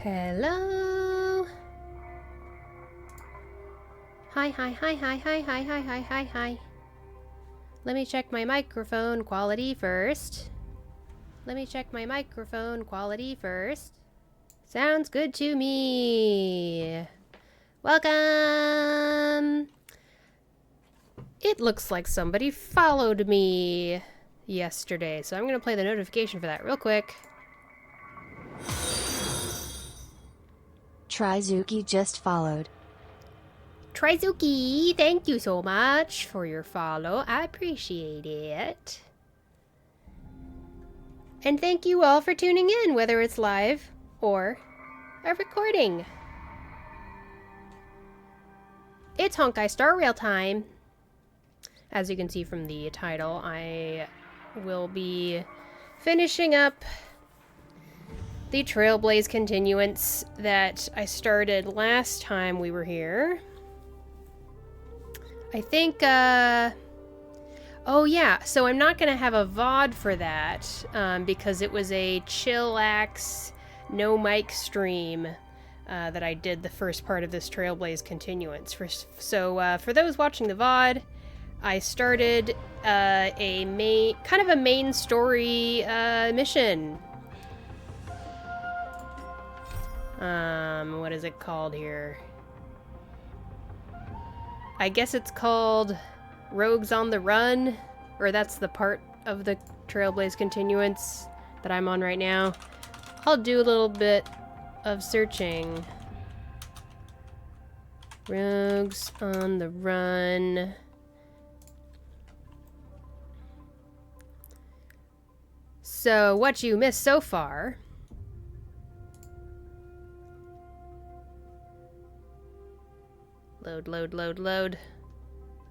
Hello. Hi, hi, hi, hi, hi, hi, hi, hi, hi, hi. Let me check my microphone quality first. Sounds good to me. Welcome. It looks like somebody followed me yesterday, so I'm going to play the notification for that real quick. Trizuki just followed. Trizuki, thank you so much for your follow. I appreciate it. And thank you all for tuning in, whether it's live or a recording. It's Honkai Star Rail time. As you can see from the title, I will be finishing up the Trailblaze continuance that I started last time we were here. I think, oh yeah, so I'm not going to have a VOD for that, because it was a chillax, no mic stream that I did the first part of this Trailblaze continuance. So for those watching the VOD, I started kind of a main story mission. What is it called here? I guess it's called Rogues on the Run, or that's the part of the Trailblaze continuance that I'm on right now. I'll do a little bit of searching. Rogues on the Run. So, what you missed so far. Load, load, load, load.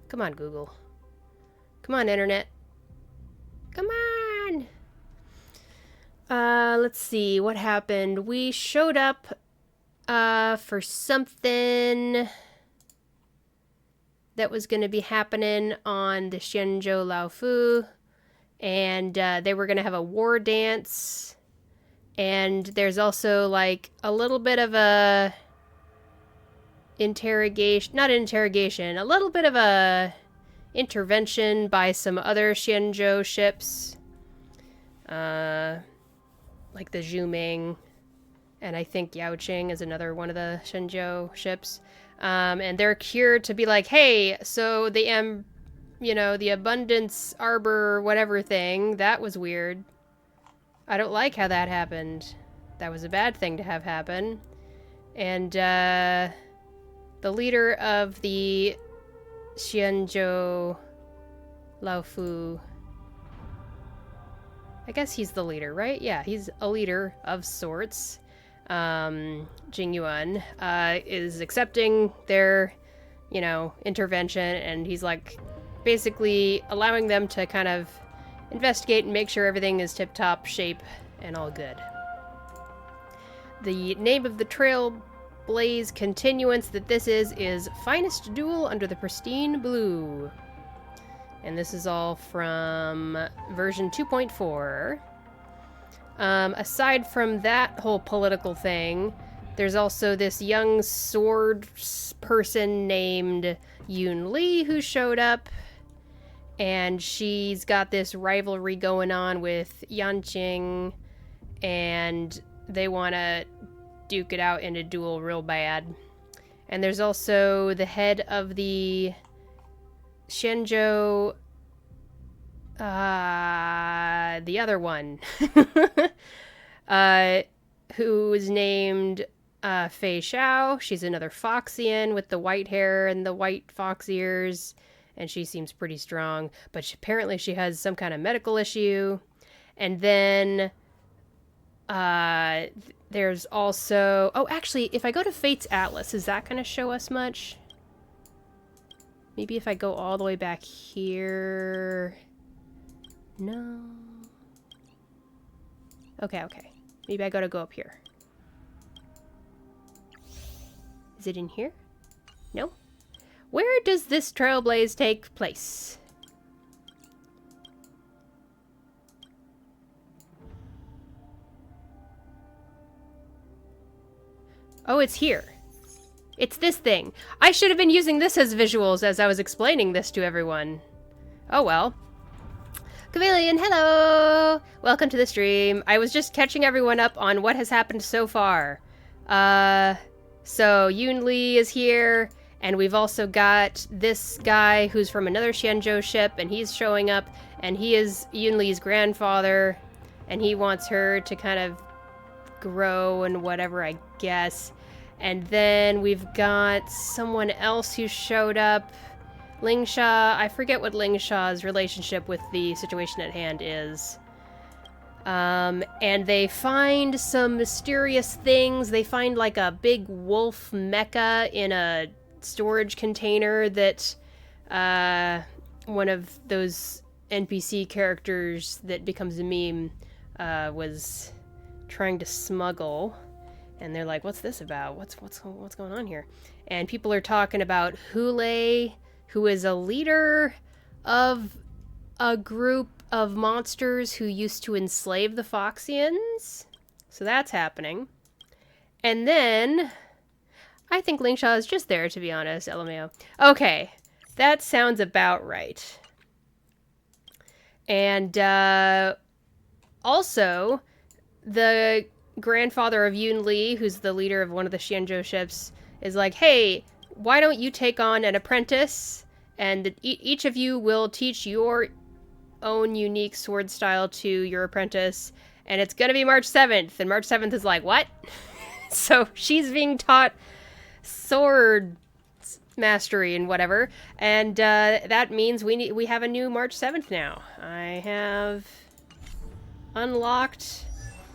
Come on, Google. Come on, Internet. Come on! Let's see, what happened? We showed up, for something that was going to be happening on the Shenzhou Laofu, and, they were going to have a war dance, and there's also, like, a little bit of a a little bit of a intervention by some other Shenzhou ships, like the Zhuming, and I think Yaoqing is another one of the Shenzhou ships, and they're here to be like, hey, so the the Abundance Arbor whatever thing, that was weird. I don't like how that happened. That was a bad thing to have happen. And, the leader of the Shenzhou Laofu, I guess he's the leader, right? Yeah, he's a leader of sorts. Jing Yuan, is accepting their, intervention, and he's like basically allowing them to kind of investigate and make sure everything is tip-top shape and all good. The name of the Trailblaze continuance that this is Finest Duel Under the Pristine Blue. And this is all from version 2.4. Aside from that whole political thing, there's also this young sword person named Yun Li who showed up. And she's got this rivalry going on with Yanqing, and they want to duke it out in a duel real bad. And there's also the head of the Shenzhou, the other one, who is named Fei Xiao. She's another Foxian with the white hair and the white fox ears, and she seems pretty strong, but apparently she has some kind of medical issue. And then there's also... Oh, actually, if I go to Fate's Atlas, is that going to show us much? Maybe if I go all the way back here... No. Okay. Maybe I gotta go up here. Is it in here? No? Where does this Trailblaze take place? Oh, it's here. It's this thing. I should have been using this as visuals as I was explaining this to everyone. Oh well. Chameleon, hello! Welcome to the stream. I was just catching everyone up on what has happened so far. So Yoon Lee is here, and we've also got this guy who's from another Xianzhou ship, and he's showing up, and he is Yoon Lee's grandfather, and he wants her to kind of grow and whatever, I guess. And then we've got someone else who showed up. Ling Sha, I forget what Ling Sha's relationship with the situation at hand is. And they find some mysterious things. They find like a big wolf mecha in a storage container that one of those NPC characters that becomes a meme was trying to smuggle. And they're like, what's this about? What's going on here? And people are talking about Hule, who is a leader of a group of monsters who used to enslave the Foxians. So that's happening. And then, I think Ling Sha is just there, to be honest, LMAO. Okay, that sounds about right. And also, the grandfather of Yoon Lee, who's the leader of one of the Xianzhou ships, is like, hey, why don't you take on an apprentice, and each of you will teach your own unique sword style to your apprentice, and it's gonna be March 7th, and March 7th is like, what? So she's being taught sword mastery and whatever, and that means we have a new March 7th now. I have unlocked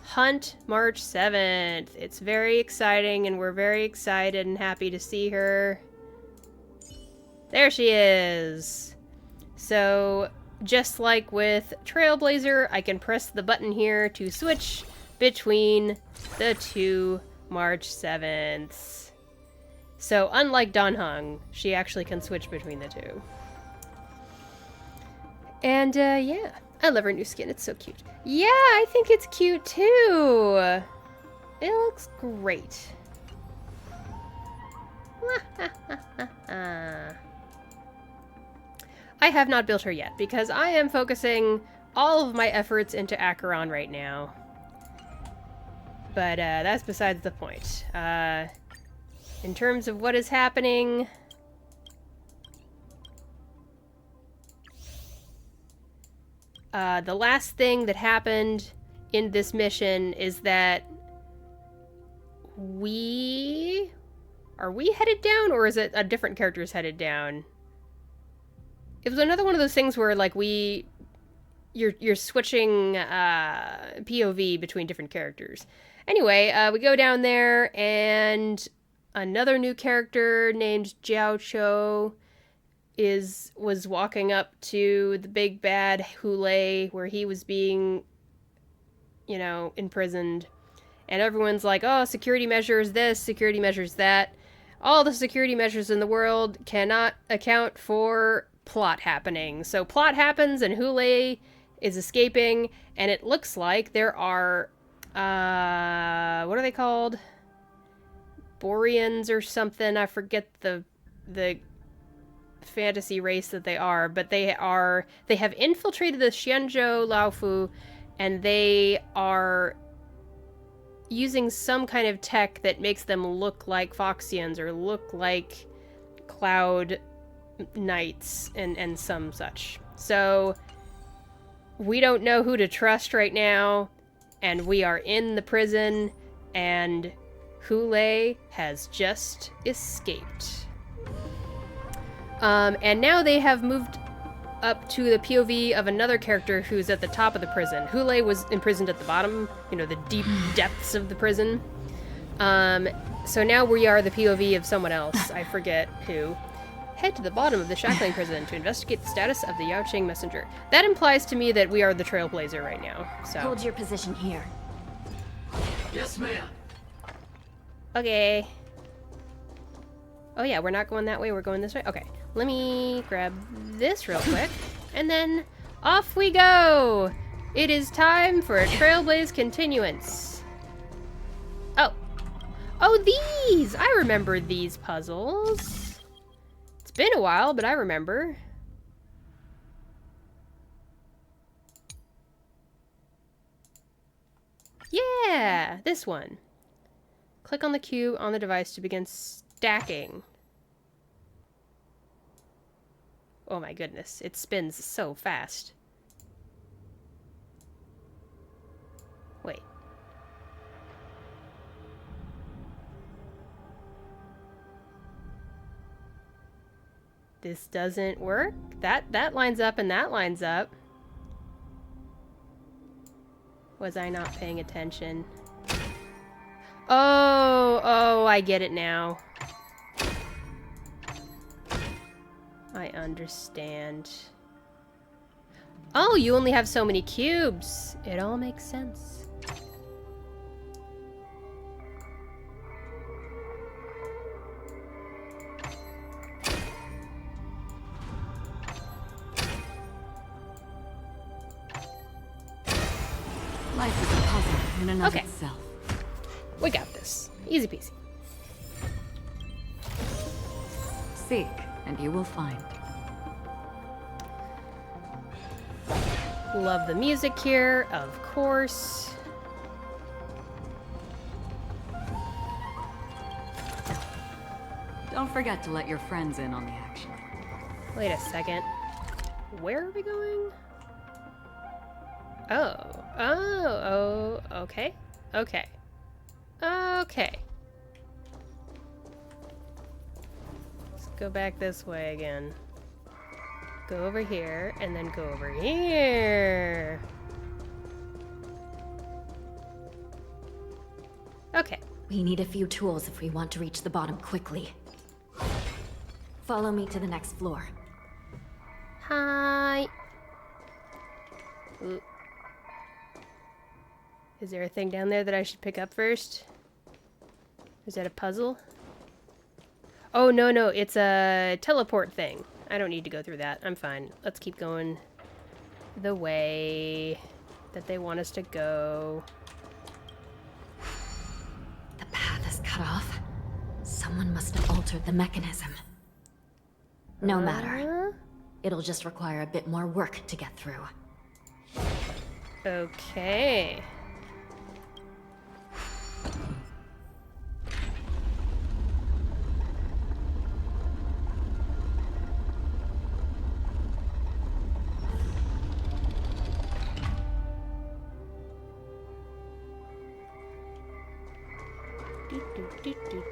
Hunt March 7th. It's very exciting, and we're very excited and happy to see her. There she is. So, just like with Trailblazer, I can press the button here to switch between the two March 7ths. So, unlike Danheng, she actually can switch between the two. And, yeah. I love her new skin. It's so cute. Yeah, I think it's cute too. It looks great. I have not built her yet because I am focusing all of my efforts into Acheron right now. But that's besides the point. In terms of what is happening, the last thing that happened in this mission is that are we headed down, or is it a different character's headed down? It was another one of those things where, like, you're switching POV between different characters. Anyway, we go down there, and another new character named Jiao Cho was walking up to the big bad Hule, where he was being, you know, imprisoned. And everyone's like, oh, security measures this, security measures that. All the security measures in the world cannot account for plot happening. So plot happens, and Hule is escaping, and it looks like there are, what are they called? Boreans or something. I forget the fantasy race that they are, but they have infiltrated the Xianzhou Laofu, and they are using some kind of tech that makes them look like Foxians or look like Cloud Knights and some such. So we don't know who to trust right now, and we are in the prison, and Hule has just escaped. And now they have moved up to the POV of another character who's at the top of the prison. Hule was imprisoned at the bottom, you know, the deep depths of the prison. So now we are the POV of someone else. I forget who. Head to the bottom of the Shackling Prison to investigate the status of the Yaoqing messenger. That implies to me that we are the Trailblazer right now. So. Hold your position here. Yes, ma'am. Okay. Oh yeah, we're not going that way, we're going this way? Okay. Let me grab this real quick, and then off we go! It is time for a Trailblaze continuance. Oh. Oh, these! I remember these puzzles. It's been a while, but I remember. Yeah, this one. Click on the cube on the device to begin stacking. Oh my goodness, it spins so fast. Wait. This doesn't work? That lines up and that lines up. Was I not paying attention? Oh, I get it now. I understand. Oh, you only have so many cubes. It all makes sense. Life is a puzzle in and of Okay. itself. We got this. Easy peasy. Seek, and you will find. Love the music here, of course. Don't forget to let your friends in on the action. Wait a second. Where are we going? Oh, okay. Okay. Okay. Let's go back this way again. Go over here, and then go over here. Okay. We need a few tools if we want to reach the bottom quickly. Follow me to the next floor. Hi. Ooh. Is there a thing down there that I should pick up first? Is that a puzzle? Oh, no, it's a teleport thing. I don't need to go through that. I'm fine. Let's keep going the way that they want us to go. The path is cut off. Someone must have altered the mechanism. No matter. It'll just require a bit more work to get through. Okay.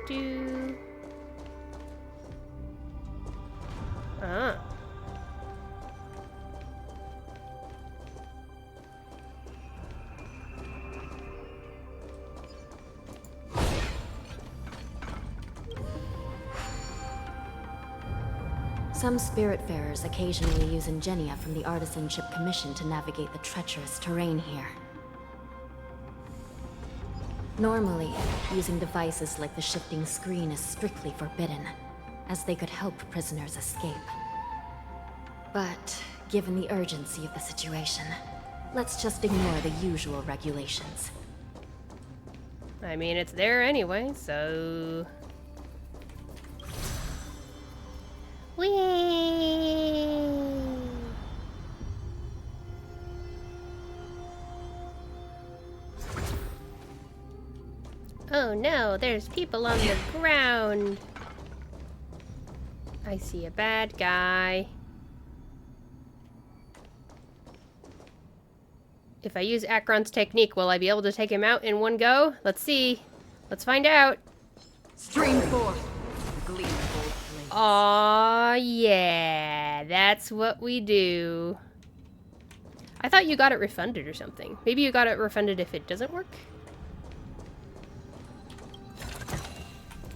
Do. Ah. Some spiritfarers occasionally use ingenia from the Artisanship Commission to navigate the treacherous terrain here. Normally, using devices like the shifting screen is strictly forbidden, as they could help prisoners escape. But, given the urgency of the situation, let's just ignore the usual regulations. I mean, it's there anyway, so... Whee! Oh no, there's people on the ground. I see a bad guy. If I use Akron's technique, will I be able to take him out in one go? Let's see. Let's find out. Stream forth, gleamful flame. Aw, yeah. That's what we do. I thought you got it refunded or something. Maybe you got it refunded if it doesn't work?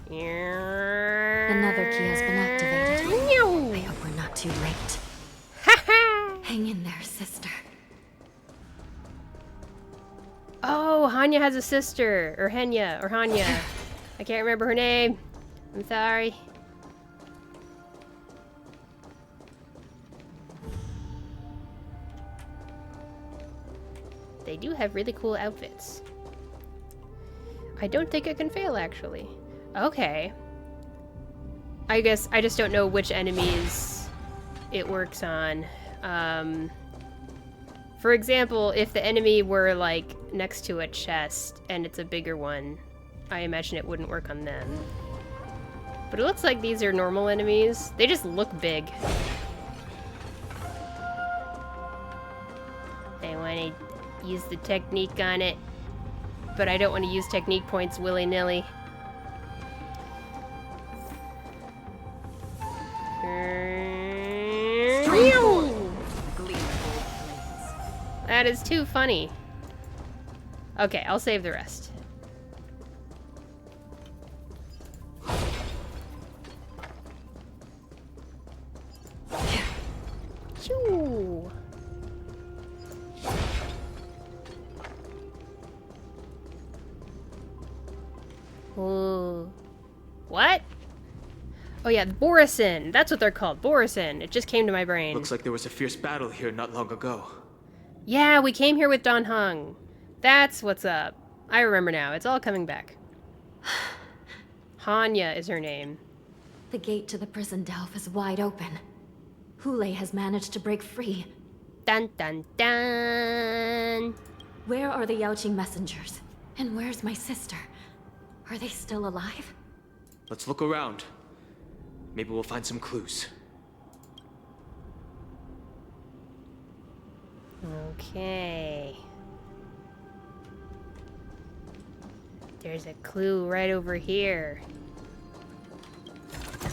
Another key has been activated. I hope we're not too late. Hang in there, sister. Oh, Hanya has a sister. Or Henya. Or Hanya. I can't remember her name. I'm sorry. They do have really cool outfits. I don't think it can fail, actually. Okay. I guess I just don't know which enemies it works on. For example, if the enemy were, like, next to a chest and it's a bigger one, I imagine it wouldn't work on them. But it looks like these are normal enemies. They just look big. I want to use the technique on it, but I don't want to use technique points willy-nilly. That is too funny. Okay, I'll save the rest. Choo. Ooh. What? Oh yeah, Borison. That's what they're called. Borison. It just came to my brain. Looks like there was a fierce battle here not long ago. Yeah, we came here with Don Hung. That's what's up. I remember now. It's all coming back. Hanya is her name. The gate to the prison delve is wide open. Hule has managed to break free. Dun dun dun. Where are the Yaoqing messengers? And where's my sister? Are they still alive? Let's look around. Maybe we'll find some clues. Okay. There's a clue right over here.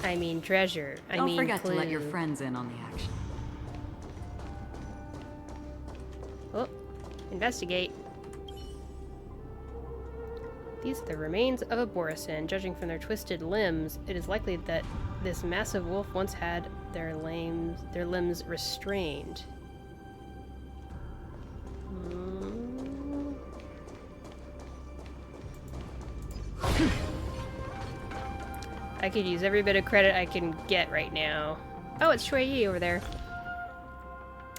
I mean treasure. Don't forget clue. to let your friends in on the action. Oh, investigate. These are the remains of a Borison. Judging from their twisted limbs, it is likely that this massive wolf once had their limbs restrained. I could use every bit of credit I can get right now. Oh, it's Shui Yi over there.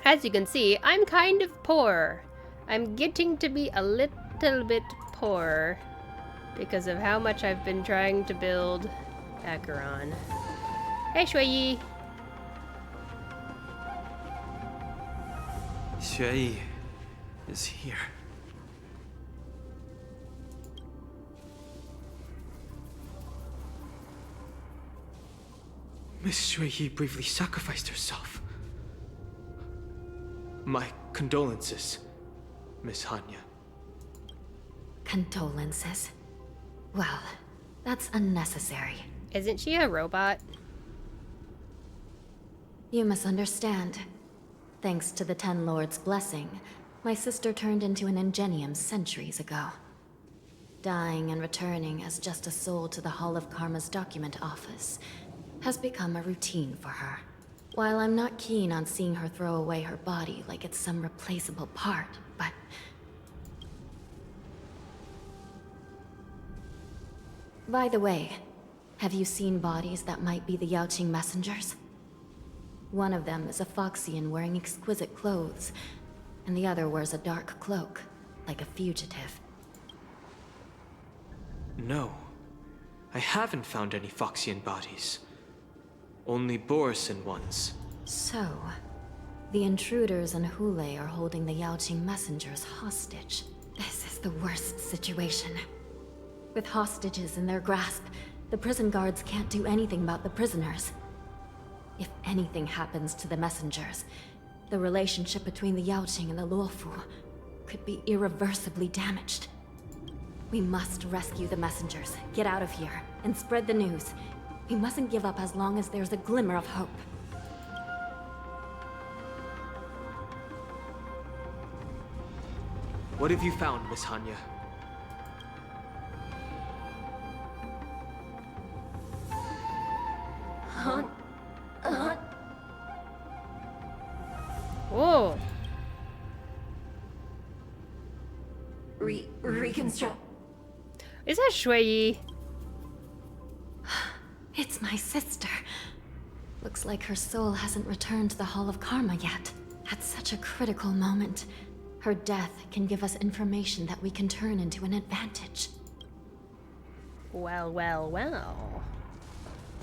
As you can see, I'm kind of poor. I'm getting to be a little bit poor because of how much I've been trying to build Acheron. Hey, Shui Yi. Shui is here. Miss Shui Yi bravely sacrificed herself. My condolences, Miss Hanya. Condolences. Well, that's unnecessary. Isn't she a robot? You misunderstand. Thanks to the Ten Lords' blessing, my sister turned into an Ingenium centuries ago. Dying and returning as just a soul to the Hall of Karma's document office has become a routine for her. While I'm not keen on seeing her throw away her body like it's some replaceable part, but... By the way, have you seen bodies that might be the Yaoqing messengers? One of them is a Foxian wearing exquisite clothes, and the other wears a dark cloak, like a fugitive. No. I haven't found any Foxian bodies. Only Borison ones. So, the intruders and Hule are holding the Yaoqing messengers hostage. This is the worst situation. With hostages in their grasp, the prison guards can't do anything about the prisoners. If anything happens to the messengers, the relationship between the Yaoqing and the Luofu could be irreversibly damaged. We must rescue the messengers, get out of here, and spread the news. We mustn't give up as long as there's a glimmer of hope. What have you found, Miss Hanya? Whoa. Reconstruct. Is that Shui Yi? It's my sister. Looks like her soul hasn't returned to the Hall of Karma yet. At such a critical moment, her death can give us information that we can turn into an advantage. Well, well, well.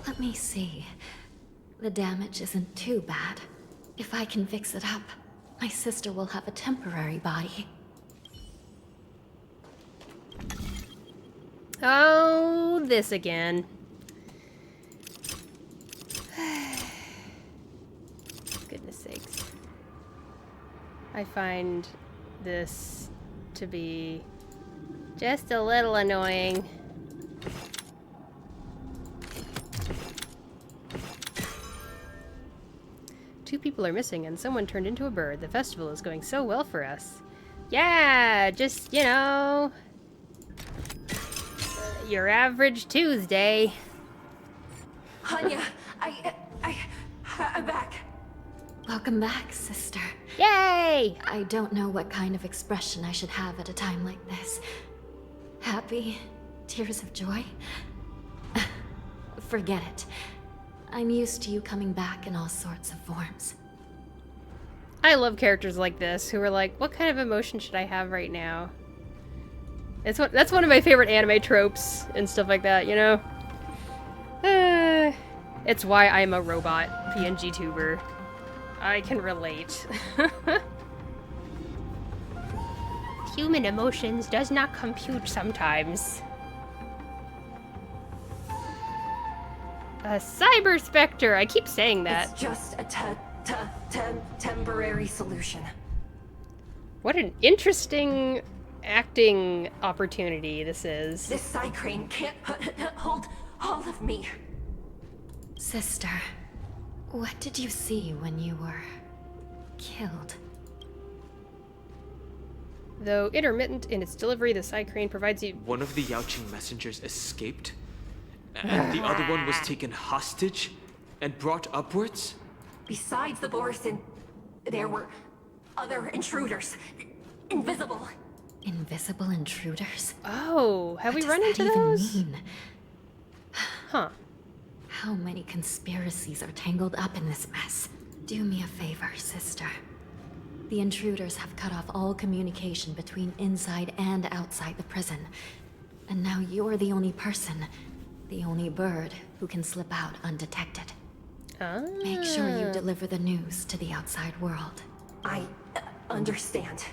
Let me see. The damage isn't too bad. If I can fix it up, my sister will have a temporary body. Oh, this again. Goodness sakes. I find this to be just a little annoying. Two people are missing and someone turned into a bird. The festival is going so well for us. Yeah, just, you know, your average Tuesday. Hanya, I'm back. Welcome back, sister. Yay! I don't know what kind of expression I should have at a time like this. Happy? Tears of joy? Forget it. I'm used to you coming back in all sorts of forms. I love characters like this who are like, what kind of emotion should I have right now? That's one of my favorite anime tropes and stuff like that, you know? It's why I'm a robot PNGTuber. I can relate. Human emotions does not compute sometimes. A cyber specter. I keep saying that. It's just a temporary solution. What an interesting acting opportunity this is. This side crane can't hold all of me. Sister, what did you see when you were killed? Though intermittent in its delivery, the side crane provides you... One of the Yaoqing messengers escaped, and the other one was taken hostage and brought upwards? Besides the Borison, there were other intruders. Invisible. Invisible intruders? Oh, have we What run does into that even those? mean? Huh. How many conspiracies are tangled up in this mess? Do me a favor, sister. The intruders have cut off all communication between inside and outside the prison. And now you're the only person, the only bird, who can slip out undetected. Ah. Make sure you deliver the news to the outside world. I understand.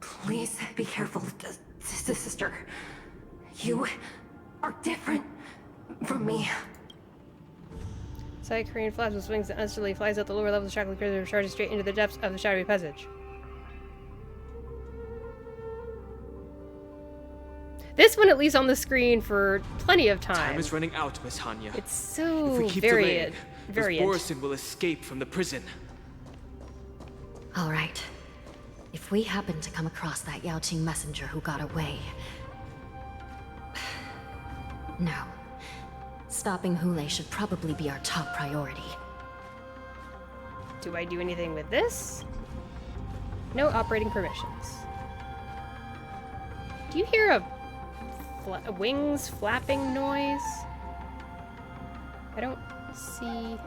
Please be careful, sister. You are different from me. Side crane flaps with wings that instantly flies out the lower levels of Shackling Prison, charging straight into the depths of the shadowy passage. This one at least on the screen for plenty of time. Time is running out, Miss Hanya. It's so If we keep varied. delaying, Miss Borison will escape from the prison. All right. If we happen to come across that Yaoqing messenger who got away... No. Stopping Hule should probably be our top priority. Do I do anything with this? No operating permissions. Do you hear a wings flapping noise? I don't see...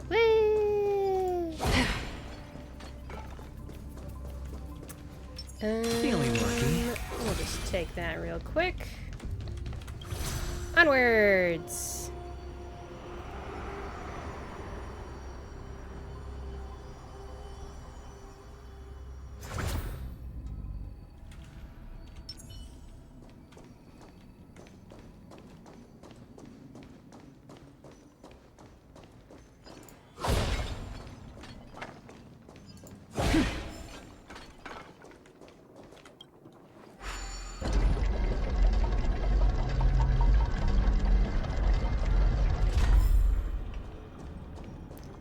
Whee! Feeling lucky. We'll just take that real quick. Onwards!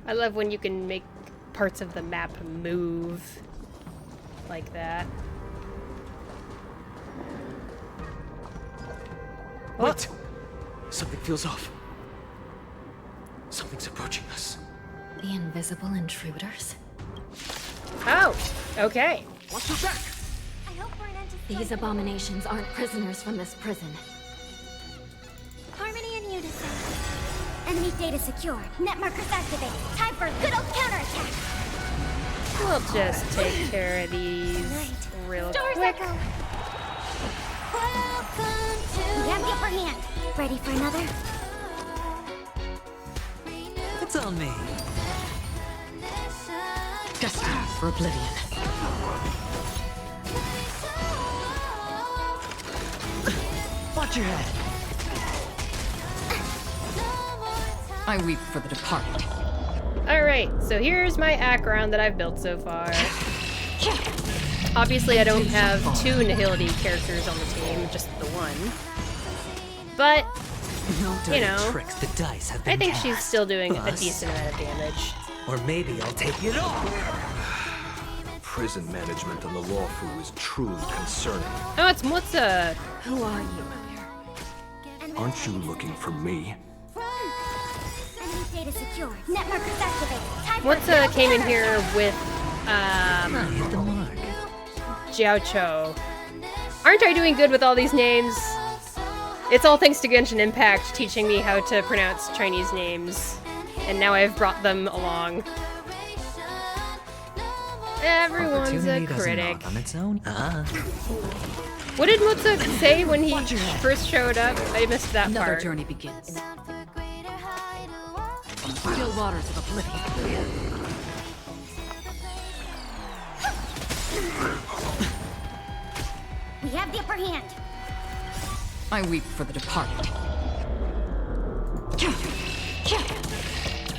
I love when you can make parts of the map move like that. Wait! Something feels off. Something's approaching us. The invisible intruders? Oh, okay. Watch your back! I hope we're an end to These abominations aren't prisoners from this prison. harmony and unison. Enemy data secured. Net markers activated. Time for a good old counterattack. We'll just take care of these. Right. real Doors quick. echo. We have the upper hand. Ready for another? It's on me. Destined for oblivion. Watch your head. I weep for the departed. Alright, so here's my Acheron that I've built so far. Obviously I don't have 2 Nihility characters on the team, just the one. But, No dirty you know, tricks. The dice have been I think cast. she's still doing a Thus, decent amount of damage. Or maybe I'll take it all. Prison management on the Lawfu is truly concerning. Oh, it's Mutza! Who are you? Aren't you looking for me? Enemy data secure. Net markers activated. Time for Mutza came in here with, I hit the mark. Jiao Cho. Aren't I doing good with all these names? It's all thanks to Genshin Impact teaching me how to pronounce Chinese names. And now I've brought them along. Everyone's a Opportunity doesn't critic. knock on its own. What did Mutza say when he first showed up? I missed that Another part. journey begins. Still waters of oblivion. We have the upper hand. I weep for the departed.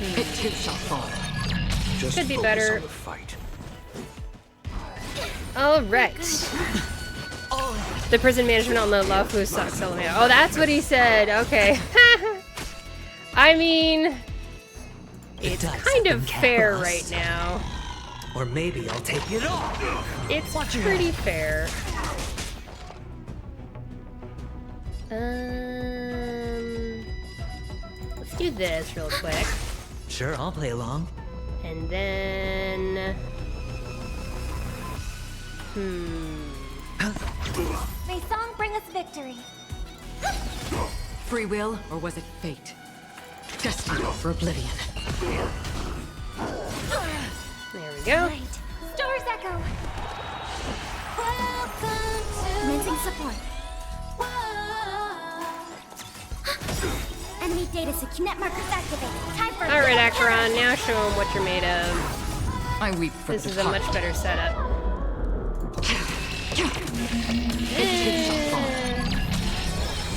It too shall fall. Just Could be focus better. on the fight. Alright. The prison management on the Lawfu sucks. Oh, that's what he said. Okay. I mean, it's dice kind have of been fair cast. right now. Or maybe I'll take it all. It's Watch your pretty head. fair. Let's do this real quick. Sure, I'll play along. And then... May song bring us victory. Free will, or was it fate? Destined for oblivion. There we go. Right. Doors echo. Commencing support. Enemy data secure. Net markers activated. Time for Alright, Acheron, now show them what you're made of. I weep for This the is a departed. much better setup.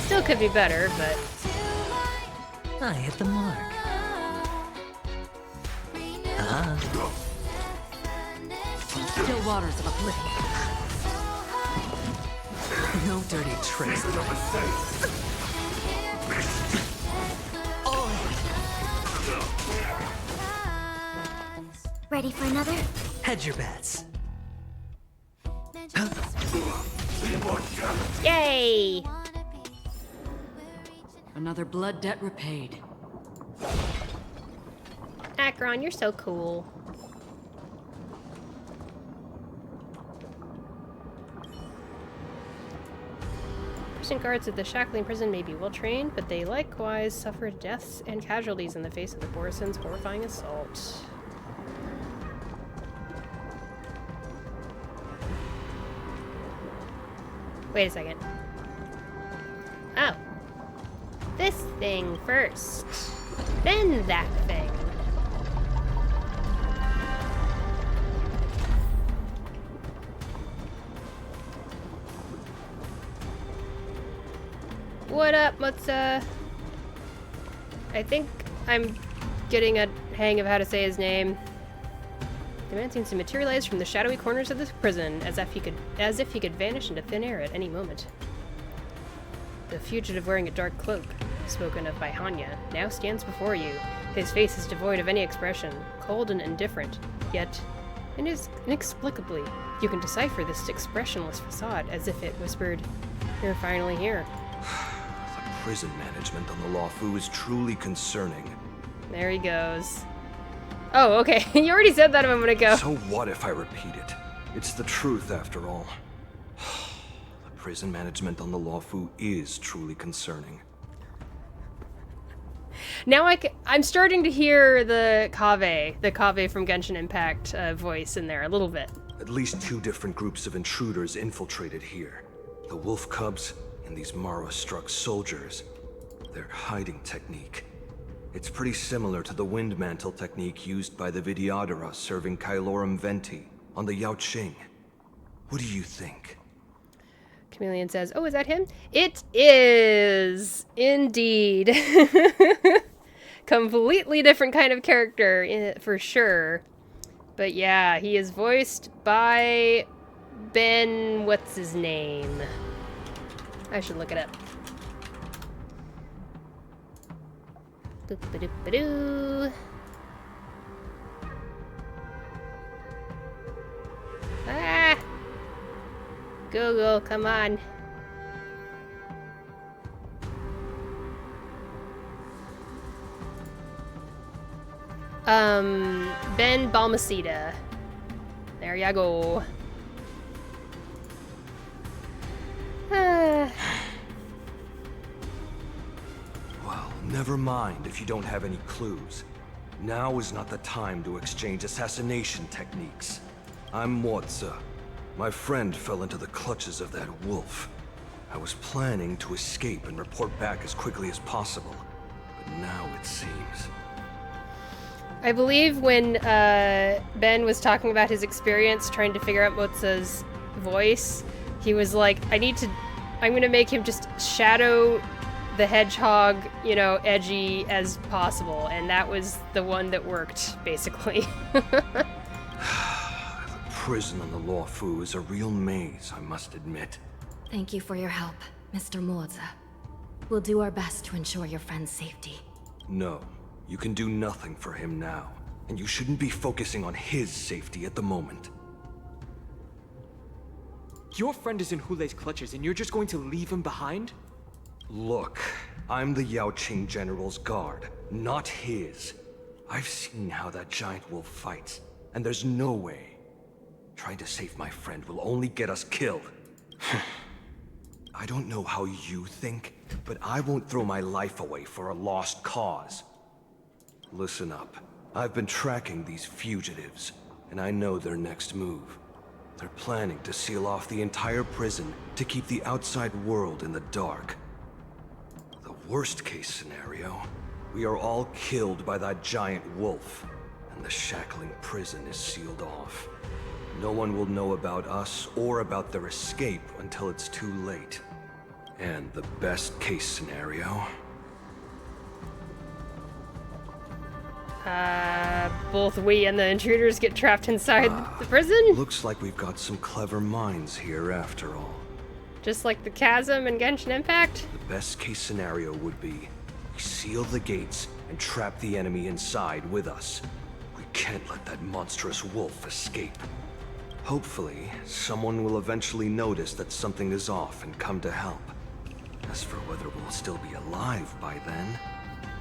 Still could be better, but I hit the mark. Still waters of oblivion. No dirty tricks. ready for another? Hedge your bets. yay! Another blood debt repaid. Acheron, you're so cool. Prison guards at the Shackling Prison may be well trained, but they likewise suffer deaths and casualties in the face of the Borison's horrifying assault. Wait a second. Oh. This thing first. Then that thing. What up, Mutza? I think I'm getting a hang of how to say his name. The man seems to materialize from the shadowy corners of this prison, as if he could vanish into thin air at any moment. The fugitive wearing a dark cloak, spoken of by Hanya, now stands before you. His face is devoid of any expression, cold and indifferent, yet inexplicably, you can decipher this expressionless facade as if it whispered, "You're finally here." The prison management on the Lawfu is truly concerning. There he goes. Oh, okay. You already said that a moment ago. So what if I repeat it? It's the truth after all. The prison management on the Lawfu is truly concerning. Now I'm starting to hear the Kave from Genshin Impact voice in there a little bit. At least 2 different groups of intruders infiltrated here. The wolf cubs and these Mara-struck soldiers. Their hiding technique. It's pretty similar to the wind mantle technique used by the Vidyadhara serving Kylorum Venti on the Yaoqing. What do you think? Chameleon says, oh, is that him? It is! Indeed. Completely different kind of character, for sure. But yeah, he is voiced by Ben... what's his name? I should look it up. Boop-a-doop-a-doo. Ah! Google, come on. Ben Balmaceda. There ya go. Well, never mind if you don't have any clues. Now is not the time to exchange assassination techniques. I'm Motza. My friend fell into the clutches of that wolf. I was planning to escape and report back as quickly as possible, but now it seems... I believe when Ben was talking about his experience trying to figure out Motza's voice, he was like, I'm gonna make him just Shadow the Hedgehog, you know, edgy as possible, and that was the one that worked, basically. The prison on the Lawfu is a real maze, I must admit. Thank you for your help, Mr. Motza. We'll do our best to ensure your friend's safety. No, you can do nothing for him now, and you shouldn't be focusing on his safety at the moment. Your friend is in Hulei's clutches and you're just going to leave him behind? Look, I'm the Yaoqing General's guard, not his. I've seen how that giant wolf fights, and there's no way. Trying to save my friend will only get us killed. I don't know how you think, but I won't throw my life away for a lost cause. Listen up. I've been tracking these fugitives, and I know their next move. They're planning to seal off the entire prison to keep the outside world in the dark. The worst-case scenario, we are all killed by that giant wolf, and the Shackling Prison is sealed off. No one will know about us or about their escape until it's too late. And the best-case scenario... Both we and the intruders get trapped inside the prison? Looks like we've got some clever minds here after all. Just like the chasm in Genshin Impact? The best case scenario would be we seal the gates and trap the enemy inside with us. We can't let that monstrous wolf escape. Hopefully, someone will eventually notice that something is off and come to help. As for whether we'll still be alive by then,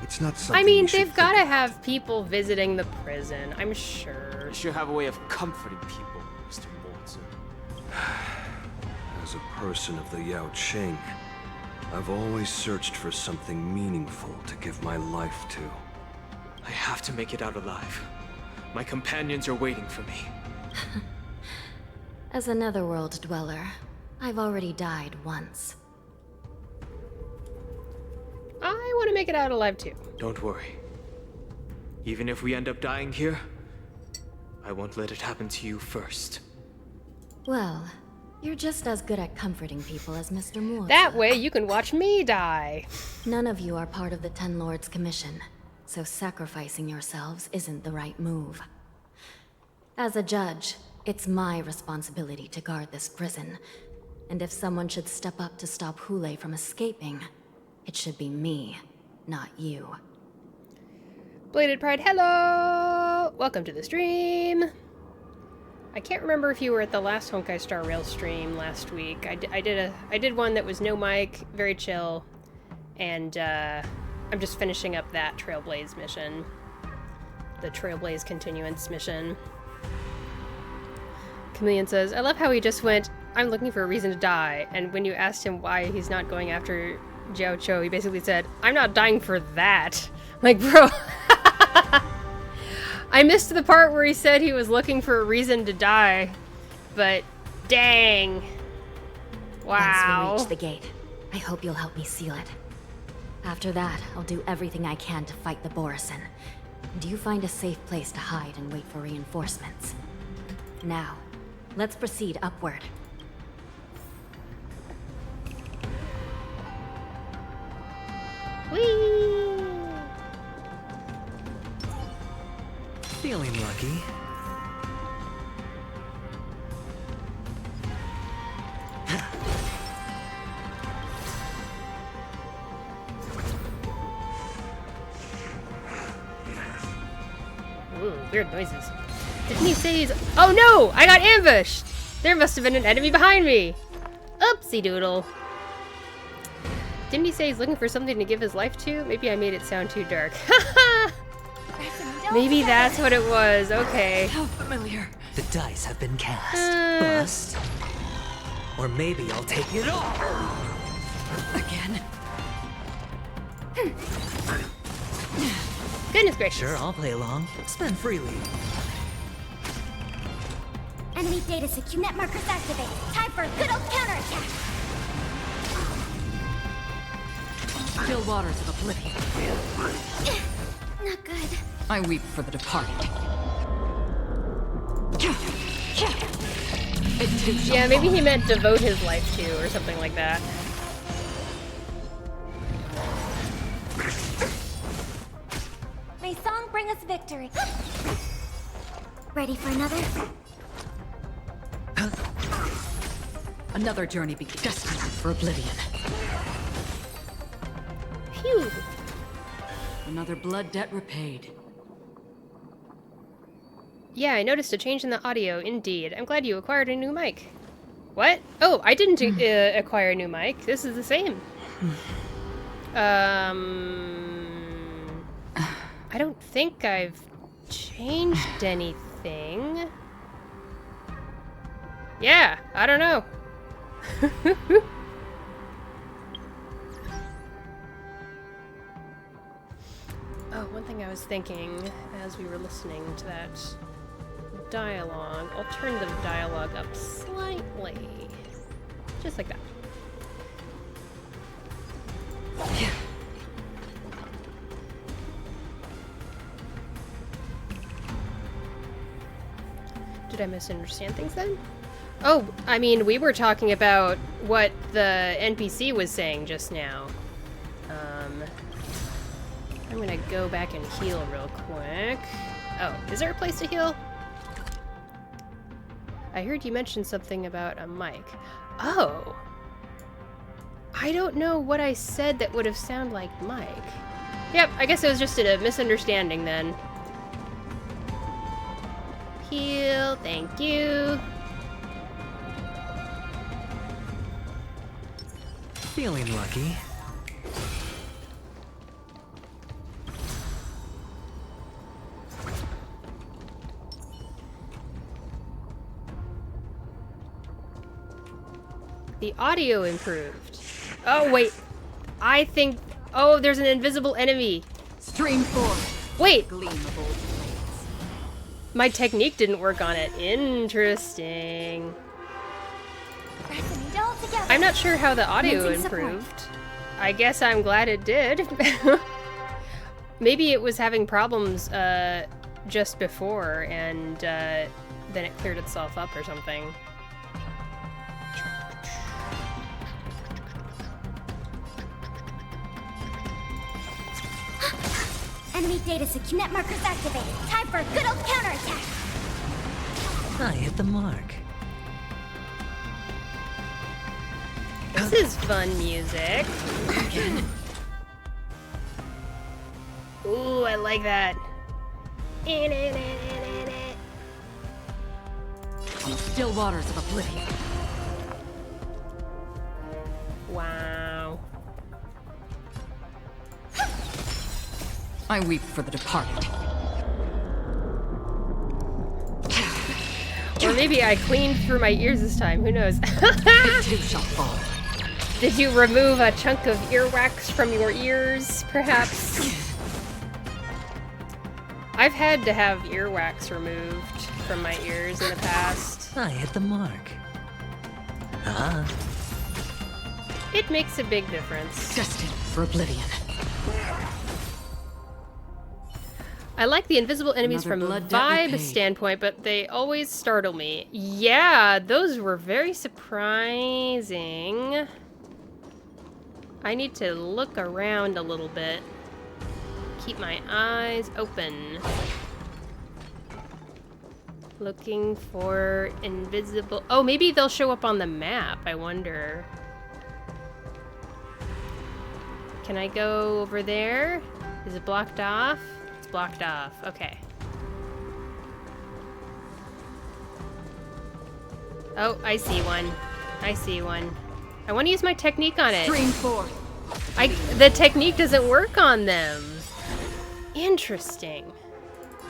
it's not something I mean, we should they've got to think have people visiting the prison, I'm sure. You should have a way of comforting people, Mr. Motza. As a person of the Yaoqing, I've always searched for something meaningful to give my life to. I have to make it out alive. My companions are waiting for me. As a netherworld dweller, I've already died once. I want to make it out alive too. Don't worry. Even if we end up dying here, I won't let it happen to you first. Well, you're just as good at comforting people as Mr. Motza. That way you can watch me die. None of you are part of the Ten Lords' commission, so sacrificing yourselves isn't the right move. As a judge, it's my responsibility to guard this prison, and if someone should step up to stop Hulei from escaping, it should be me, not you. Bladed Pride, hello! Welcome to the stream. I can't remember if you were at the last Honkai Star Rail stream last week. I did one that was no mic, very chill, and I'm just finishing up that Trailblaze mission. The Trailblaze Continuance mission. Chameleon says, I love how he just went, I'm looking for a reason to die, and when you asked him why he's not going after Jiao Cho, he basically said, I'm not dying for that. Like, bro. I missed the part where he said he was looking for a reason to die. but dang. Wow. Once we reach the gate, I hope you'll help me seal it. After that, I'll do everything I can to fight the Borisin. And you find a safe place to hide and wait for reinforcements. Now, let's proceed upward. Whee! Feeling lucky. Ooh, weird noises. Didn't he say he's... Oh no! I got ambushed! There must have been an enemy behind me! Oopsie doodle. Didn't he say he's looking for something to give his life to? Maybe I made it sound too dark. Maybe that's what it was. Okay. How familiar. The dice have been cast. Bust. Or maybe I'll take it all. Again. Goodness gracious. Sure, I'll play along. Spend freely. Enemy data secure. Net markers activated. Time for a good old counterattack. Still waters of oblivion. Not good. I weep for the departed. It too shall Yeah, maybe fall. he meant devote his life to or something like that. May song bring us victory. Ready for another? Another journey begins. Destined for oblivion. Phew. Another blood debt repaid. Yeah, I noticed a change in the audio, indeed. I'm glad you acquired a new mic. What? Oh, I didn't acquire a new mic. This is the same. I don't think I've changed anything. Yeah, I don't know. Oh, one thing I was thinking as we were listening to that dialogue, alternative dialogue up slightly. Just like that. Did I misunderstand things then? Oh, I mean, we were talking about what the NPC was saying just now. I'm gonna go back and heal real quick. Oh, is there a place to heal? I heard you mention something about a mic. Oh! I don't know what I said that would have sounded like Mike. Yep, I guess it was just a misunderstanding then. Heal, thank you. Feeling lucky. The audio improved. Oh, wait. I think... Oh, there's an invisible enemy. Stream forth. Wait, Gleam of old blades. my technique didn't work on it. Interesting. Pressing it all together. I'm not sure how the audio Commencing support. improved. I guess I'm glad it did. Maybe it was having problems just before, and then it cleared itself up or something. Enemy data secure. Net markers activated. Time for a good old counterattack. I hit the mark. This is fun music. Ooh, I like that. On still waters of oblivion. Wow. I weep for the departed. Or maybe I cleaned through my ears this time. Who knows? It too shall fall. Did you remove a chunk of earwax from your ears, perhaps? I've had to have earwax removed from my ears in the past. I hit the mark. Ah. It makes a big difference. Destined for oblivion. I like the invisible enemies Another from a blood debt vibe repaid. standpoint, but they always startle me. Yeah, those were very surprising. I need to look around a little bit. Keep my eyes open. Looking for invisible... Oh, maybe they'll show up on the map, I wonder. Can I go over there? Is it blocked off? It's blocked off. Okay. Oh, I see one. I see one. I want to use my technique on it. Stream 4. The technique doesn't work on them. Interesting.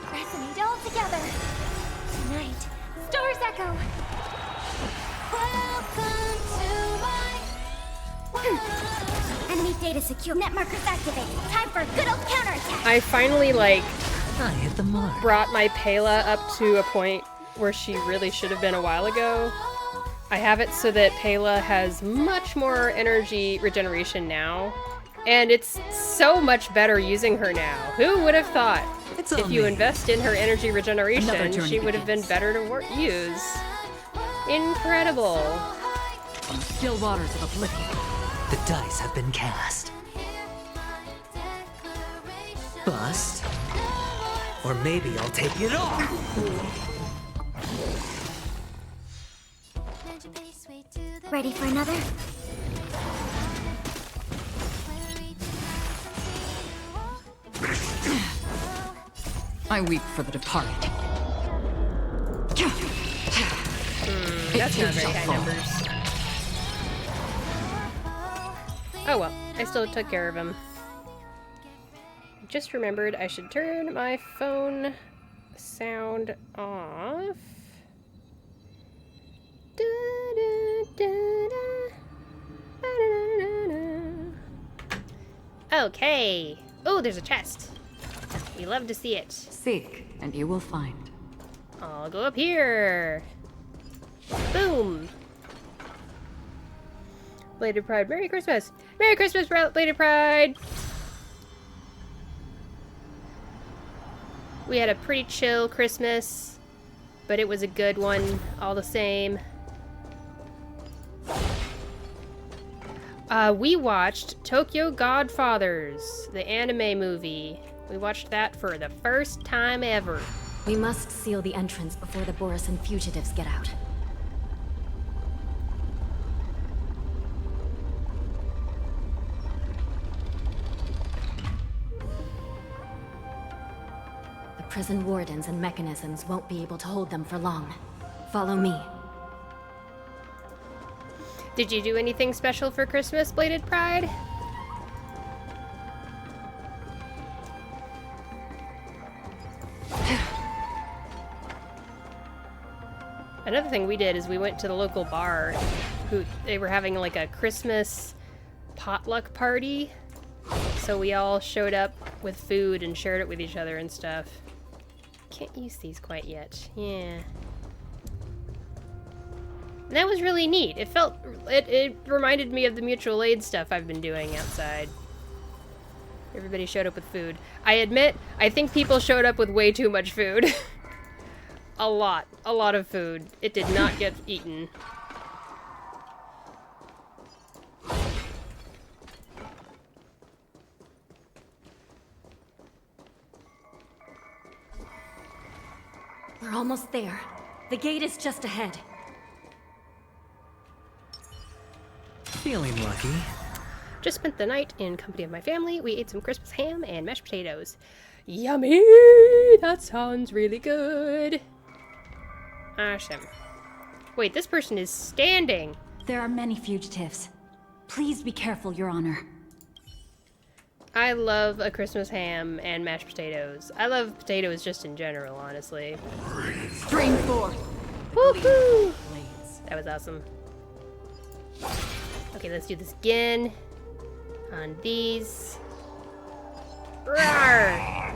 Resonate all together. Tonight, stars echo. Welcome to my world. Enemy data secure. Net markers activated. Time for a good old counterattack. I finally, like, I hit the mark. brought my Pela up to a point where she really should have been a while ago. I have it so that Pela has much more energy regeneration now, and it's so much better using her now. Who would have thought? It's If you only- invest in her energy Another regeneration, journey she would have been begins. better to use. Incredible. On the still waters of oblivion. The dice have been cast. Bust. Or maybe I'll take it all. Ready for another? I weep for the departed. That's not very high numbers. Oh well, I still took care of him. Just remembered I should turn my phone sound off. Okay. Oh, there's a chest. We love to see it. Seek, and you will find. I'll go up here. Boom. Bladed Pride. Merry Christmas. Merry Christmas, Bladed Pride. We had a pretty chill Christmas, but it was a good one all the same. We watched Tokyo Godfathers, the anime movie. We watched that for the first time ever. We must seal the entrance before the Borisan fugitives get out. The prison wardens and mechanisms won't be able to hold them for long. Follow me. Did you do anything special for Christmas, Bladed Pride? Another thing we did is we went to the local bar. They were having like a Christmas potluck party. So we all showed up with food and shared it with each other and stuff. Can't use these quite yet. Yeah. And that was really neat. It reminded me of the mutual aid stuff I've been doing outside. Everybody showed up with food. I admit, I think people showed up with way too much food. A lot of food. It did not get eaten. We're almost there. The gate is just ahead. Feeling lucky. Just spent the night in company of my family. We ate some Christmas ham and mashed potatoes. Yummy! That sounds really good. Awesome. Wait, this person is standing. There are many fugitives. Please be careful, Your Honor. I love a Christmas ham and mashed potatoes. I love potatoes just in general, honestly. Stream 4. Woohoo! Blades. That was awesome. Okay, let's do this again. On these. Roar!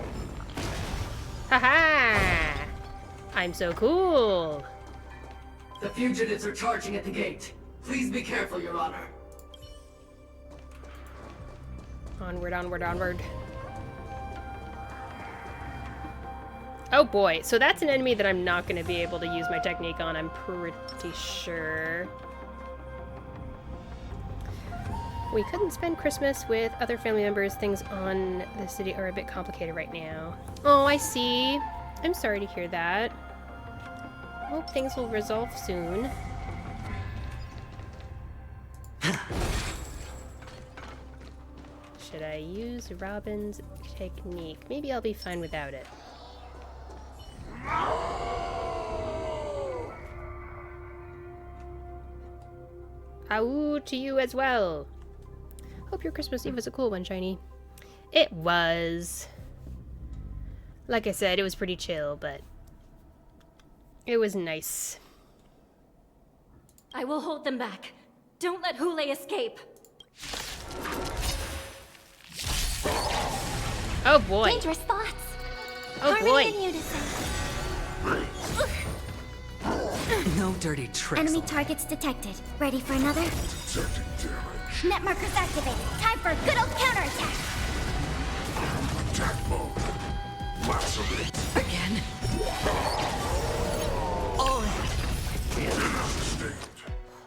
Haha! I'm so cool. The fugitives are charging at the gate. Please be careful, Your Honor. Onward, onward, onward. Oh boy, so that's an enemy that I'm not going to be able to use my technique on, I'm pretty sure. We couldn't spend Christmas with other family members. Things on the city are a bit complicated right now. Oh, I see. I'm sorry to hear that. Hope things will resolve soon. Should I use Robin's technique? Maybe I'll be fine without it. Ow to you as well. Hope your Christmas Eve was a cool one, Shiny. It was. Like I said, it was pretty chill, but it was nice. I will hold them back. Don't let Hule escape. Oh boy. Dangerous thoughts. Oh Harmony boy. and unison. No dirty tricks. Enemy targets detected. Ready for another? Net markers activated. Time for a good old counterattack. Again. Oh.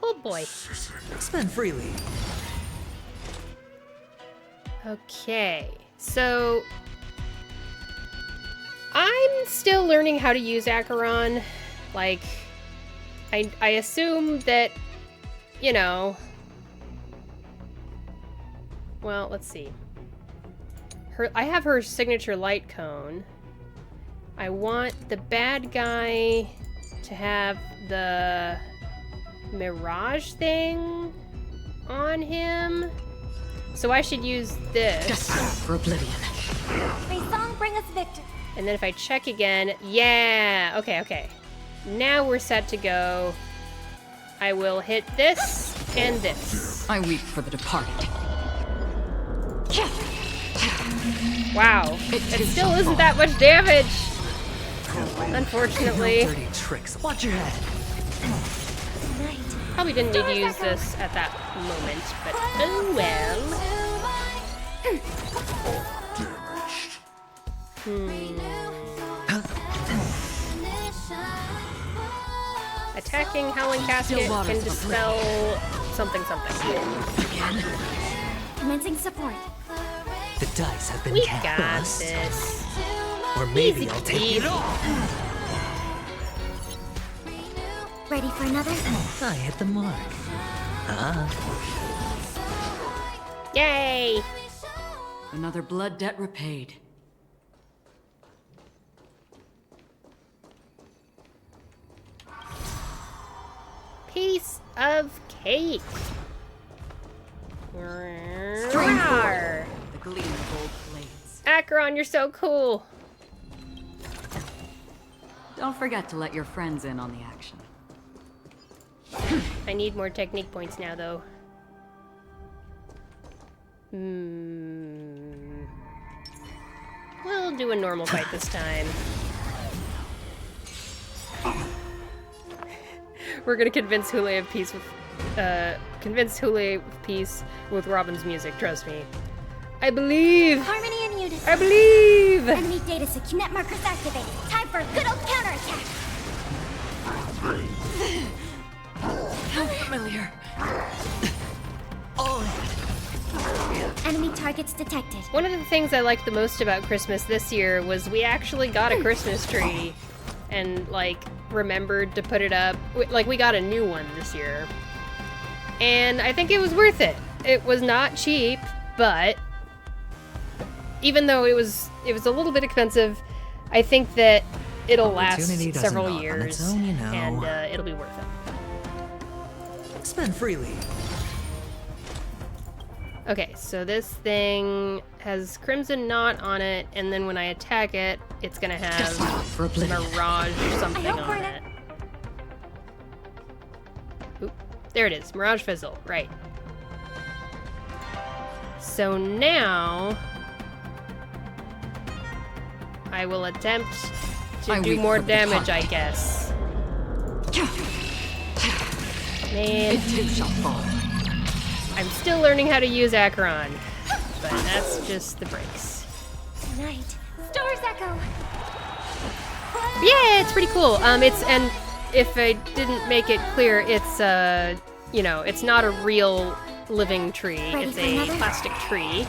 Oh boy. Spend freely. Okay, so I'm still learning how to use Acheron. Like, I assume that, you know, well, let's see. I have her signature light cone. I want the bad guy to have the mirage thing on him. So I should use this. Just for oblivion. May song bring us victory. And then if I check again, yeah, okay. Now we're set to go. I will hit this and this. I weep for the departed. Wow, it still isn't that much damage. Unfortunately. No dirty tricks. Watch your head. Probably didn't need to use this at that moment, but oh well. Attacking Howling Casket can dispel something. Commencing support. The dice have been We cast. got Bust. this. Or maybe Easy I'll take peasy. it all. Ready for another? I hit the mark. Yay! Another blood debt repaid. Piece of cake. Stream Rawr. The gleam of old blades. Acheron, you're so cool. Don't forget to let your friends in on the action. I need more technique points now, though. We'll do a normal fight this time. We're gonna convince Hule of peace with Robin's music. Trust me. I believe. Harmony and unison. I believe. Enemy data secure. Net markers activated. Time for a good old counterattack. How familiar. Enemy targets detected. One of the things I liked the most about Christmas this year was we actually got a Christmas tree and, like, remembered to put it up. Like, we got a new one this year. And I think it was worth it. It was not cheap, but even though it was a little bit expensive, I think that it'll last Opportunity doesn't several knock on years, its own, you know. and it'll be worth it. Spend freely. Okay, so this thing has Crimson Knot on it, and then when I attack it, it's gonna have For oblivion. Mirage something I hope on we're it. Oop, there it is, Mirage Fizzle, right. So now I will attempt to do weep more for the damage, I departed. guess. Man, It too shall fall. I'm still learning how to use Acheron, but that's just the breaks. Tonight, Stars Echo. Yeah, it's pretty cool. And if I didn't make it clear, it's you know, it's not a real living tree. It's a plastic tree.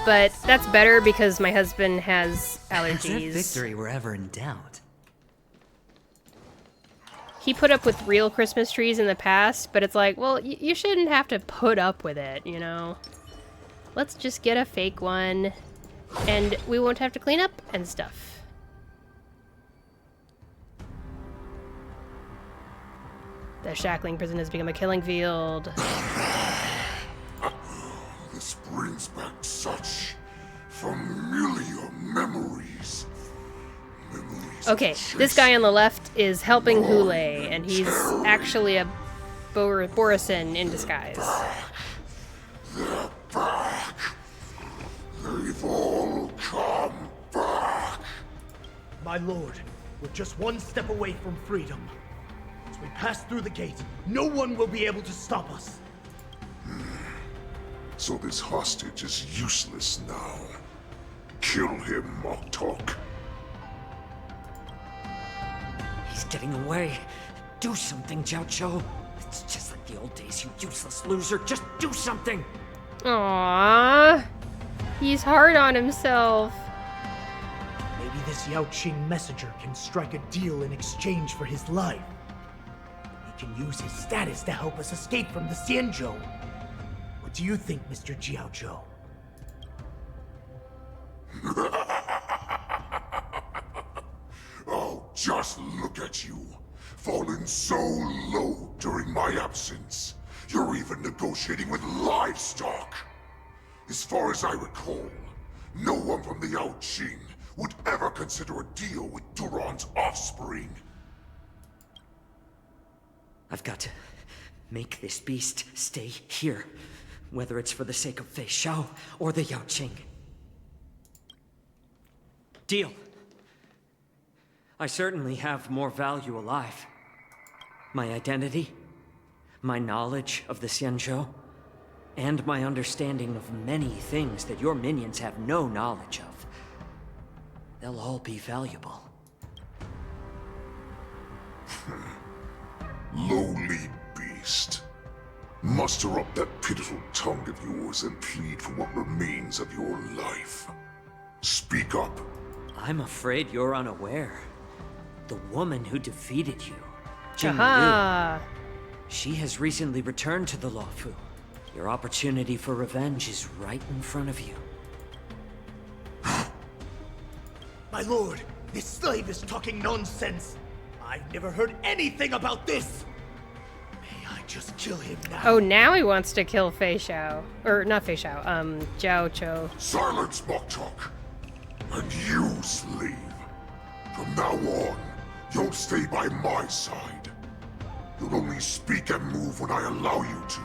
But that's better because my husband has As if allergies. victory were ever in doubt. He put up with real Christmas trees in the past, but it's like, well, you shouldn't have to put up with it, you know? Let's just get a fake one, and we won't have to clean up and stuff. The Shackling Prison has become a killing field. This brings back such familiar memories. Okay, this guy on the left is helping Hule, and he's actually a Borisin in disguise. They're back. They've all come back. My lord, we're just one step away from freedom. As we pass through the gate, no one will be able to stop us. So this hostage is useless now. Kill him, Moktok. He's getting away. Do something, Jiao. It's just like the old days, you useless loser. Just do something! Aww. He's hard on himself. Maybe this Yaoqing messenger can strike a deal in exchange for his life. He can use his status to help us escape from the Xianzhou. What do you think, Mr. Jiao? Oh, just look at you. Fallen so low during my absence. You're even negotiating with livestock. As far as I recall, no one from the Yaoqing would ever consider a deal with Duran's offspring. I've got to make this beast stay here. Whether it's for the sake of Fei Xiao or the Yaoqing. Deal. I certainly have more value alive. My identity, my knowledge of the Xianzhou, and my understanding of many things that your minions have no knowledge of. They'll all be valuable. Lowly beast. Muster up that pitiful tongue of yours and plead for what remains of your life. Speak up. I'm afraid you're unaware. The woman who defeated you, Jing Liu, Aha! she has recently returned to the Luofu. Your opportunity for revenge is right in front of you. My lord, this slave is talking nonsense. I've never heard anything about this. May I just kill him now? Oh, now he wants to kill Fei Xiao. Or, not Fei Xiao, Jiao Cho. Silence, Moktok. And you, slave. From now on, you'll stay by my side. You'll only speak and move when I allow you to.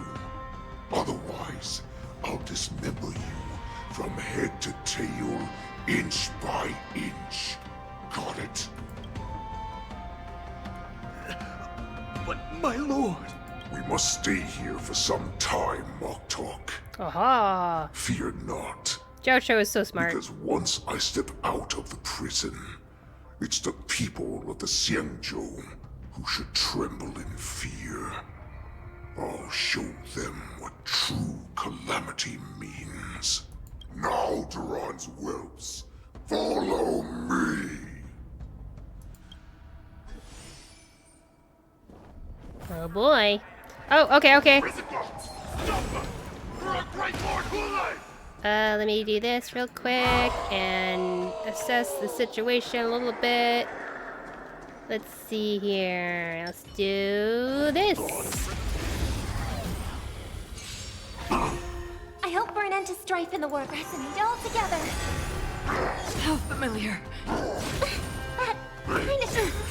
Otherwise, I'll dismember you from head to tail, inch by inch. Got it? But my lord... We must stay here for some time, Moktok. Aha! Fear not. Jiao Cho is so smart. Because once I step out of the prison, it's the people of the Xianzhou who should tremble in fear. I'll show them what true calamity means. Now, Duran's whelps, follow me! Oh boy. Oh, okay. Let me do this real quick and assess the situation a little bit. Let's see here. Let's do this. I hope for an end to strife in the world. Resonate all together. How familiar. That kind of...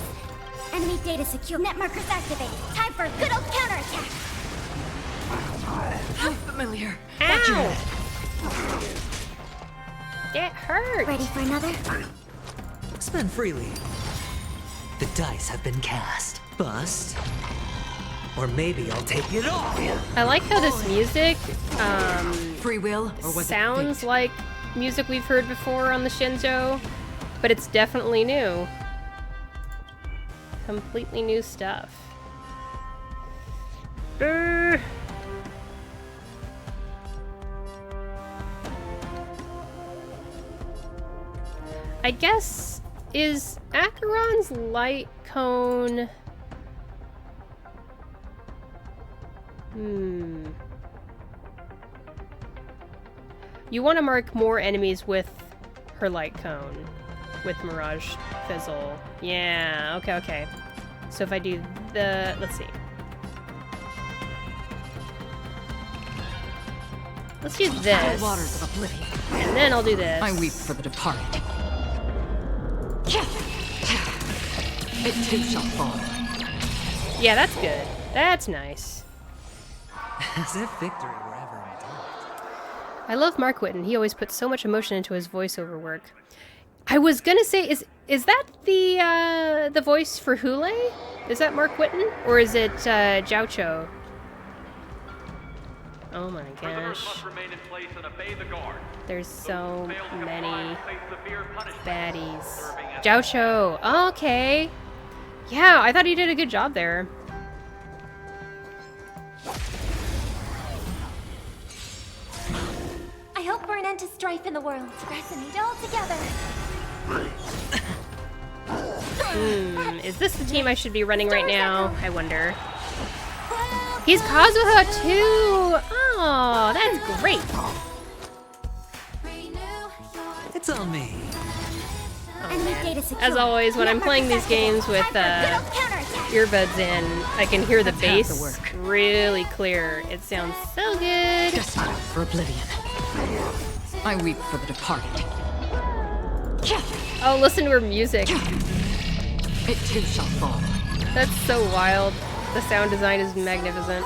Enemy data secure. Net markers activated. Time for a good old counterattack. How familiar. Ow! Get hurt. Ready for another? Spend freely. The dice have been cast. Bust. Or maybe I'll take it off. I like how this music Free will, or was it sounds fate? like music we've heard before on the Shinjo, but it's definitely new. Completely new stuff. I guess, is Acheron's light cone... You want to mark more enemies with her light cone. With Mirage Fizzle. Yeah, okay. So if I do the... let's see. Let's do this. Waters of oblivion. And then I'll do this. I weep for the departed. It too shall fall. Yeah, that's good. That's nice. As if victory were ever in doubt. I love Mark Whitten. He always puts so much emotion into his voiceover work. I was gonna say, is that the voice for Hule? Is that Mark Whitten? Or is it Jiao. Oh my gosh. There's so many baddies. Jiao. Oh, okay. Yeah, I thought he did a good job there. I hope for an end to strife in the world. Resonate all together. Is this the team I should be running right now? I wonder. He's Kazuha too! Oh, that's great! It's on me. As always, when I'm playing these games with earbuds in, I can hear the bass really clear. It sounds so good. Destined for oblivion. I weep for the departed. Oh, listen to her music. It too shall fall. That's so wild. The sound design is magnificent.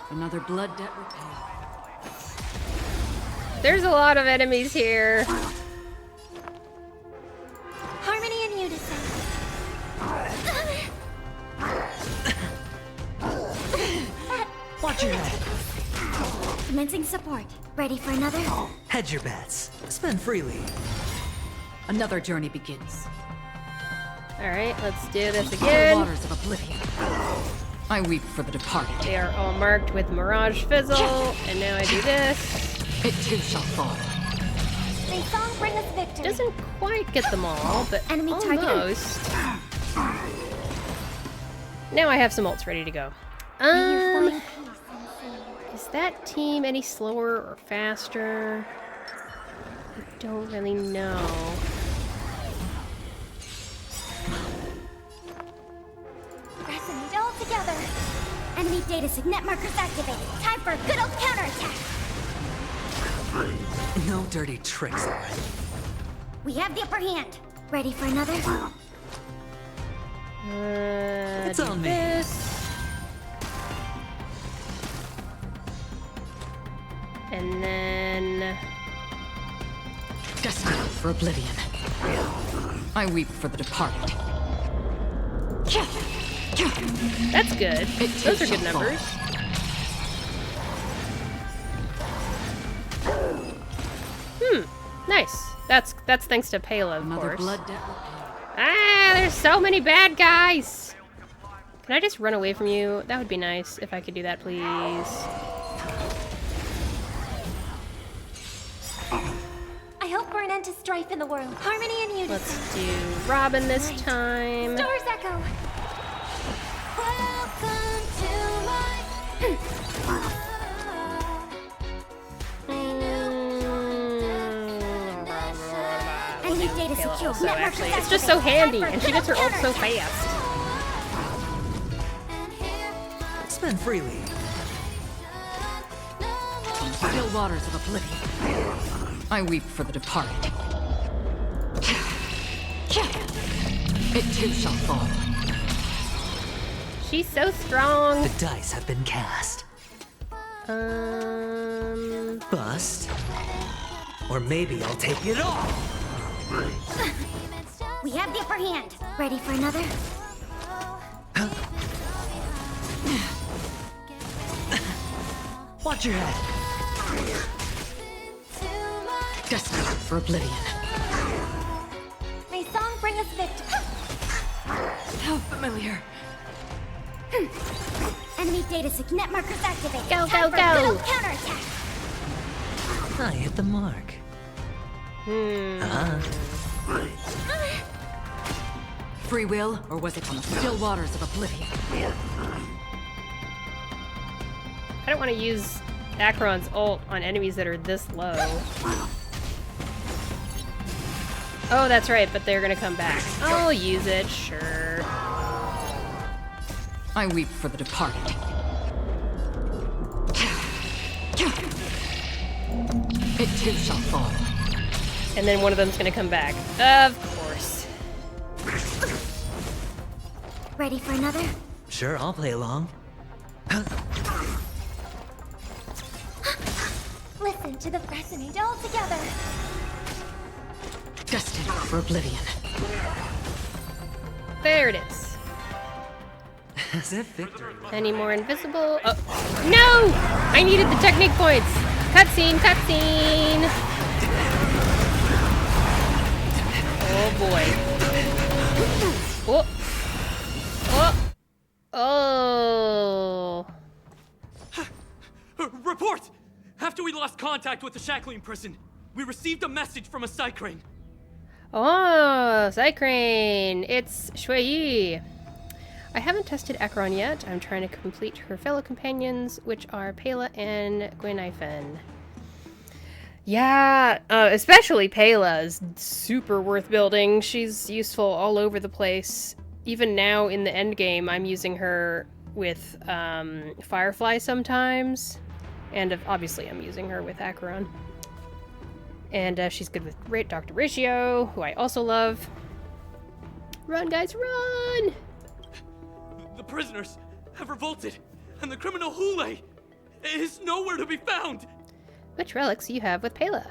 Another blood debt repaid. There's a lot of enemies here. Harmony and unison. Watch your head. Commencing support. Ready for another? Hedge your bets. Spend freely. Another journey begins. Alright, let's do this The again. waters of oblivion. I weep for the departed. They are all marked with Mirage Fizzle, and now I do this. It too shall fall. May song bring us victory. Doesn't quite get them all, but Enemy target. almost. Now I have some ults ready to go. May you find peace and Is that team any slower or faster? I don't really know. resonate all together. Enemy data signet markers activated. Time for a good old counterattack. No dirty tricks, alright? We have the upper hand. Ready for another? It's on me. This. And then... Destined for oblivion. I weep for the departed. That's good. Those are good numbers. Nice. That's thanks to Pela, of Another course. blood debt Ah, there's so many bad guys! Can I just run away from you? That would be nice if I could do that, please. I hope for an end to strife in the world. Harmony and unison. Let's do Robin this time. Stars echo. Welcome to my... Enemy data secure. So actually, it's just so handy, and she gets her ult so fast. Spend freely. Still waters of oblivion. I weep for the departed. It too shall fall. She's so strong. The dice have been cast. Bust. Or maybe I'll take it off. We have the upper hand. Ready for another? Watch your head. Destined for oblivion. May song bring us victory. How familiar. Enemy data net markers activate. Go, Time go, for go. good old counterattack. I hit the mark. Free will, or was it on the still waters of oblivion? I don't want to use Acheron's ult on enemies that are this low. Oh, that's right, but they're gonna come back. I'll use it, sure. I weep for the departed. It too shall fall. And then one of them's gonna come back. Of course. Ready for another? Sure, I'll play along. Listen to the resonate all together. Destined for oblivion. There it is. As if victory. Any more invisible? Oh, no! I needed the technique points. Cutscene, cutscene. Oh boy. Oh. Oh. Oh. Report! After we lost contact with the Shackling Prison, we received a message from a Psycrane. Oh, Psycrane. It's Shui. I haven't tested Acheron yet. I'm trying to complete her fellow companions, which are Pela and Gwynaifen. Yeah, especially Pela is super worth building. She's useful all over the place. Even now in the end game, I'm using her with Firefly sometimes. And obviously I'm using her with Acheron. And she's good with Dr. Ratio, who I also love. Run, guys, run! The prisoners have revolted, and the criminal Hule is nowhere to be found! Which relics do you have with Pela?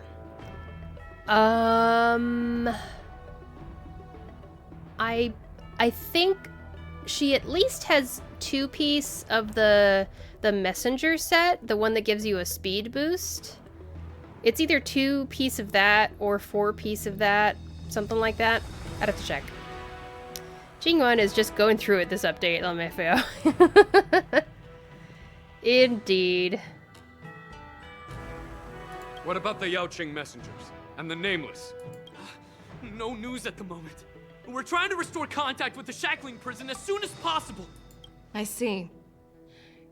I think she at least has 2-piece of the messenger set, the one that gives you a speed boost. It's either 2-piece of that or 4-piece of that, something like that. I'd have to check. Jingyuan is just going through it this update, LMFAO. Indeed. What about the Yaoqing messengers and the Nameless? No news at the moment. We're trying to restore contact with the Shackling Prison as soon as possible. I see.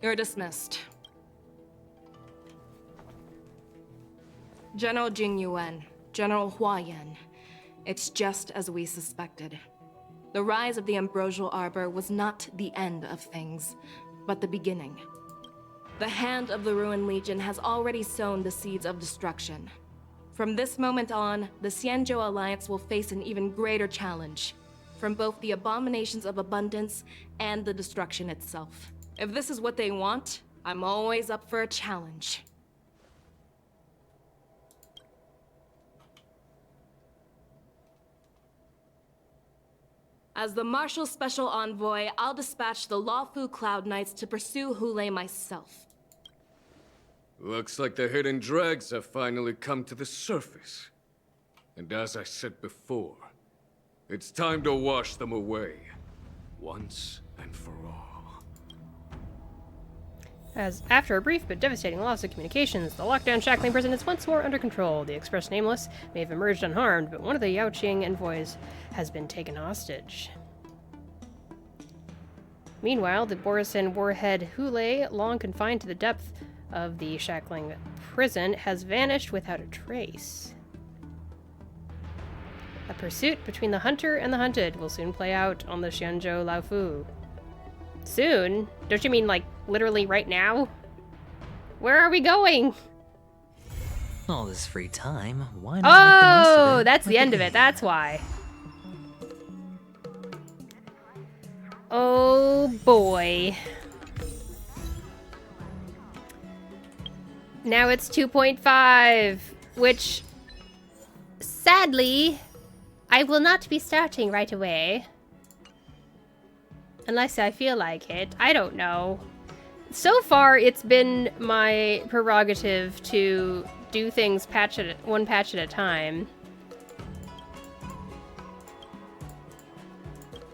You're dismissed. General Jing Yuan, General Hua Yan. It's just as we suspected. The rise of the Ambrosial Arbor was not the end of things, but the beginning. The hand of the Ruined Legion has already sown the seeds of destruction. From this moment on, the Xianzhou Alliance will face an even greater challenge, from both the abominations of abundance and the destruction itself. If this is what they want, I'm always up for a challenge. As the Marshal Special Envoy, I'll dispatch the Lawfu Cloud Knights to pursue Hule myself. Looks like the hidden dregs have finally come to the surface. And as I said before, it's time to wash them away, once and for all. As after a brief but devastating loss of communications, the lockdown Shackling Prison is once more under control. The Express Nameless may have emerged unharmed, but one of the Yaoqing envoys has been taken hostage. Meanwhile, the Borisin warhead Hule, long confined to the depth of the Shackling Prison, has vanished without a trace. A pursuit between the hunter and the hunted will soon play out on the Xianzhou Laofu. Soon? Don't you mean, like, literally right now? Where are we going? All this free time, why not make the most of it? Oh, that's the end of it, that's why. Oh boy. Now it's 2.5, which, sadly, I will not be starting right away. Unless I feel like it. I don't know. So far, it's been my prerogative to do things one patch at a time.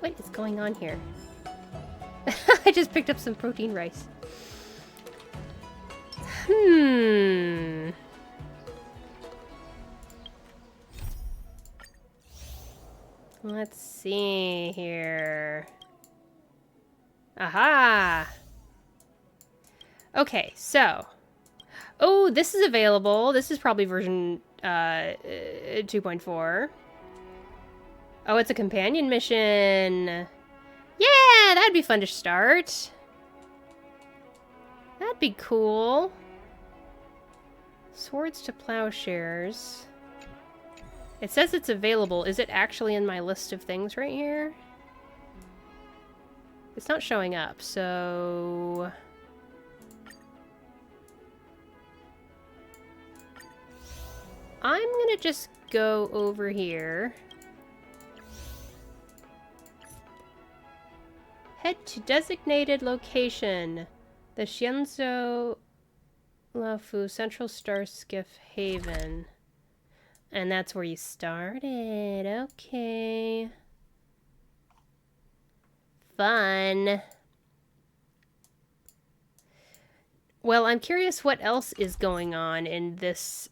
What is going on here? I just picked up some protein rice. Let's see here. Aha! Okay, so. Oh, this is available. This is probably version 2.4. Oh, it's a companion mission. Yeah, that'd be fun to start. That'd be cool. Swords to Plowshares. It says it's available. Is it actually in my list of things right here? It's not showing up, so... I'm gonna just go over here. Head to designated location. The Xianzhou Lafu Central Star Skiff Haven. And that's where you started. Okay. Fun. Well, I'm curious what else is going on in this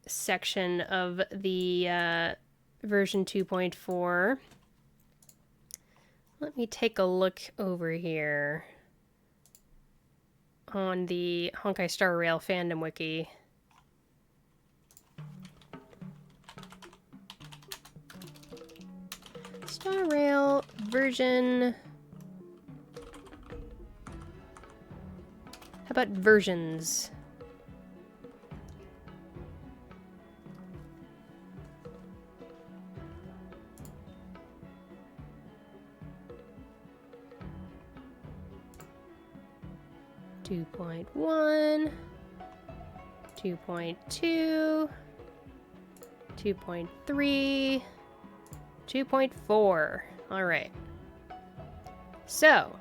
section of the version 2.4. Let me take a look over here on the Honkai Star Rail fandom wiki. Star Rail version... How about versions? Two 2.1, 2.2, 2.3, 2.4. All right. So,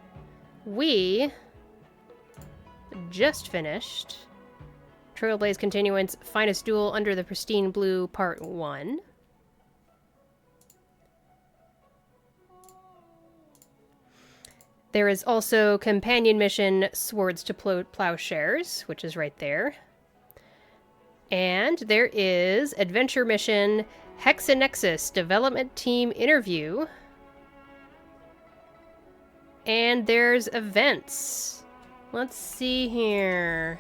we just finished Trailblaze Continuance Finest Duel Under the Pristine Blue Part 1. There is also companion mission Swords to Plowshares, which is right there. And there is adventure mission Hexanexus Development Team Interview. And there's events. Let's see here.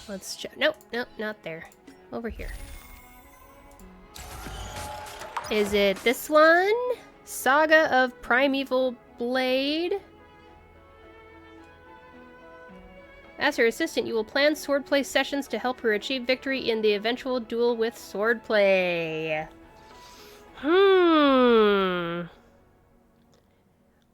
Let's check. Nope, nope, not there. Over here. Is it this one? Saga of Primeval Blade? As her assistant, you will plan swordplay sessions to help her achieve victory in the eventual duel with swordplay.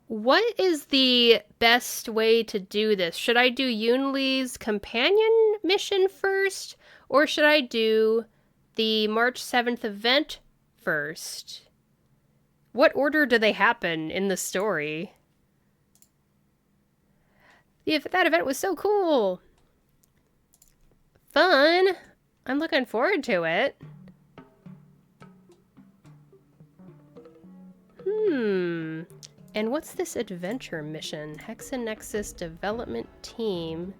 What is the best way to do this? Should I do Yunli's companion mission first? Or should I do the March 7th event first? What order do they happen in the story? Yeah, that event was so cool. Fun. I'm looking forward to it. And what's this adventure mission? Hexanexus Development Team.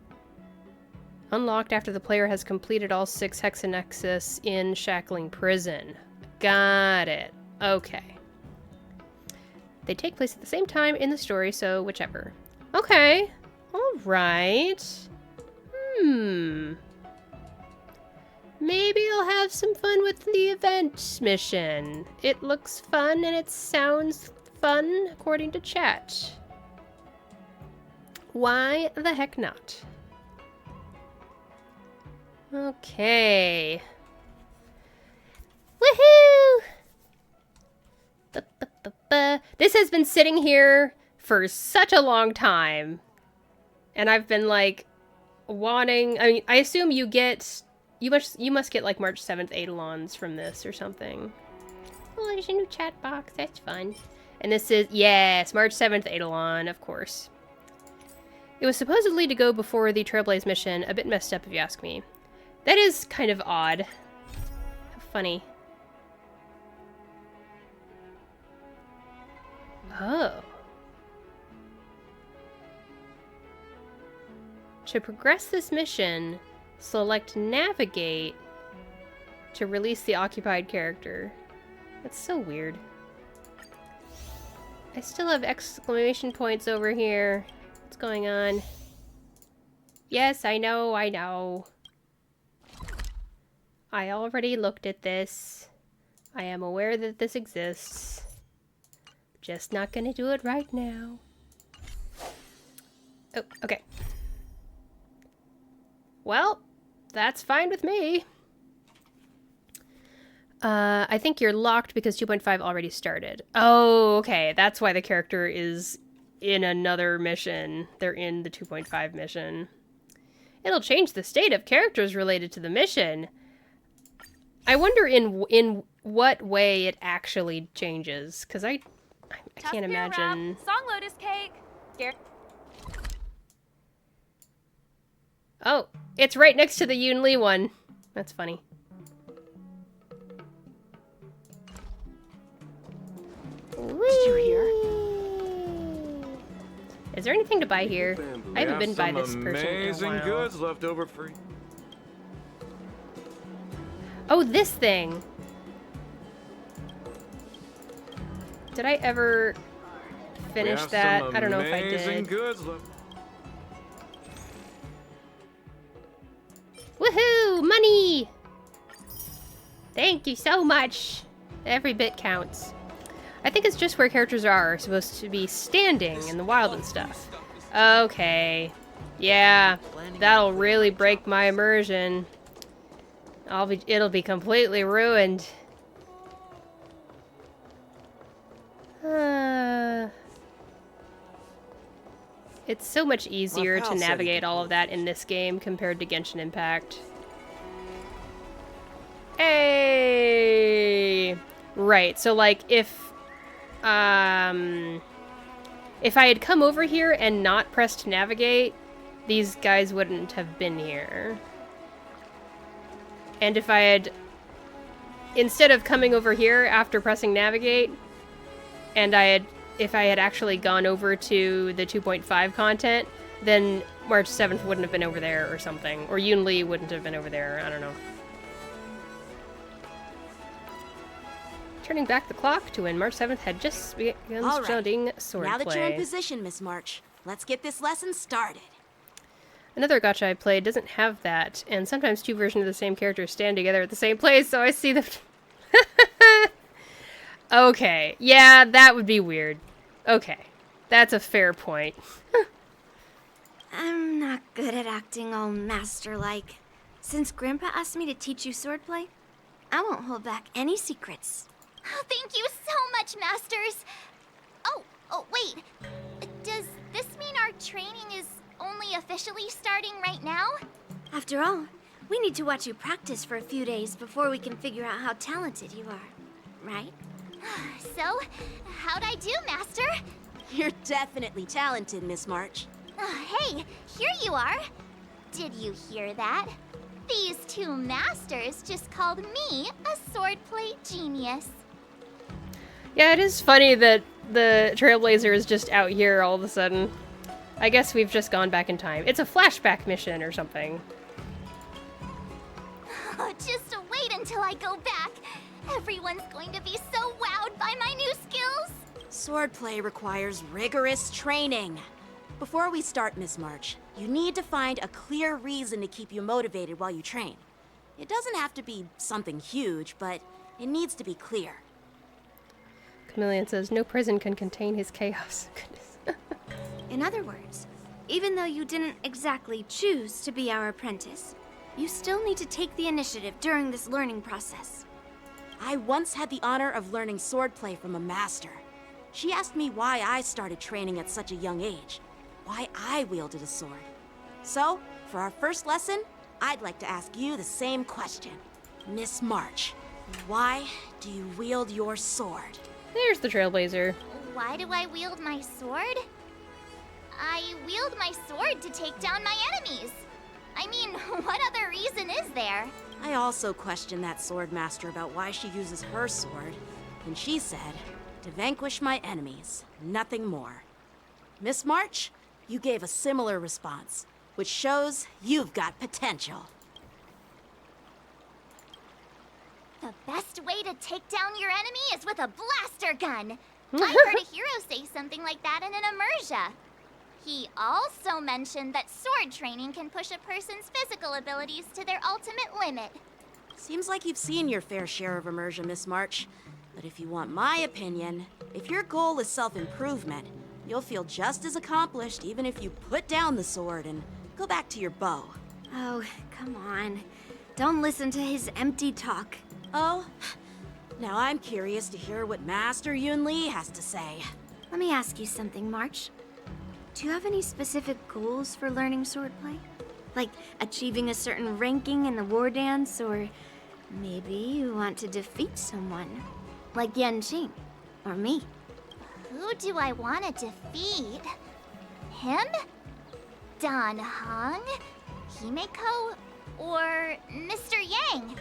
Unlocked after the player has completed all 6 Hexanexus in Shackling Prison. Got it. Okay. They take place at the same time in the story, so whichever. Okay. Alright. Maybe I'll have some fun with the event mission. It looks fun and it sounds fun, according to chat. Why the heck not? Okay. Woohoo! This has been sitting here for such a long time. And I've been like wanting, I mean, I assume you must get like March 7th Eidolons from this or something. Oh, there's a new chat box. That's fun. And this is, yes, March 7th, Eidolon, of course. It was supposedly to go before the Trailblaze mission. A bit messed up, if you ask me. That is kind of odd. How funny. Oh. To progress this mission, select Navigate to release the occupied character. That's so weird. I still have exclamation points over here. What's going on? Yes, I know, I know. I already looked at this. I am aware that this exists. Just not gonna do it right now. Oh, okay. Well, that's fine with me. I think you're locked because 2.5 already started. Oh, okay. That's why the character is in another mission. They're in the 2.5 mission. It'll change the state of characters related to the mission. I wonder in what way it actually changes, because I can't imagine. Song Lotus Cake. Oh, it's right next to the Yoon Lee one. That's funny. Did you hear? Is there anything to buy here? I haven't been by this person in a amazing while. goods left over free. Oh, this thing! Did I ever finish that? I don't know if I did. Goods left. Woohoo! Money! Thank you so much! Every bit counts. I think it's just where characters are supposed to be standing in the wild and stuff. Okay. Yeah, that'll really break my immersion. It'll be completely ruined. It's so much easier to navigate all of that in this game compared to Genshin Impact. Hey! Right, so like if I had come over here and not pressed navigate, these guys wouldn't have been here. And if I had, instead of coming over here after pressing navigate, and if I had actually gone over to the 2.5 content, then March 7th wouldn't have been over there or something. Or Yoon Lee wouldn't have been over there, I don't know. Turning back the clock to when March 7th had just begun studying swordplay. Now that you're in position, Miss March, let's get this lesson started. Another gacha I played doesn't have that, and sometimes two versions of the same character stand together at the same place, so I see them. Okay, yeah, that would be weird. Okay, that's a fair point. I'm not good at acting all master-like. Since Grandpa asked me to teach you swordplay, I won't hold back any secrets. Oh, thank you so much, Masters. Oh, wait. Does this mean our training is only officially starting right now? After all, we need to watch you practice for a few days before we can figure out how talented you are, right? So, how'd I do, Master? You're definitely talented, Miss March. Hey, here you are. Did you hear that? These two masters just called me a swordplay genius. Yeah, it is funny that the Trailblazer is just out here all of a sudden. I guess we've just gone back in time. It's a flashback mission or something. Just wait until I go back. Everyone's going to be so wowed by my new skills. Swordplay requires rigorous training. Before we start, Miss March, you need to find a clear reason to keep you motivated while you train. It doesn't have to be something huge, but it needs to be clear. Chameleon says, no prison can contain his chaos. Goodness. In other words, even though you didn't exactly choose to be our apprentice, you still need to take the initiative during this learning process. I once had the honor of learning swordplay from a master. She asked me why I started training at such a young age, why I wielded a sword. So, for our first lesson, I'd like to ask you the same question. Miss March, why do you wield your sword? There's the Trailblazer. Why do I wield my sword? I wield my sword to take down my enemies. I mean, what other reason is there? I also questioned that sword master about why she uses her sword, and she said, to vanquish my enemies, nothing more. Miss March, you gave a similar response, which shows you've got potential. The best way to take down your enemy is with a blaster gun. I heard a hero say something like that in an immersia. He also mentioned that sword training can push a person's physical abilities to their ultimate limit. Seems like you've seen your fair share of immersion, Miss March. But if you want my opinion, if your goal is self-improvement, you'll feel just as accomplished even if you put down the sword and go back to your bow. Oh, come on. Don't listen to his empty talk. Oh? Now I'm curious to hear what Master Yun Li has to say. Let me ask you something, March. Do you have any specific goals for learning swordplay? Like achieving a certain ranking in the war dance, or maybe you want to defeat someone? Like Yanqing, or me. Who do I want to defeat? Him? Dan Heng? Himeko? Or Mr. Yang?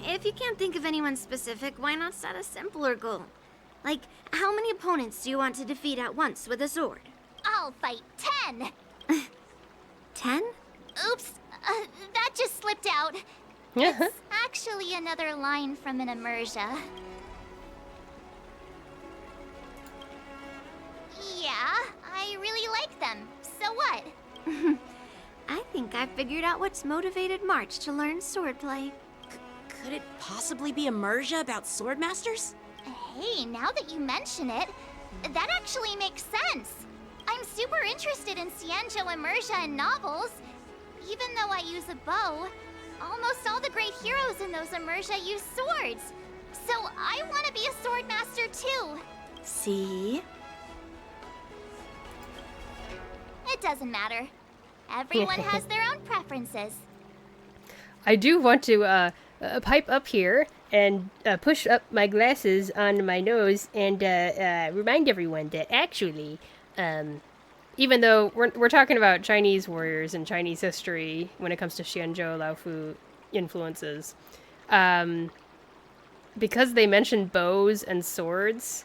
If you can't think of anyone specific, why not set a simpler goal? Like, how many opponents do you want to defeat at once with a sword? I'll fight 10! 10? Oops, that just slipped out. It's actually another line from an immersia. Yeah, I really like them. So what? I think I figured out what's motivated March to learn swordplay. Could it possibly be immersia about sword masters? Hey, now that you mention it, that actually makes sense. I'm super interested in Xianzhou immersia and novels. Even though I use a bow, almost all the great heroes in those immersia use swords. So I want to be a sword master too. See? It doesn't matter. Everyone has their own preferences. I do want to pipe up here and push up my glasses on my nose and remind everyone that actually, even though we're talking about Chinese warriors and Chinese history when it comes to Xianzhou Laofu influences, because they mentioned bows and swords,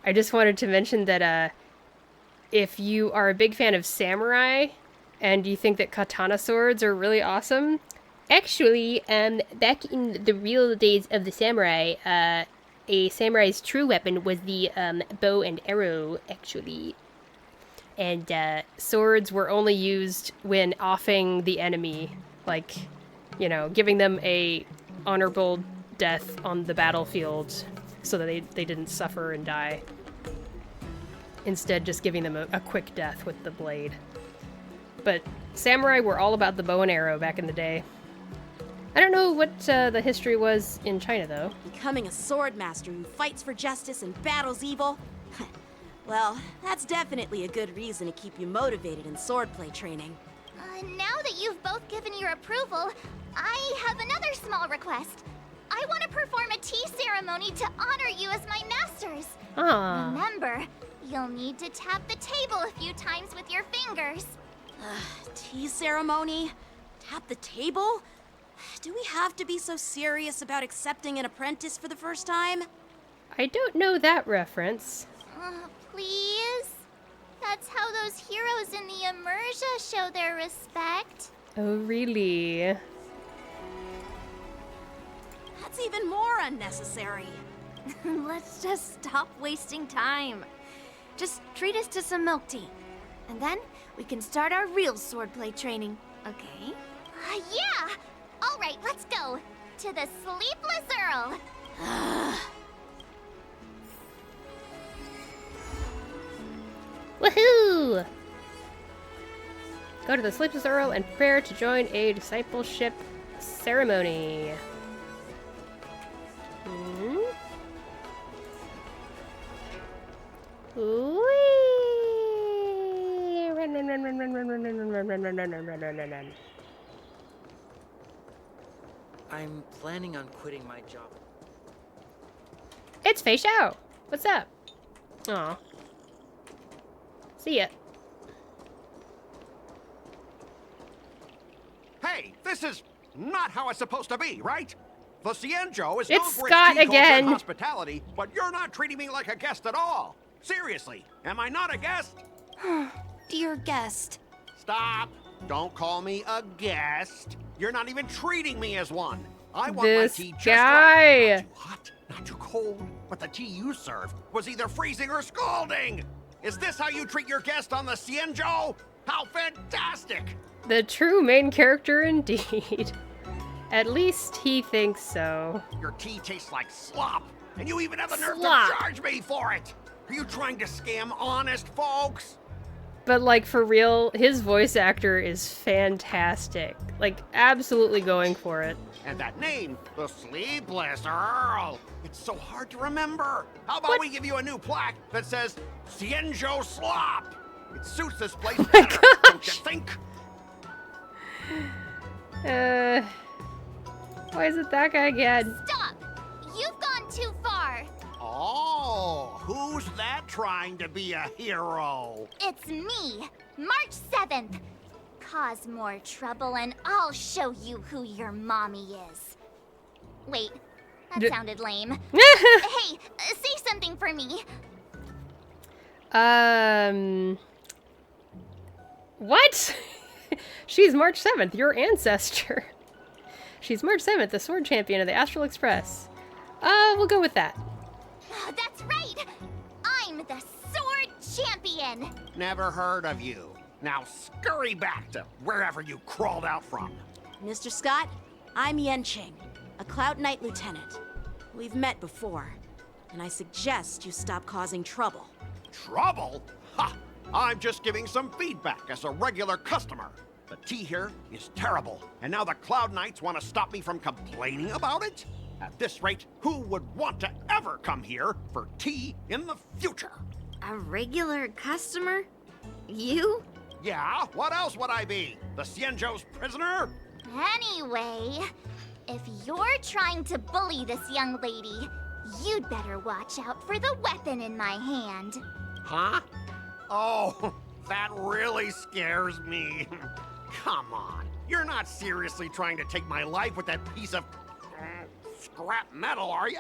I just wanted to mention that if you are a big fan of samurai and you think that katana swords are really awesome, actually, back in the real days of the samurai, a samurai's true weapon was the bow and arrow, actually. And swords were only used when offing the enemy, like, you know, giving them a honorable death on the battlefield so that they didn't suffer and die. Instead, just giving them a quick death with the blade. But samurai were all about the bow and arrow back in the day. I don't know what the history was in China, though. Becoming a sword master who fights for justice and battles evil? Well, that's definitely a good reason to keep you motivated in swordplay training. Now that you've both given your approval, I have another small request. I want to perform a tea ceremony to honor you as my masters. Aww. Remember, you'll need to tap the table a few times with your fingers. Tea ceremony? Tap the table? Do we have to be so serious about accepting an apprentice for the first time? I don't know that reference. Please? That's how those heroes in the immersia show their respect. Oh, really? That's even more unnecessary. Let's just stop wasting time. Just treat us to some milk tea. And then we can start our real swordplay training, okay? Yeah! Alright, let's go. To the Sleepless Earl. Woohoo! Go to the Sleepless Earl and prepare to join a discipleship ceremony. Whee! Run, run, run, run, run, run, run, run, run, run, run, run, run, run, run, run, run. I'm planning on quitting my job. It's Fei Xiao. What's up? Aw. See ya. Hey, this is not how it's supposed to be, right? The Xianzhou is It's known for Scott its tea culture and again. hospitality, but you're not treating me like a guest at all. Seriously, am I not a guest? Dear guest. Stop. Don't call me a guest. You're not even treating me as one. I want This my tea just guy. right. Not too hot, not too cold, but the tea you served was either freezing or scalding. Is this how you treat your guest on the Xianzhou? How fantastic! The true main character indeed. At least he thinks so. Your tea tastes like slop, and you even have the nerve Slop. to charge me for it. Are you trying to scam honest folks? But like for real, his voice actor is fantastic. Like absolutely going for it. And that name, the Sleepless Earl. It's so hard to remember. How about we give you a new plaque that says Xianzhou Slop? It suits this place better, don't you think? Why is it that guy again? Stop! You've gone too far. Oh, who's that trying to be a hero? It's me, March 7th. Cause more trouble and I'll show you who your mommy is. Wait, that sounded lame. Hey, say something for me. What? She's March 7th, your ancestor. She's March 7th, the sword champion of the Astral Express. We'll go with that. That's right! I'm the sword champion! Never heard of you. Now scurry back to wherever you crawled out from. Mr. Scott, I'm Yenqing, a Cloud Knight lieutenant. We've met before, and I suggest you stop causing trouble. Trouble? Ha! I'm just giving some feedback as a regular customer. The tea here is terrible, and now the Cloud Knights want to stop me from complaining about it? At this rate, who would want to ever come here for tea in the future? A regular customer? You? Yeah, what else would I be? The Xianzhou's prisoner? Anyway, if you're trying to bully this young lady, you'd better watch out for the weapon in my hand. Huh? Oh, that really scares me. Come on, you're not seriously trying to take my life with that piece of scrap metal, are you?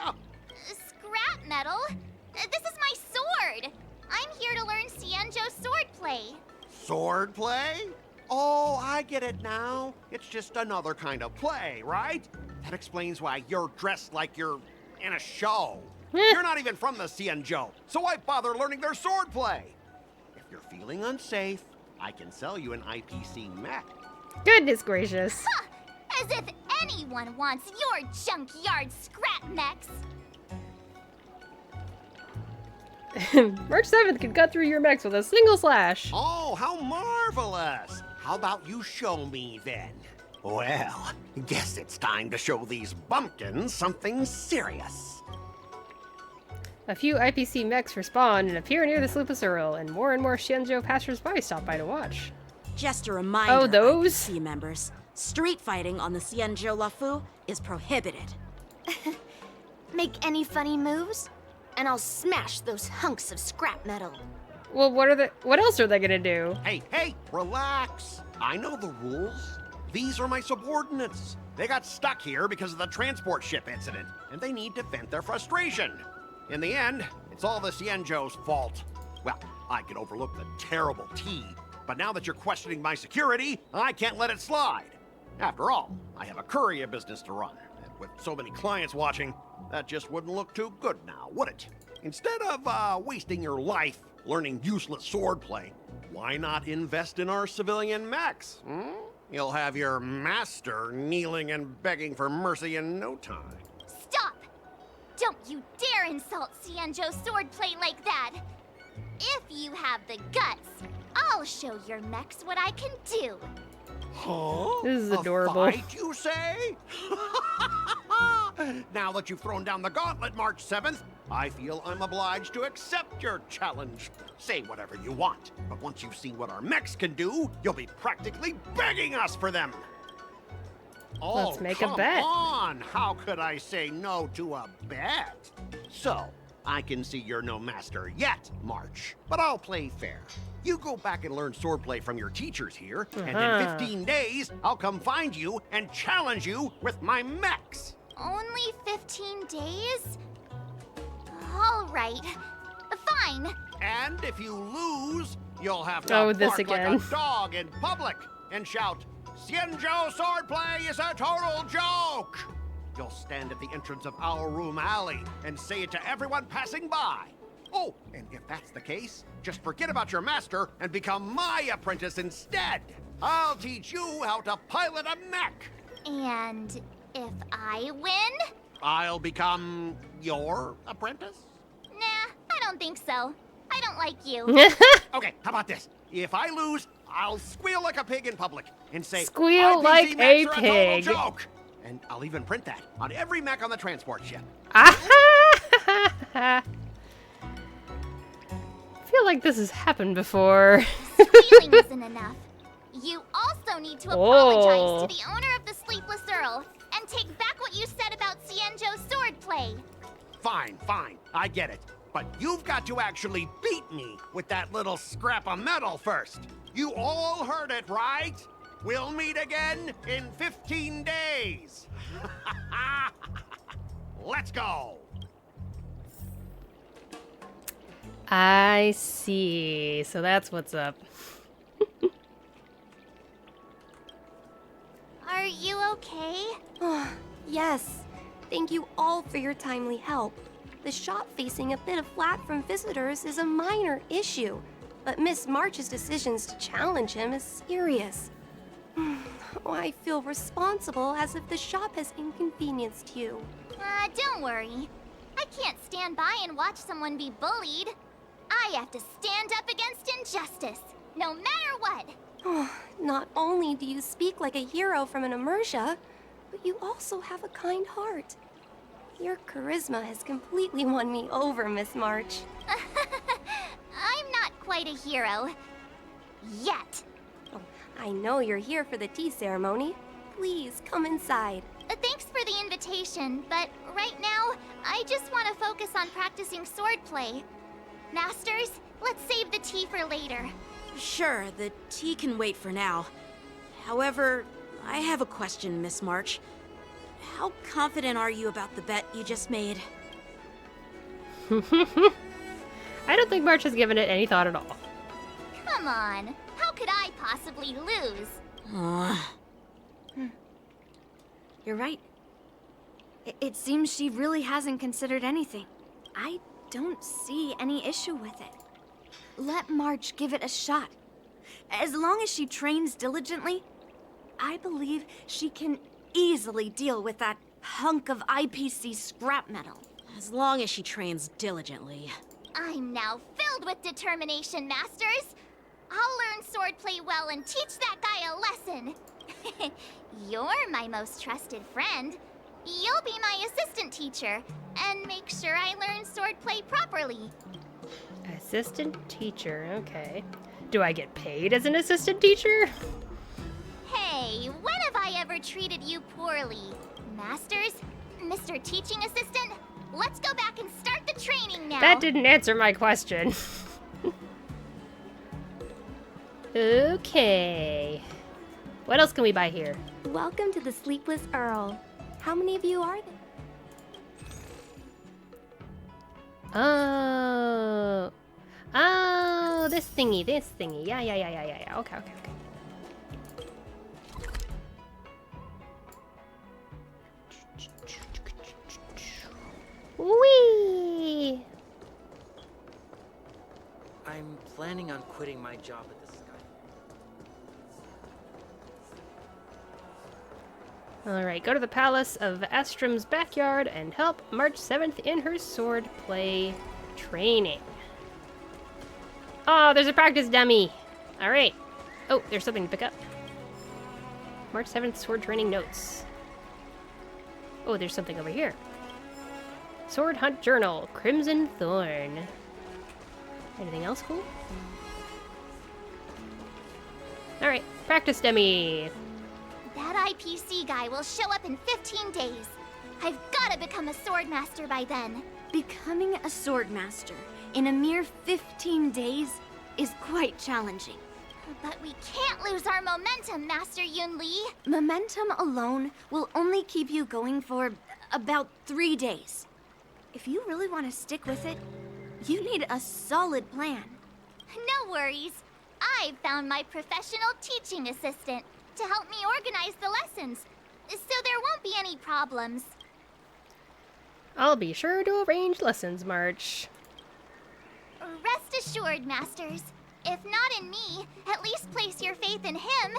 Scrap metal? This is my sword! I'm here to learn Xianzhou swordplay. Swordplay? Oh, I get it now. It's just another kind of play, right? That explains why you're dressed like you're in a show. You're not even from the Xianzhou, so why bother learning their swordplay? If you're feeling unsafe, I can sell you an IPC mech. Goodness gracious. Huh! As if anyone wants your junkyard scrap mechs! March 7th can cut through your mechs with a single slash. Oh, how marvelous! How about you show me then? Well, guess it's time to show these bumpkins something serious. A few IPC mechs respawn and appear near the Sleepless Earl, and more Xianzhou passers-by stop by to watch. Just a reminder, Oh, those? IPC members, street fighting on the Xianzhou Lafu is prohibited. Make any funny moves, and I'll smash those hunks of scrap metal. Well, what else are they gonna do? Hey, relax. I know the rules. These are my subordinates. They got stuck here because of the transport ship incident, and they need to vent their frustration. In the end, it's all the Xianzhou's fault. Well, I could overlook the terrible tea, but now that you're questioning my security, I can't let it slide. After all, I have a courier business to run, and with so many clients watching, that just wouldn't look too good now, would it? Instead of wasting your life learning useless swordplay, why not invest in our civilian mechs? You'll have your master kneeling and begging for mercy in no time. Stop! Don't you dare insult Xianzhou swordplay like that! If you have the guts, I'll show your mechs what I can do. Huh? This is adorable. A fight, you say? Now that you've thrown down the gauntlet, March 7th, I feel I'm obliged to accept your challenge. Say whatever you want, but once you've seen what our mechs can do, you'll be practically begging us for them. Let's make a come bet. on! How could I say no to a bet? So, I can see you're no master yet, March, but I'll play fair. You go back and learn swordplay from your teachers here, and in 15 days, I'll come find you and challenge you with my mechs. Only 15 days? All right. Fine. And if you lose, you'll have to bark like a dog in public and shout, "Xianzhou swordplay is a total joke!" You'll stand at the entrance of our room alley and say it to everyone passing by. Oh, and if that's the case, just forget about your master and become my apprentice instead. I'll teach you how to pilot a mech. And if I win? I'll become your apprentice? Nah, I don't think so. I don't like you. Okay, how about this? If I lose, I'll squeal like a pig in public and say, "Squeal like a pig." Joke. And I'll even print that on every mech on the transport ship. I feel like this has happened before. Squealing isn't enough. You also need to apologize to the owner of the Sleepless Earl and take back what you said about Xianzhou's swordplay. Fine, fine. I get it. But you've got to actually beat me with that little scrap of metal first. You all heard it, right? We'll meet again in 15 days. Let's go. I see. So that's what's up. Are you okay? Yes. Thank you all for your timely help. The shop facing a bit of flack from visitors is a minor issue, but Miss March's decisions to challenge him is serious. I feel responsible as if the shop has inconvenienced you. Don't worry. I can't stand by and watch someone be bullied. I have to stand up against injustice, no matter what. Not only do you speak like a hero from an immersia, but you also have a kind heart. Your charisma has completely won me over, Miss March. I'm not quite a hero. Yet. I know you're here for the tea ceremony. Please, come inside. Thanks for the invitation, but right now, I just want to focus on practicing swordplay. Masters, let's save the tea for later. Sure, the tea can wait for now. However, I have a question, Miss March. How confident are you about the bet you just made? I don't think March has given it any thought at all. Come on, how could I possibly lose? You're right. It seems she really hasn't considered anything. I don't see any issue with it. Let March give it a shot. As long as she trains diligently, I believe she can easily deal with that hunk of IPC scrap metal. As long as she trains diligently. I'm now filled with determination, Masters. I'll learn swordplay well and teach that guy a lesson. You're my most trusted friend. You'll be my assistant teacher and make sure I learn swordplay properly. Assistant teacher, okay. Do I get paid as an assistant teacher? Hey, when have I ever treated you poorly? Masters, Mr. Teaching Assistant, let's go back and start the training now. That didn't answer my question. Okay. What else can we buy here? Welcome to the Sleepless Earl. How many of you are there? Oh, this thingy. Yeah. Okay. Whee! I'm planning on quitting my job at the Sky. Alright, go to the Palace of Astrum's backyard and help March 7th in her sword play training. Oh, there's a practice dummy! Alright. Oh, there's something to pick up. March 7th sword training notes. Oh, there's something over here. Sword Hunt Journal, Crimson Thorn. Anything else cool? Alright, practice dummy. That IPC guy will show up in 15 days. I've got to become a swordmaster by then. Becoming a swordmaster in a mere 15 days is quite quite challenging. But we can't lose our momentum, Master Yunli. Momentum alone will only keep you going for about 3 days. If you really want to stick with it, you need a solid plan. No worries. I've found my professional teaching assistant to help me organize the lessons, so there won't be any problems. I'll be sure to arrange lessons, March. Rest assured, Masters. If not in me, at least place your faith in him,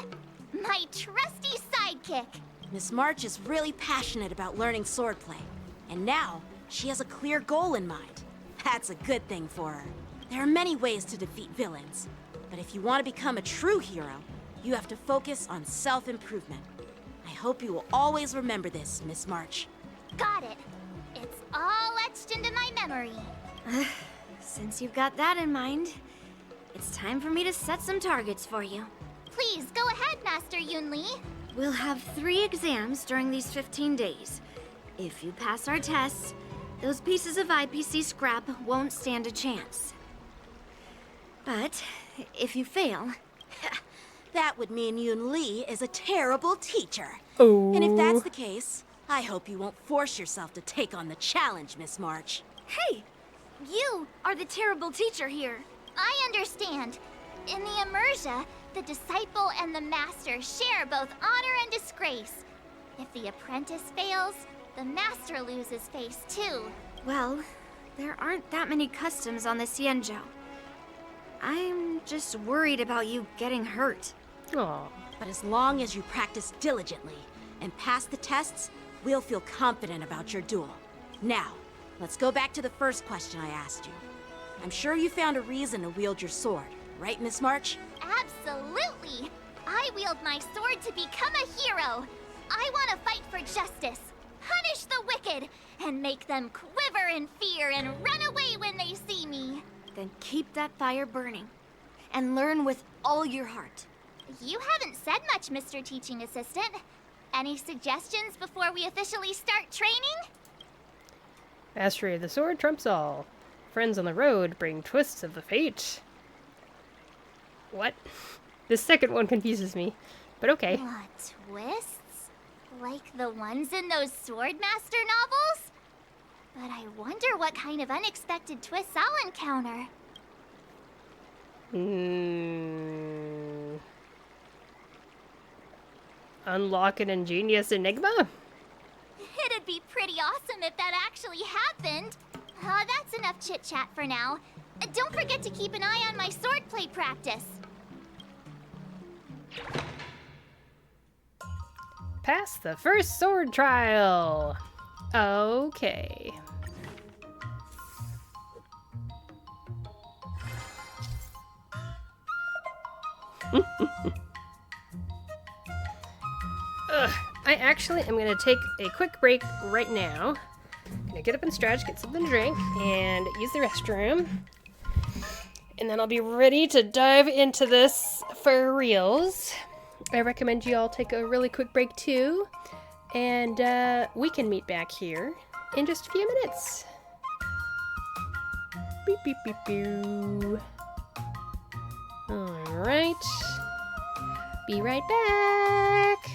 my trusty sidekick. Miss March is really passionate about learning swordplay, and now she has a clear goal in mind. That's a good thing for her. There are many ways to defeat villains, but if you want to become a true hero, you have to focus on self-improvement. I hope you will always remember this, Miss March. Got it. It's all etched into my memory. Since you've got that in mind, it's time for me to set some targets for you. Please, go ahead, Master Yunli. We'll have 3 exams during these 15 days. If you pass our tests, those pieces of IPC scrap won't stand a chance. But if you fail... That would mean Yunli is a terrible teacher. Oh. And if that's the case, I hope you won't force yourself to take on the challenge, Miss March. Hey! You are the terrible teacher here. I understand. In the Immersia, the disciple and the master share both honor and disgrace. If the apprentice fails, the master loses face too. Well, there aren't that many customs on the Xianzhou. I'm just worried about you getting hurt. Aw. But as long as you practice diligently and pass the tests, we'll feel confident about your duel. Now, let's go back to the first question I asked you. I'm sure you found a reason to wield your sword, right, Miss March? Absolutely! I wield my sword to become a hero. I want to fight for justice, punish the wicked, and make them quiver in fear and run away when they see me. Then keep that fire burning, and learn with all your heart. You haven't said much, Mr. Teaching Assistant. Any suggestions before we officially start training? Mastery of the sword trumps all. Friends on the road bring twists of the fate. What? This second one confuses me, but okay. Twists? Like the ones in those Swordmaster novels? But I wonder what kind of unexpected twists I'll encounter. Unlock an ingenious enigma? It'd be pretty awesome if that actually happened. That's enough chit-chat for now. Don't forget to keep an eye on my swordplay practice. Pass the first sword trial. Okay. I actually am going to take a quick break right now. I'm going to get up and stretch, get something to drink, and use the restroom. And then I'll be ready to dive into this for reals. I recommend you all take a really quick break too. And we can meet back here in just a few minutes. Beep, beep, beep, boo. Alright. Be right back.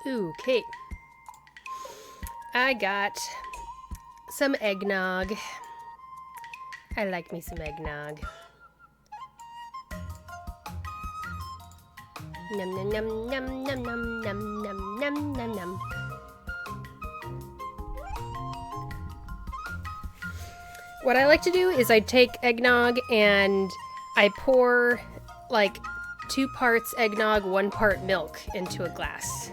Okay. I got some eggnog. I like me some eggnog. Num num num num num num num num num num num. What I like to do is I take eggnog and I pour like 2 parts eggnog, 1 part milk into a glass.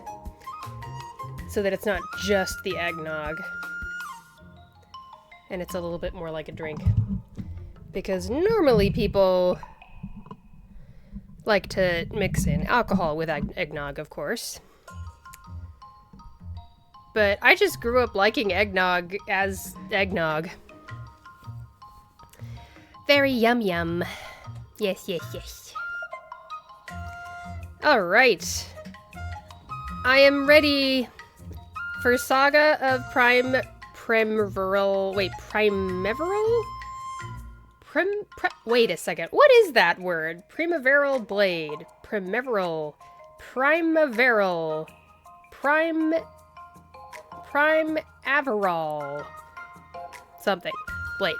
So that it's not just the eggnog. And it's a little bit more like a drink. Because normally people like to mix in alcohol with eggnog, of course. But I just grew up liking eggnog as eggnog. Very yum yum. Yes, yes, yes. Alright. I am ready for Saga of Primeval. Wait, Primeval? Wait a second. What is that word? Primaveral Blade. Primaveral. Primaveral. Something. Blade.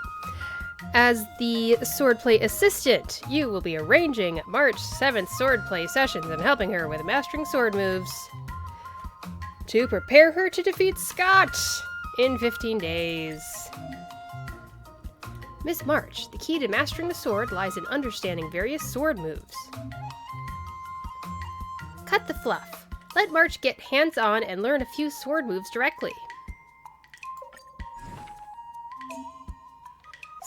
As the swordplay assistant, you will be arranging March 7th swordplay sessions and helping her with mastering sword moves to prepare her to defeat Scott in 15 days. Miss March, the key to mastering the sword lies in understanding various sword moves. Cut the fluff. Let March get hands-on and learn a few sword moves directly.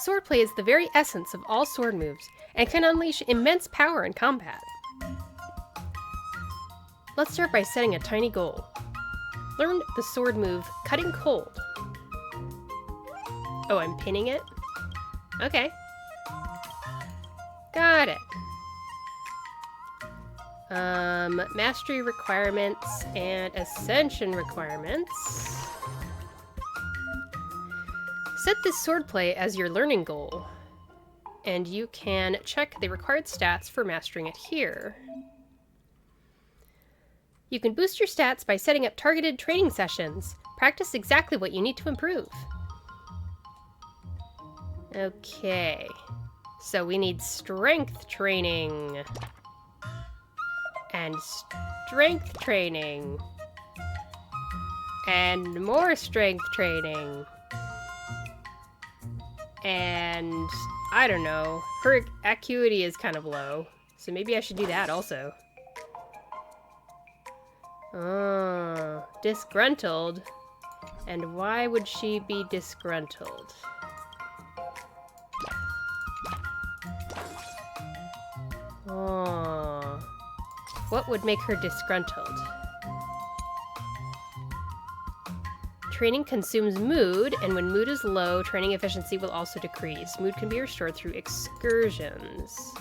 Swordplay is the very essence of all sword moves and can unleash immense power in combat. Let's start by setting a tiny goal. Learn the sword move Cutting Cold. Oh, I'm pinning it? Okay. Got it. Mastery requirements and ascension requirements. Set this swordplay as your learning goal, and you can check the required stats for mastering it here. You can boost your stats by setting up targeted training sessions. Practice exactly what you need to improve. Okay, so we need strength training. And strength training. And more strength training. And I don't know, her acuity is kind of low, so maybe I should do that also. Oh, disgruntled. And why would she be disgruntled? Oh, what would make her disgruntled? Training consumes mood, and when mood is low, training efficiency will also decrease. Mood can be restored through excursions.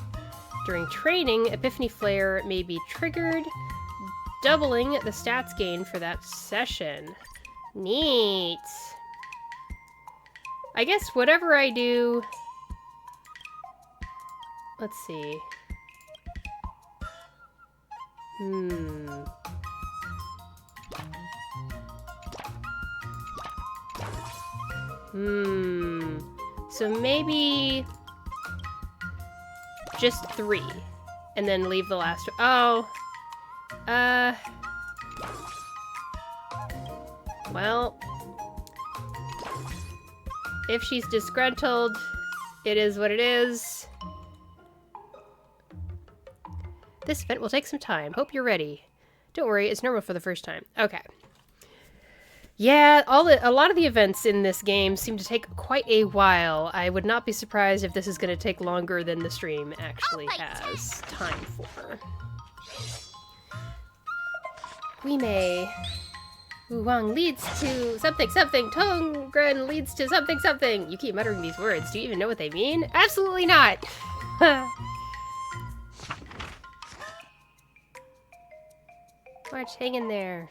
During training, Epiphany Flare may be triggered, doubling the stats gained for that session. Neat. I guess whatever I do... Let's see. So maybe just 3 and then leave the last. Oh, well, if she's disgruntled, it is what it is. This event will take some time. Hope you're ready. Don't worry, it's normal for the first time. Okay. Yeah, a lot of the events in this game seem to take quite a while. I would not be surprised if this is going to take longer than the stream actually has time for. We may... Wuwang leads to something something, Tongren leads to something something. You keep muttering these words. Do you even know what they mean? Absolutely not! March, hang in there.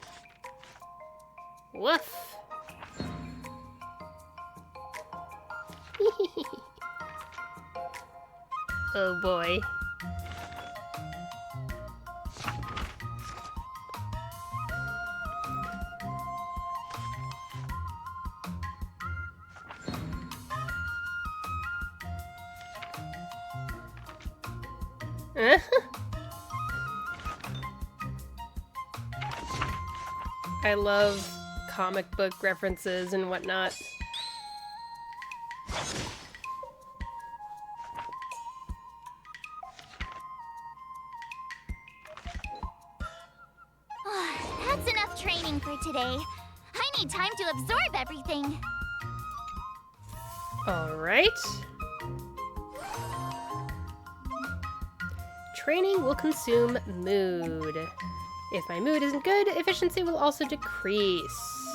Woof. Oh boy. I love comic book references and whatnot. That's enough training for today. I need time to absorb everything. All right. Training will consume mood. If my mood isn't good, efficiency will also decrease.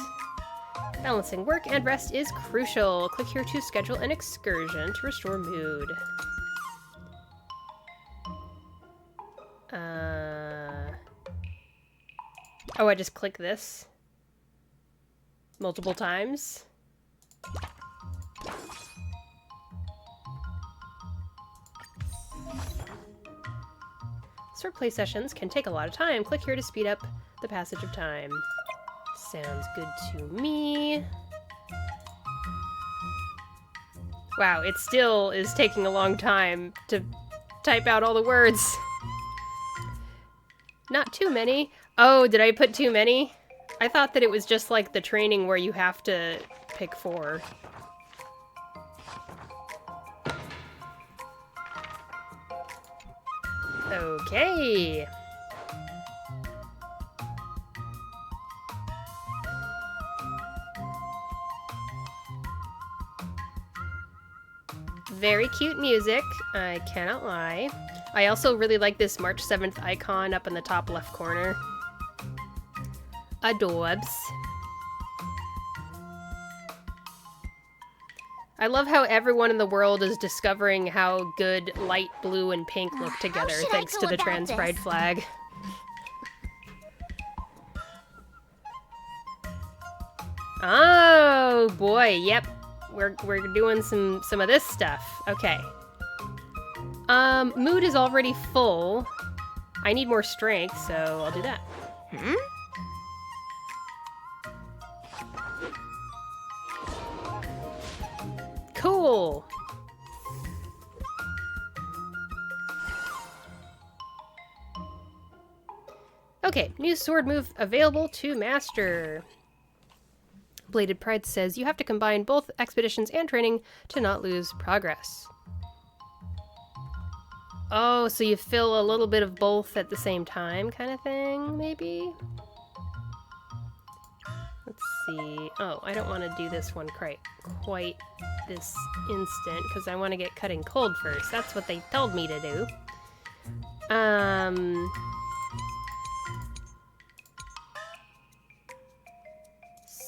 Balancing work and rest is crucial. Click here to schedule an excursion to restore mood. Oh, I just click this multiple times. Swordplay sessions can take a lot of time. Click here to speed up the passage of time. Sounds good to me. Wow, it still is taking a long time to type out all the words. Not too many. Oh, did I put too many? I thought that it was just like the training where you have to pick 4. Okay. Very cute music, I cannot lie. I also really like this March 7th icon up in the top left corner. Adorbs. I love how everyone in the world is discovering how good light blue and pink look together thanks to the trans pride flag. Oh boy, yep. We're doing some of this stuff. Okay. Mood is already full. I need more strength, so I'll do that. Cool. Okay, new sword move available to master. Bladed Pride says you have to combine both expeditions and training to not lose progress. Oh, so you fill a little bit of both at the same time kind of thing, maybe? Let's see. Oh, I don't want to do this one quite this instant, because I want to get cutting cold first. That's what they told me to do.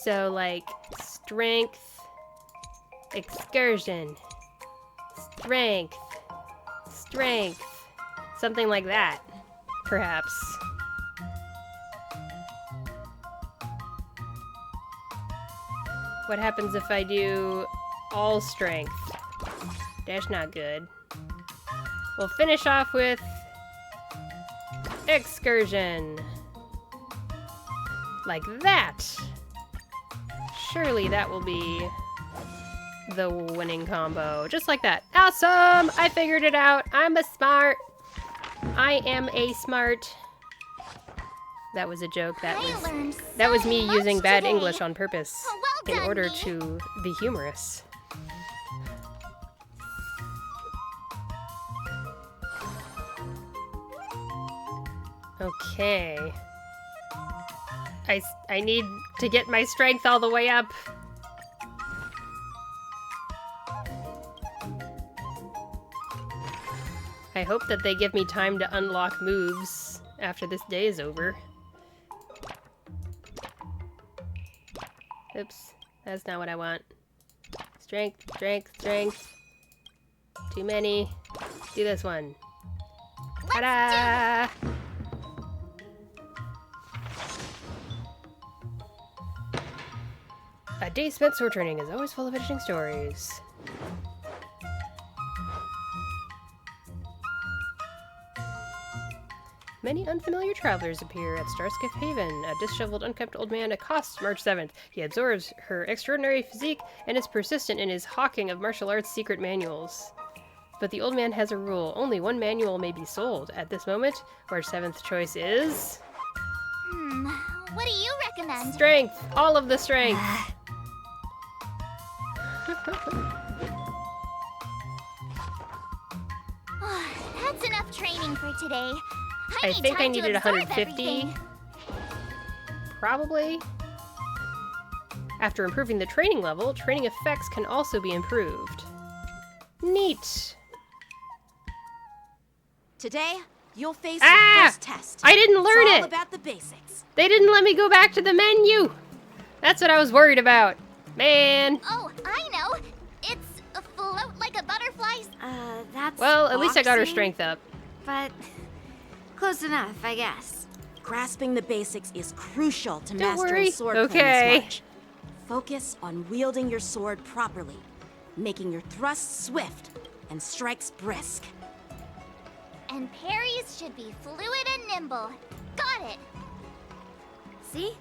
So, like, strength, excursion, strength, strength, something like that, perhaps. What happens if I do all strength? That's not good. We'll finish off with excursion. Like that. Surely that will be the winning combo. Just like that. Awesome! I figured it out. I'm a smart. I am a smart. That was a joke. That was me using bad English on purpose in order to be humorous. Okay. I need to get my strength all the way up. I hope that they give me time to unlock moves after this day is over. Oops, that's not what I want. Strength, strength, strength. Too many. Do this one. Ta-da! A day spent sword training is always full of interesting stories. Many unfamiliar travelers appear at Starskiff Haven. A disheveled, unkempt old man accosts March 7th. He absorbs her extraordinary physique and is persistent in his hawking of martial arts secret manuals. But the old man has a rule. Only one manual may be sold. At this moment, March 7th choice is... What do you recommend? Strength! All of the strength! That's enough training for today. I think I needed absorb 150. everything. Probably. After improving the training level, training effects can also be improved. Neat. Today, you'll face Ah! your first test. I didn't learn it's all it. about the basics. They didn't let me go back to the menu. That's what I was worried about. Man. Oh, I know. It's a float like a butterfly. That's Well, at least I got her boxing, strength up. But close enough, I guess. Grasping the basics is crucial to Don't mastering worry. sword Okay. play this much. Focus on wielding your sword properly, making your thrusts swift and strikes brisk. And parries should be fluid and nimble. Got it. See?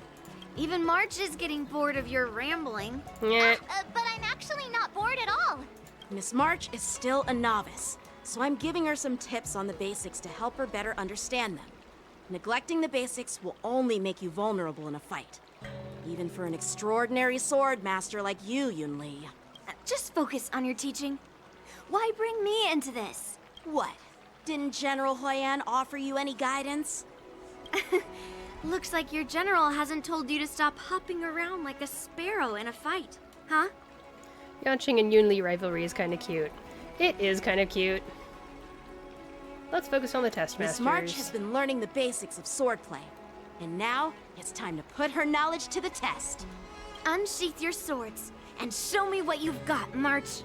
Even March is getting bored of your rambling. Yeah. But I'm actually not bored at all. Miss March is still a novice, so I'm giving her some tips on the basics to help her better understand them. Neglecting the basics will only make you vulnerable in a fight. Even for an extraordinary sword master like you, Yunli. Just focus on your teaching. Why bring me into this? What? Didn't General Huayan offer you any guidance? Looks like your general hasn't told you to stop hopping around like a sparrow in a fight, huh? Yangqing and Yunli rivalry is kind of cute. It is kind of cute. Let's focus on the test Miss masters. March has been learning the basics of swordplay, and now it's time to put her knowledge to the test. Unsheath your swords and show me what you've got, March.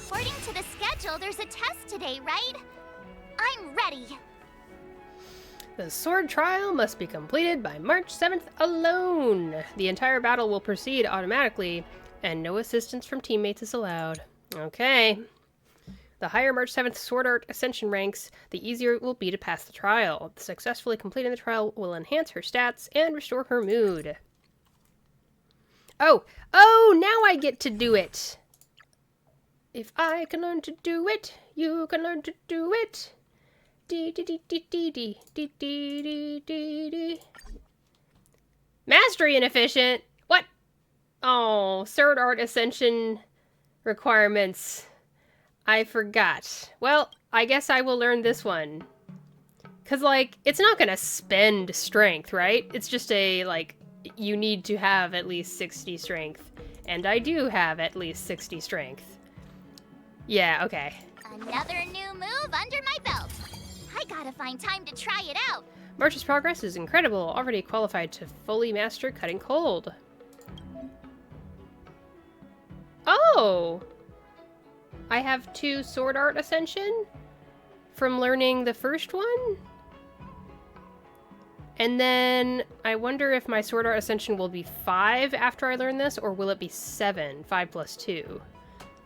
According to the schedule, there's a test today, right? I'm ready. The sword trial must be completed by March 7th alone. The entire battle will proceed automatically, and no assistance from teammates is allowed. Okay. The higher March 7th Sword Art Ascension ranks, the easier it will be to pass the trial. Successfully completing the trial will enhance her stats and restore her mood. Oh! Oh, now I get to do it! If I can learn to do it, you can learn to do it. Mastery inefficient. What? Oh, Sword Art Ascension requirements. I forgot. Well, I guess I will learn this one. Cause like, it's not gonna spend strength, right? It's just a, like, you need to have at least 60 strength. And I do have at least 60 strength. Yeah, okay. Another new move under my belt. I gotta find time to try it out. March's progress is incredible, already qualified to fully master cutting cold. Oh! I have 2 Sword Art Ascension from learning the first one? And then I wonder if my Sword Art Ascension will be 5 after I learn this, or will it be 7? 5 plus 2.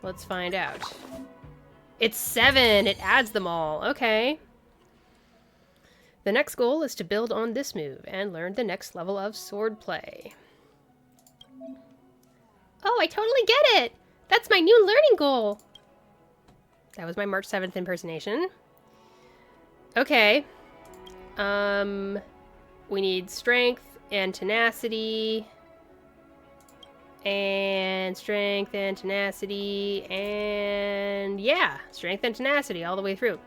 Let's find out. It's 7! It adds them all. Okay. The next goal is to build on this move and learn the next level of swordplay. Oh, I totally get it! That's my new learning goal! That was my March 7th impersonation. Okay. We need strength and tenacity. And strength and tenacity. And yeah, strength and tenacity all the way through.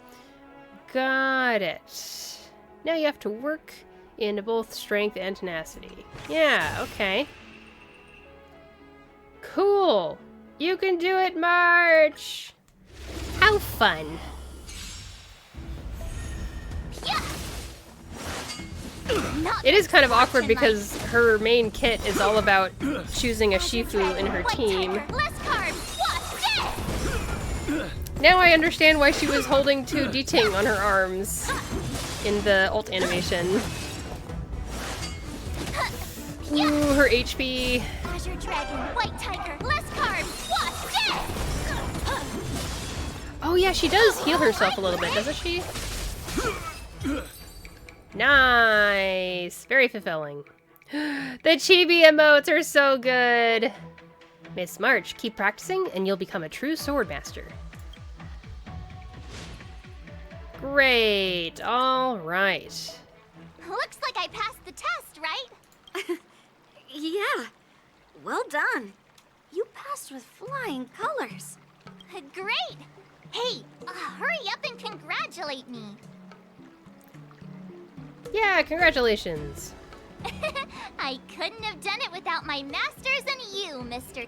Got it. Now you have to work in both strength and tenacity. Yeah, okay. Cool. You can do it, March! How fun. It is kind of awkward because her main kit is all about choosing a Shifu in her team. Now I understand why she was holding 2 D-Ting on her arms in the ult animation. Ooh, her HP. Azure Dragon, White Tiger, less carbs, what's Oh yeah, she does heal herself a little bit, doesn't she? Nice! Very fulfilling. The chibi emotes are so good! Miss March, keep practicing and you'll become a true sword master. Great. All right. Looks like I passed the test, right? Yeah. Well done. You passed with flying colors. Great! Hey, hurry up and congratulate me. Yeah, congratulations. I couldn't have done it without my masters and you, Mr.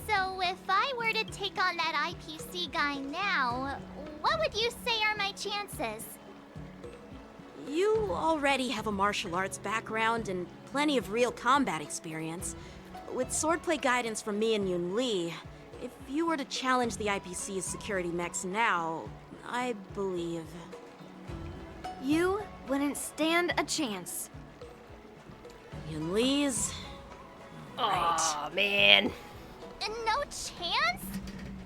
So if I were to take on that IPC guy now, what would you say are my chances? You already have a martial arts background and plenty of real combat experience. With swordplay guidance from me and Yun Li, if you were to challenge the IPC's security mechs now, I believe... You wouldn't stand a chance. Yun Li's... Aw, man. No chance?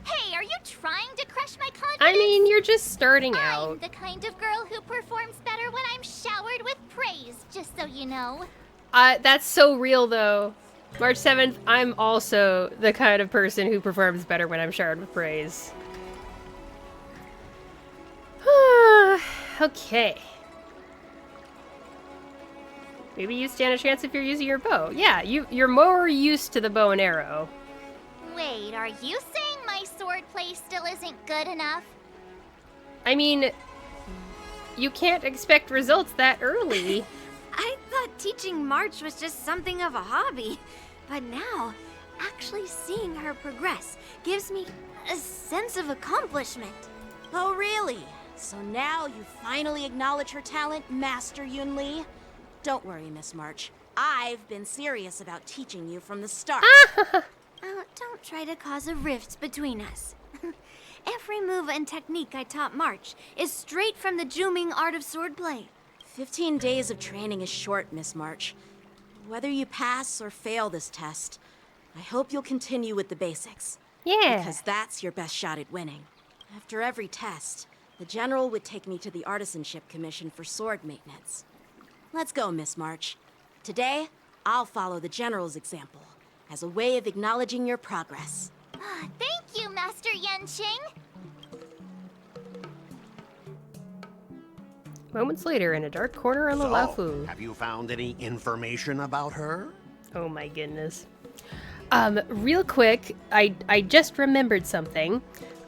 Hey, are you trying to crush my confidence? I mean, you're just starting out. I'm the kind of girl who performs better when I'm showered with praise, just so you know. That's so real, though. March 7th, I'm also the kind of person who performs better when I'm showered with praise. Okay. Maybe you stand a chance if you're using your bow. Yeah, you're more used to the bow and arrow. Wait, are you saying my swordplay still isn't good enough? I mean, you can't expect results that early. I thought teaching March was just something of a hobby, but now, actually seeing her progress gives me a sense of accomplishment. Oh, really? So now you finally acknowledge her talent, Master Yun Li? Don't worry, Miss March. I've been serious about teaching you from the start. Don't try to cause a rift between us. Every move and technique I taught March is straight from the Juming art of swordplay. 15 days of training is short, Miss March. Whether you pass or fail this test, I hope you'll continue with the basics. Yeah. Because that's your best shot at winning. After every test, the General would take me to the Artisanship Commission for sword maintenance. Let's go, Miss March. Today, I'll follow the General's example as a way of acknowledging your progress. Thank you, Master Yanqing. Moments later, in a dark corner on the Laofu. Have you found any information about her? Oh my goodness. Real quick, I just remembered something.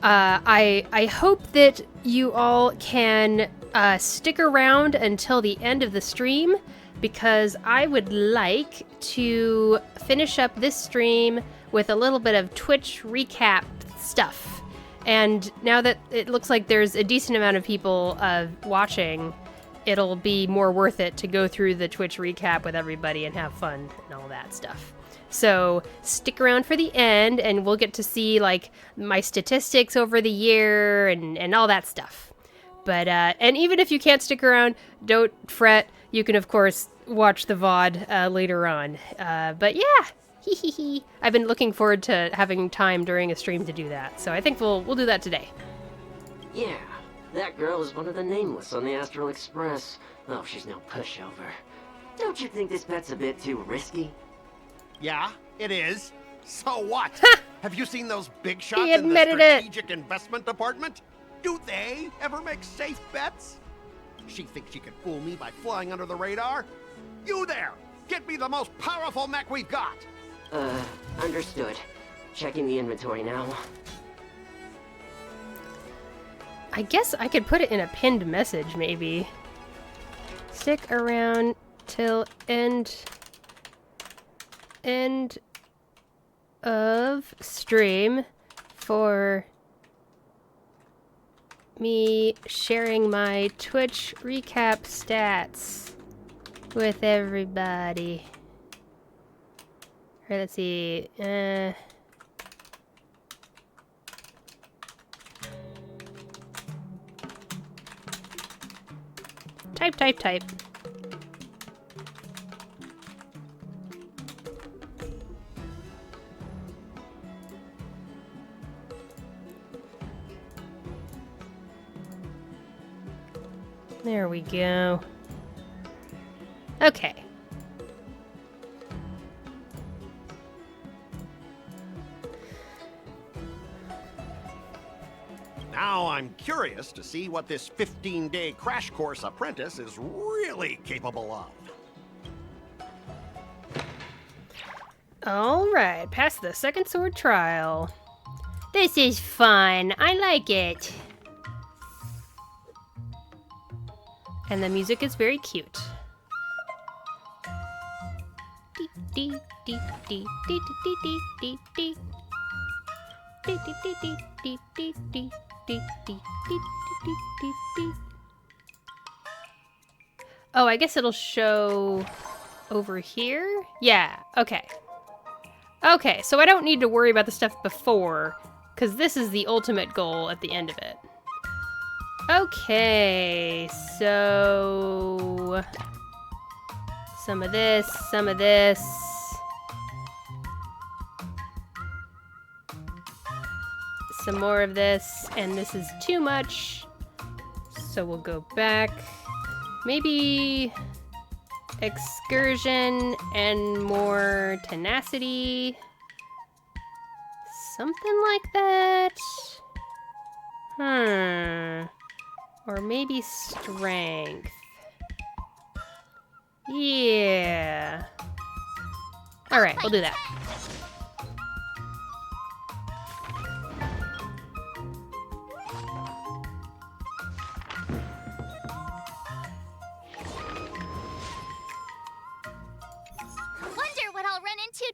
I hope that you all can stick around until the end of the stream, because I would like to finish up this stream with a little bit of Twitch recap stuff. And now that it looks like there's a decent amount of people watching, it'll be more worth it to go through the Twitch recap with everybody and have fun and all that stuff. So stick around for the end and we'll get to see like my statistics over the year and all that stuff. But, and even if you can't stick around, don't fret. You can, of course, watch the VOD later on. But yeah, I've been looking forward to having time during a stream to do that. So I think we'll do that today. Yeah, that girl is one of the nameless on the Astral Express. Oh, she's no pushover. Don't you think this bet's a bit too risky? Yeah, it is. So what? Have you seen those big shots He in the admitted it. strategic investment department? Do they ever make safe bets? She thinks she can fool me by flying under the radar? You there! Get me the most powerful mech we've got! Understood. Checking the inventory now. I guess I could put it in a pinned message, maybe. Stick around till end of stream for me sharing my Twitch recap stats with everybody. Alright, let's see. Type. There we go. Okay. Now I'm curious to see what this 15-day crash course apprentice is really capable of. Alright, pass the second sword trial. This is fun. I like it. And the music is very cute. Oh, I guess it'll show over here? Yeah, okay. Okay, so I don't need to worry about the stuff before, because this is the ultimate goal at the end of it. Okay, so... some of this, some of this. Some more of this, and this is too much. So we'll go back. Maybe excursion and more tenacity. Something like that. Or maybe strength. Yeah. Alright, we'll do that.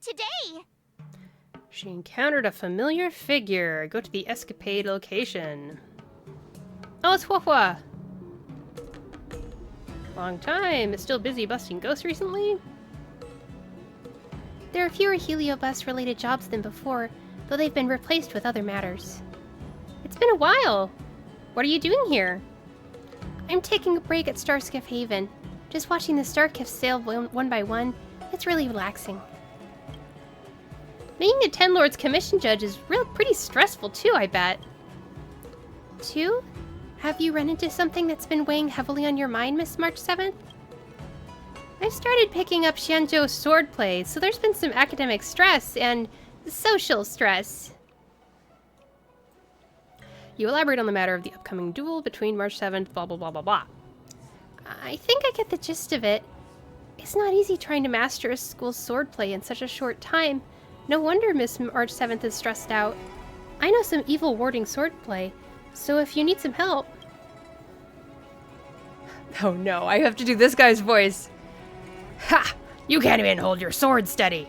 Today. She encountered a familiar figure. Go to the escapade location. Oh, it's Huahua. Long time. Is still busy busting ghosts recently? There are fewer Heliobus-related jobs than before, though they've been replaced with other matters. It's been a while. What are you doing here? I'm taking a break at Starskiff Haven. Just watching the Starskiffs sail one by one. It's really relaxing. Being a Ten Lords Commission judge is pretty stressful too, I bet. Too? Have you run into something that's been weighing heavily on your mind, Miss March 7th? I've started picking up Xianzhou swordplay, so there's been some academic stress and social stress. You elaborate on the matter of the upcoming duel between March 7th, blah blah blah blah blah. I think I get the gist of it. It's not easy trying to master a school's swordplay in such a short time. No wonder Miss March 7th is stressed out. I know some evil warding swordplay, so if you need some help... Oh no, I have to do this guy's voice. Ha! You can't even hold your sword steady.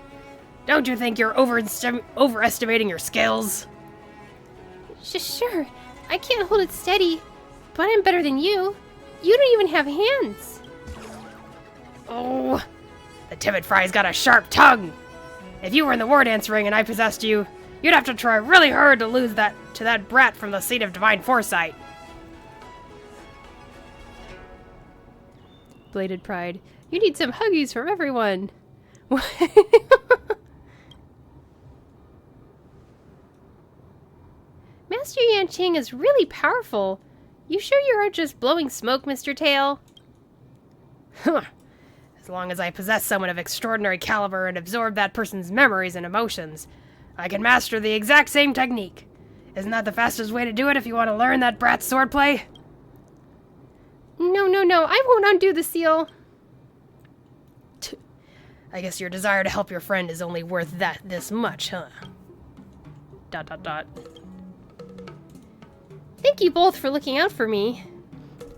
Don't you think you're overestimating your skills? Sure, I can't hold it steady, but I'm better than you. You don't even have hands. Oh, the timid fry's got a sharp tongue. If you were in the war dance ring and I possessed you, you'd have to try really hard to lose that to that brat from the seat of divine foresight. Bladed pride. You need some huggies from everyone. Master Yanqing is really powerful. You sure you aren't just blowing smoke, Mr. Tail? Huh. As long as I possess someone of extraordinary caliber and absorb that person's memories and emotions, I can master the exact same technique. Isn't that the fastest way to do it if you want to learn that brat's swordplay? No, I won't undo the seal. I guess your desire to help your friend is only worth this much, huh? ... Thank you both for looking out for me.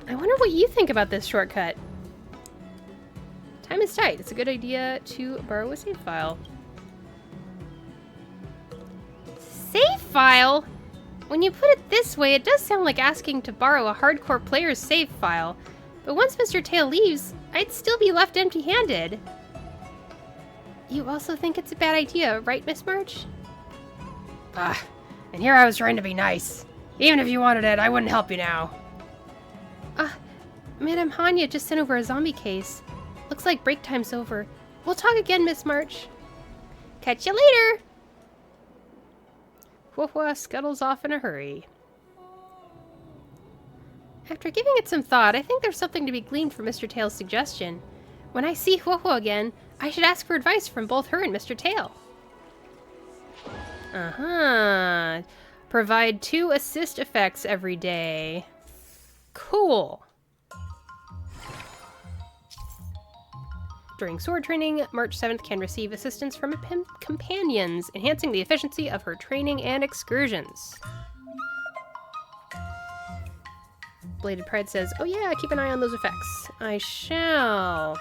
I wonder what you think about this shortcut. Time is tight. It's a good idea to borrow a save file. Save file? When you put it this way, it does sound like asking to borrow a hardcore player's save file. But once Mr. Tail leaves, I'd still be left empty-handed. You also think it's a bad idea, right, Miss March? And here I was trying to be nice. Even if you wanted it, I wouldn't help you now. Madame Hanya just sent over a zombie case. Looks like break time's over. We'll talk again, Miss March. Catch you later! Huahua scuttles off in a hurry. After giving it some thought, I think there's something to be gleaned from Mr. Tail's suggestion. When I see Huahua again, I should ask for advice from both her and Mr. Tail. Provide 2 assist effects every day. Cool. During sword training, March 7th can receive assistance from companions, enhancing the efficiency of her training and excursions. Bladed Pride says, oh yeah, keep an eye on those effects. I shall.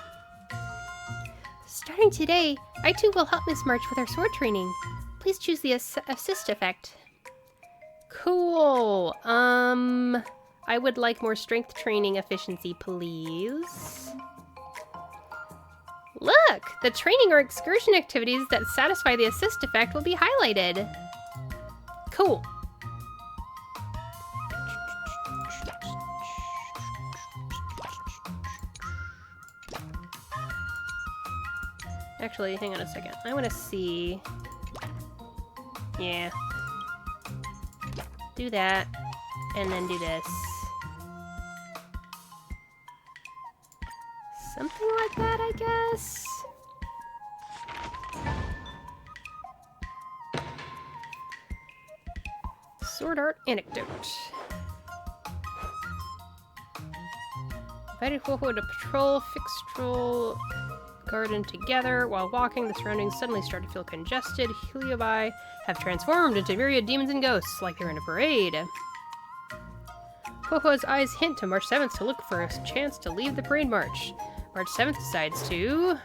Starting today, I too will help Miss March with her sword training. Please choose the assist effect. Cool. I would like more strength training efficiency, please. Look! The training or excursion activities that satisfy the assist effect will be highlighted. Cool. Actually, hang on a second. I want to see... Yeah. Do that. And then do this. Something like that, I guess? Sword Art Anecdote. Invited Huohuo to patrol Fixtral Garden together. While walking, the surroundings suddenly start to feel congested. Heliobi have transformed into myriad demons and ghosts, like they're in a parade. Huohuo's eyes hint to March 7th to look for a chance to leave the parade march. March 7th decides to...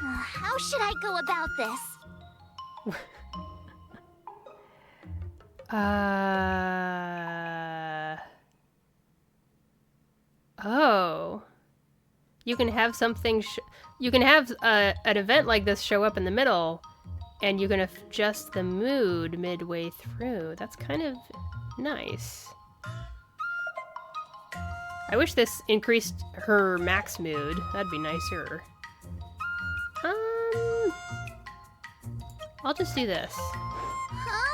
How should I go about this? Oh. You can have something... you can have an event like this show up in the middle, and you can adjust the mood midway through. That's kind of nice. I wish this increased her max mood. That'd be nicer. I'll just do this. Huh?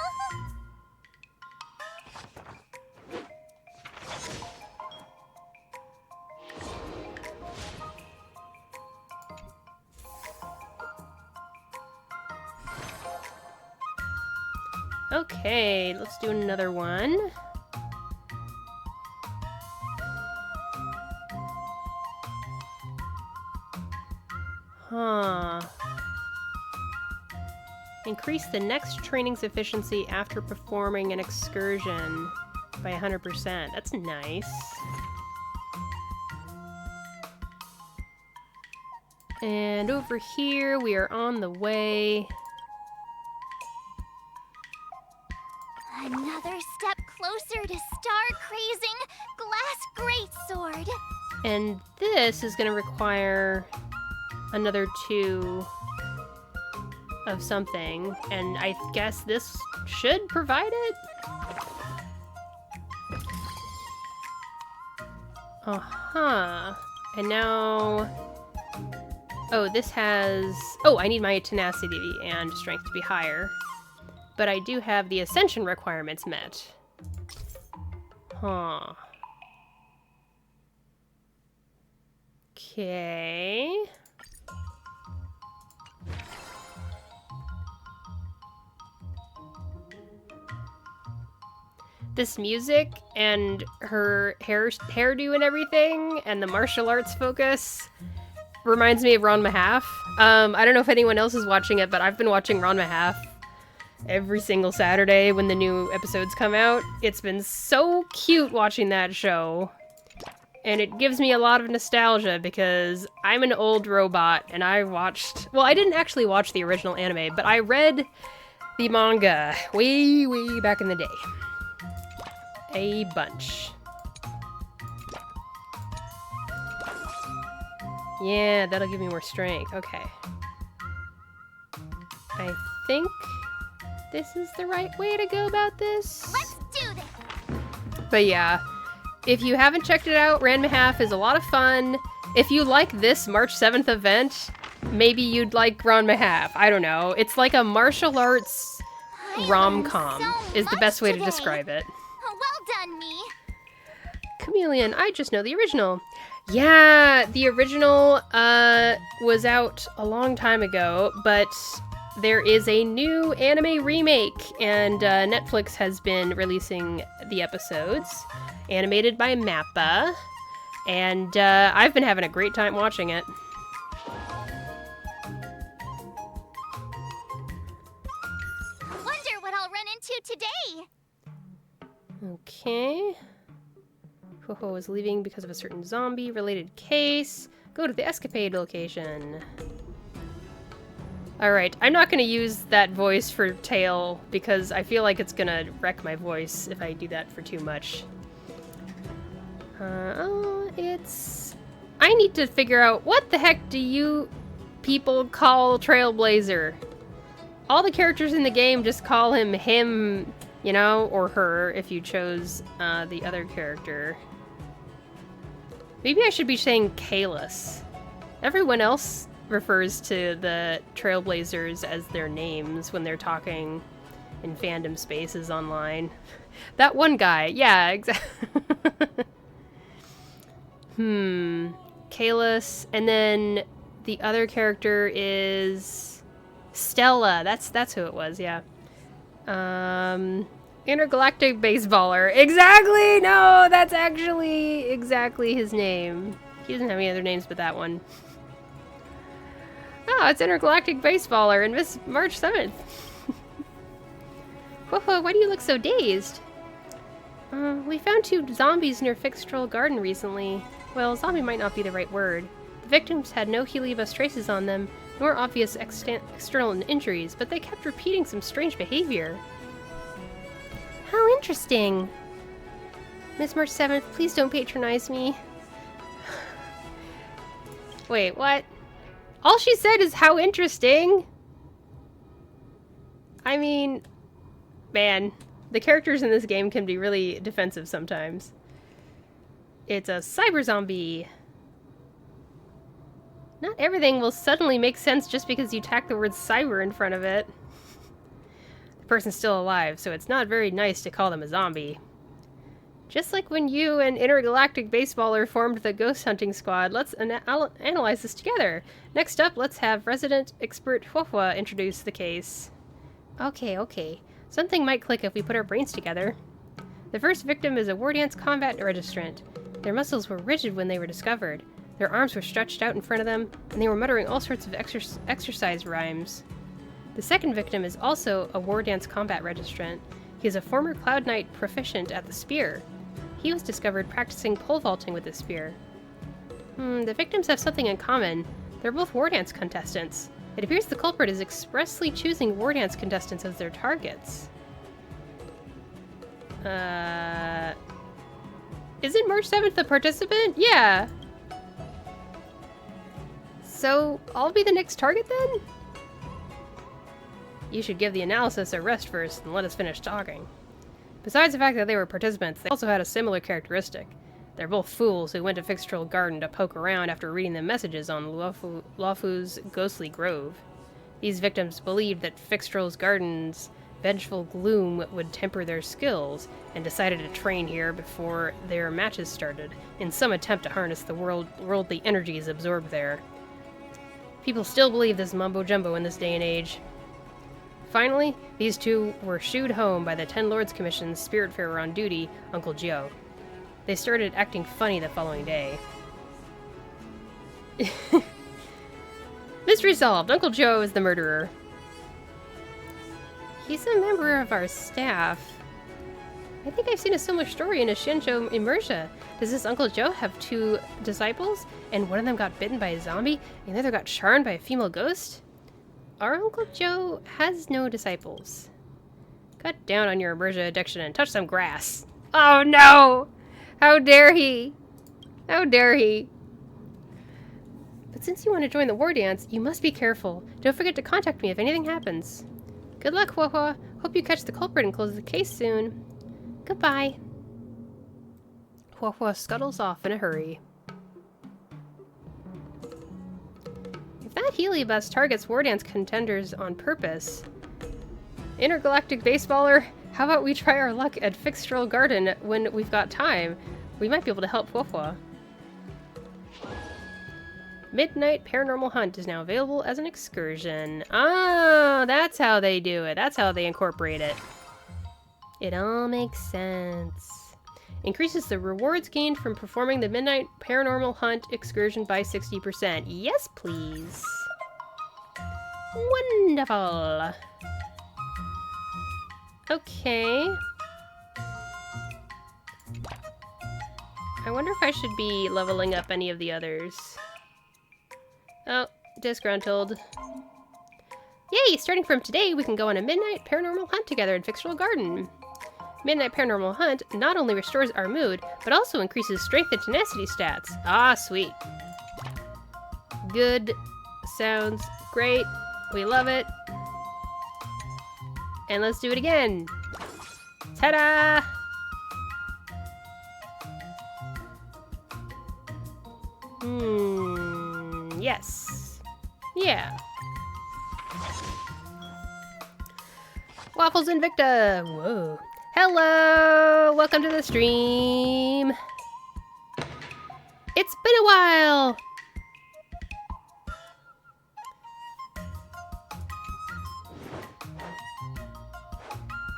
Okay, let's do another one. Huh. Increase the next training's efficiency after performing an excursion by 100%. That's nice. And over here, we are on the way. Another step closer to star-crazing glass greatsword. And this is going to require another 2 of something, and I guess this should provide it? Uh-huh. And now... Oh, this has... Oh, I need my tenacity and strength to be higher. But I do have the ascension requirements met. Huh. Okay. This music and her hairdo and everything, and the martial arts focus reminds me of Ranma Half. I don't know if anyone else is watching it, but I've been watching Ranma Half every single Saturday when the new episodes come out. It's been so cute watching that show. And it gives me a lot of nostalgia because I'm an old robot and I watched... Well, I didn't actually watch the original anime, but I read the manga way, way back in the day. A bunch. Yeah, that'll give me more strength. Okay. I think this is the right way to go about this. Let's do this! But yeah, if you haven't checked it out, Ranma Half is a lot of fun. If you like this March 7th event, maybe you'd like Ranma Half. I don't know. It's like a martial arts rom-com is the best way to describe it. Well done, me. Chameleon, I just know the original. Yeah, the original was out a long time ago, but there is a new anime remake, and Netflix has been releasing the episodes, animated by Mappa, and I've been having a great time watching it. Wonder what I'll run into today. Okay. Ho-Ho is leaving because of a certain zombie-related case. Go to the escapade location. Alright, I'm not going to use that voice for Tail because I feel like it's going to wreck my voice if I do that for too much. I need to figure out what the heck do you people call Trailblazer? All the characters in the game just call him, you know, or her if you chose the other character. Maybe I should be saying Kalis. Everyone else refers to the Trailblazers as their names when they're talking in fandom spaces online. That one guy, yeah, exactly. Kalis, and then the other character is Stella. That's who it was, yeah. Intergalactic Baseballer. Exactly! No, that's actually exactly his name. He doesn't have any other names but that one. Oh, it's Intergalactic Baseballer and Miss March 7th. Whoa, why do you look so dazed? We found 2 zombies near Fixtroll Garden recently. Well, zombie might not be the right word. The victims had no Helibus traces on them, nor obvious external injuries, but they kept repeating some strange behavior. How interesting. Miss March 7th, please don't patronize me. Wait, what? All she said is how interesting. I mean, man, the characters in this game can be really defensive sometimes. It's a cyber zombie. Not everything will suddenly make sense just because you tack the word cyber in front of it. The person's still alive, so it's not very nice to call them a zombie. Just like when you and Intergalactic Baseballer formed the ghost hunting squad, let's analyze this together. Next up, let's have resident expert Huahua introduce the case. Okay. Something might click if we put our brains together. The first victim is a war dance combat registrant. Their muscles were rigid when they were discovered. Their arms were stretched out in front of them, and they were muttering all sorts of exercise rhymes. The second victim is also a war dance combat registrant. He is a former Cloud Knight proficient at the spear. He was discovered practicing pole vaulting with the spear. The victims have something in common. They're both war dance contestants. It appears the culprit is expressly choosing war dance contestants as their targets. Isn't March 7th the participant? Yeah. So, I'll be the next target then? You should give the analysis a rest first and let us finish talking. Besides the fact that they were participants, they also had a similar characteristic. They're both fools who went to Fixtroll Garden to poke around after reading the messages on Luofu's ghostly grove. These victims believed that Fixtroll's Garden's vengeful gloom would temper their skills, and decided to train here before their matches started, in some attempt to harness the worldly energies absorbed there. People still believe this mumbo-jumbo in this day and age. Finally, these 2 were shooed home by the Ten Lords Commission's Spiritfarer on duty, Uncle Joe. They started acting funny the following day. Mystery solved! Uncle Joe is the murderer. He's a member of our staff. I think I've seen a similar story in a Shinjo Immersia. Does this Uncle Joe have 2 disciples, and one of them got bitten by a zombie, and the other got charmed by a female ghost? Our Uncle Joe has no disciples. Cut down on your Immersia addiction and touch some grass. Oh no! How dare he? How dare he? But since you want to join the war dance, you must be careful. Don't forget to contact me if anything happens. Good luck, Huahua. Hope you catch the culprit and close the case soon. Goodbye. Huahua scuttles off in a hurry. If that Helibus targets war dance contenders on purpose... Intergalactic Baseballer, how about we try our luck at Fixtroll Garden when we've got time? We might be able to help Huahua. Midnight Paranormal Hunt is now available as an excursion. Ah, that's how they do it. That's how they incorporate it. It all makes sense. Increases the rewards gained from performing the Midnight Paranormal Hunt excursion by 60%. Yes, please. Wonderful. Okay. I wonder if I should be leveling up any of the others. Oh, disgruntled. Yay! Starting from today, we can go on a Midnight Paranormal Hunt together in Fictional Garden. Midnight Paranormal Hunt not only restores our mood, but also increases strength and tenacity stats. Ah, sweet. Good. Sounds great. We love it. And let's do it again. Ta-da! Yes. Yeah. Waffles Invicta! Whoa. Hello! Welcome to the stream! It's been a while!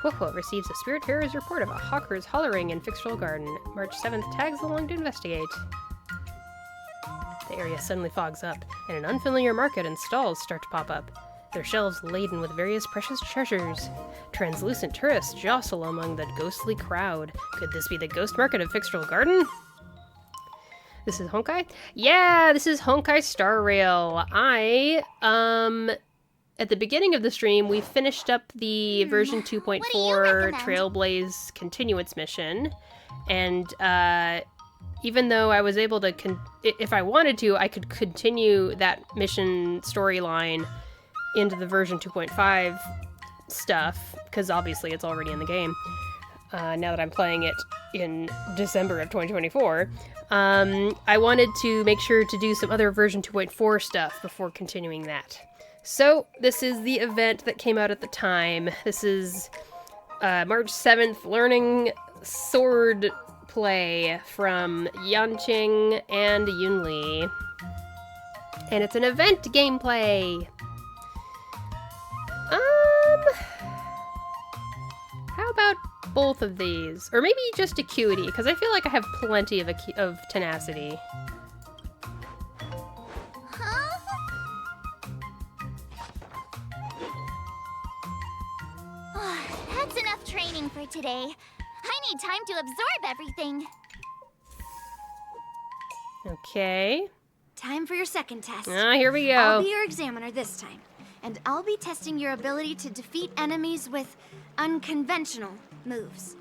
Whoa, receives a Spiritfarer's report of a hawker's hollering in Fictional Garden. March 7th tags along to investigate. The area suddenly fogs up, and an unfamiliar market and stalls start to pop up. Their shelves laden with various precious treasures. Translucent tourists jostle among the ghostly crowd. Could this be the ghost market of Fictional Garden? This is Honkai? Yeah, this is Honkai Star Rail. At the beginning of the stream, we finished up the version 2.4 Trailblaze Continuance mission. And, even though I was able to, if I wanted to, I could continue that mission storyline into the version 2.5 stuff, because obviously it's already in the game, now that I'm playing it in December of 2024. I wanted to make sure to do some other version 2.4 stuff before continuing that. So, this is the event that came out at the time. This is March 7th, learning sword play from Yanqing and Yunli. And it's an event gameplay! How about both of these? Or maybe just Acuity, because I feel like I have plenty of tenacity. That's enough training for today. I need time to absorb everything. Okay. Time for your second test. Ah, here we go. I'll be your examiner this time. And I'll be testing your ability to defeat enemies with unconventional moves.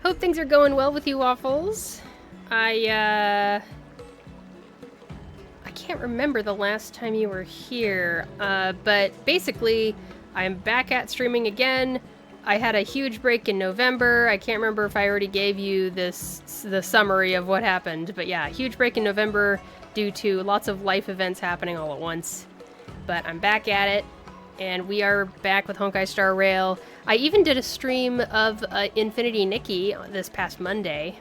Hope things are going well with you, Waffles. I can't remember the last time you were here, but basically, I'm back at streaming again. I had a huge break in November. I can't remember if I already gave you the summary of what happened, but yeah, huge break in November due to lots of life events happening all at once. But I'm back at it, and we are back with Honkai Star Rail. I even did a stream of Infinity Nikki this past Monday.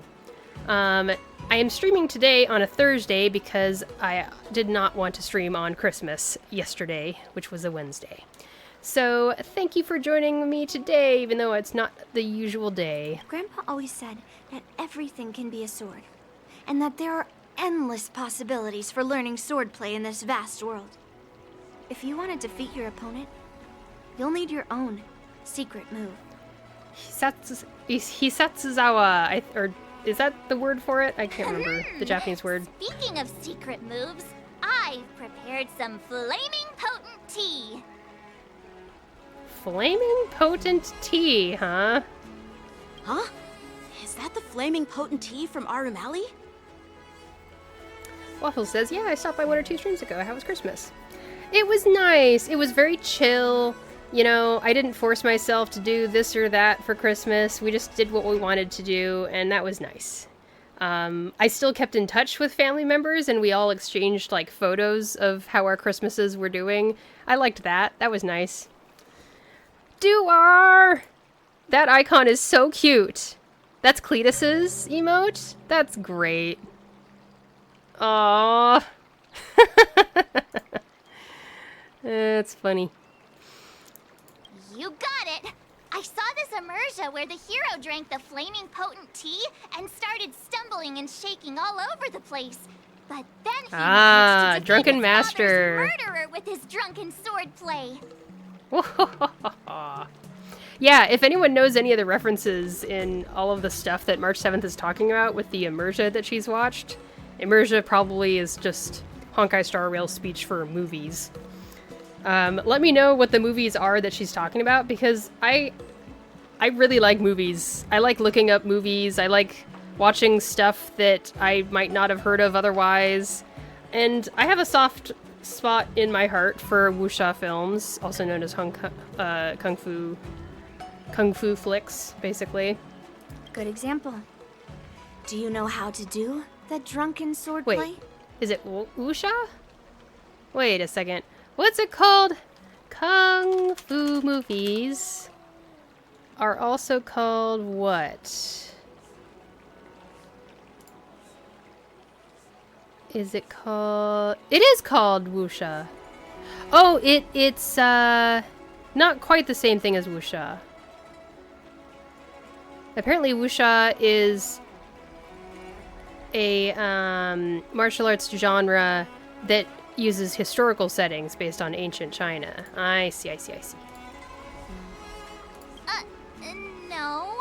I am streaming today on a Thursday because I did not want to stream on Christmas yesterday, which was a Wednesday. So, thank you for joining me today, even though it's not the usual day. Grandpa always said that everything can be a sword, and that there are endless possibilities for learning swordplay in this vast world. If you want to defeat your opponent, you'll need your own secret move. Hisatsuzawa, or is that the word for it? I can't remember the Japanese word. Speaking of secret moves, I've prepared some flaming potent tea. Flaming potent tea, huh? Huh? Is that the flaming potent tea from Arumali? Waffle says, yeah, I stopped by 1 or 2 streams ago. How was Christmas? It was nice. It was very chill. You know, I didn't force myself to do this or that for Christmas. We just did what we wanted to do, and that was nice. I still kept in touch with family members, and we all exchanged, like, photos of how our Christmases were doing. I liked that. That was nice. Duar! That icon is so cute. That's Cletus's emote? That's great. Aww. That's funny. You got it! I saw this immersion where the hero drank the flaming potent tea and started stumbling and shaking all over the place. But then he managed to defeat Drunken his Master. father's murderer with his drunken swordplay. Yeah, if anyone knows any of the references in all of the stuff that March 7th is talking about with the immersion that she's watched, immersion probably is just Honkai Star Rail speech for movies. Let me know what the movies are that she's talking about, because I really like movies. I like looking up movies. I like watching stuff that I might not have heard of otherwise. And I have a soft spot in my heart for wuxia films, also known as kung fu flicks, basically. Good example. Do you know how to do the drunken swordplay? Wait, is it wuxia? Wait a second. What's it called? Kung fu movies are also called what? Is it called? It is called wuxia. Oh, it's not quite the same thing as wuxia. Apparently wuxia is a martial arts genre that uses historical settings based on ancient China. I see. No.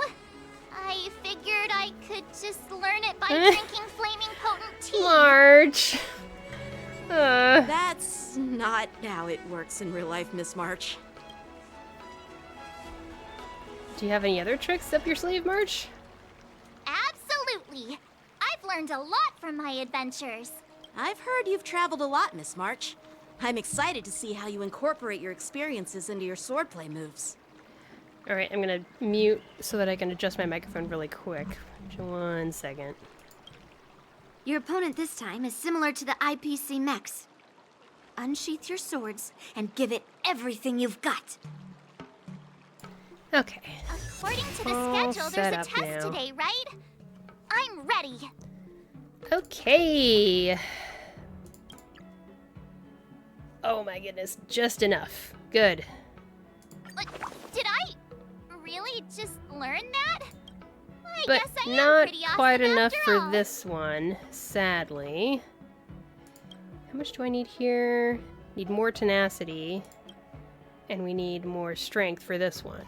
I figured I could just learn it by drinking flaming potent tea. March. That's not how it works in real life, Miss March. Do you have any other tricks up your sleeve, March? Absolutely. I've learned a lot from my adventures. I've heard you've traveled a lot, Miss March. I'm excited to see how you incorporate your experiences into your swordplay moves. Alright, I'm gonna mute so that I can adjust my microphone really quick. Just 1 second. Your opponent this time is similar to the IPC mechs. Unsheath your swords and give it everything you've got. Okay. According to the schedule, there's a test today, right? I'm ready. Okay. Oh my goodness, just enough. Good. Did I really just learn that? I But guess I am not pretty awesome quite enough after for all. this one, sadly. How much do I need here? Need more tenacity. And we need more strength for this one.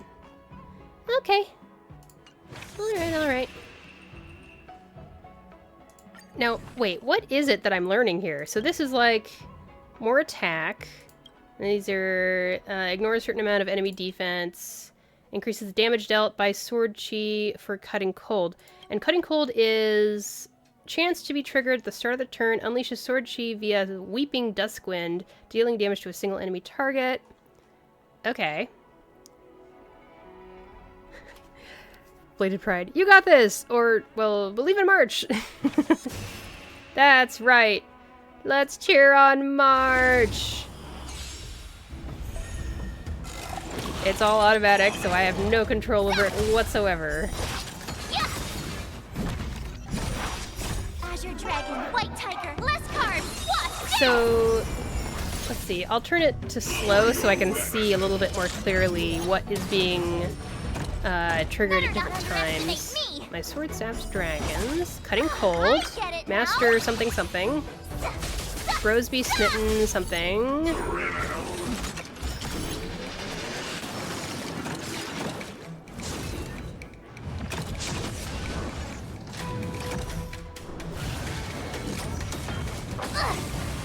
Okay. Alright. Now, wait, what is it that I'm learning here? So this is like more attack. And these are ignore a certain amount of enemy defense. Increases damage dealt by sword chi for cutting cold. And cutting cold is chance to be triggered at the start of the turn. Unleashes sword chi via weeping duskwind, dealing damage to a single enemy target. Okay. Bladed Pride. You got this! Or, well, believe in March! That's right. Let's cheer on March! It's all automatic, so I have no control over it whatsoever. Azure Dragon, White Tiger, less carbs, wasp, So, let's see. I'll turn it to slow so I can see a little bit more clearly what is being triggered at different times. My sword saps dragons. Cutting cold. Master something something. Roseby smitten something.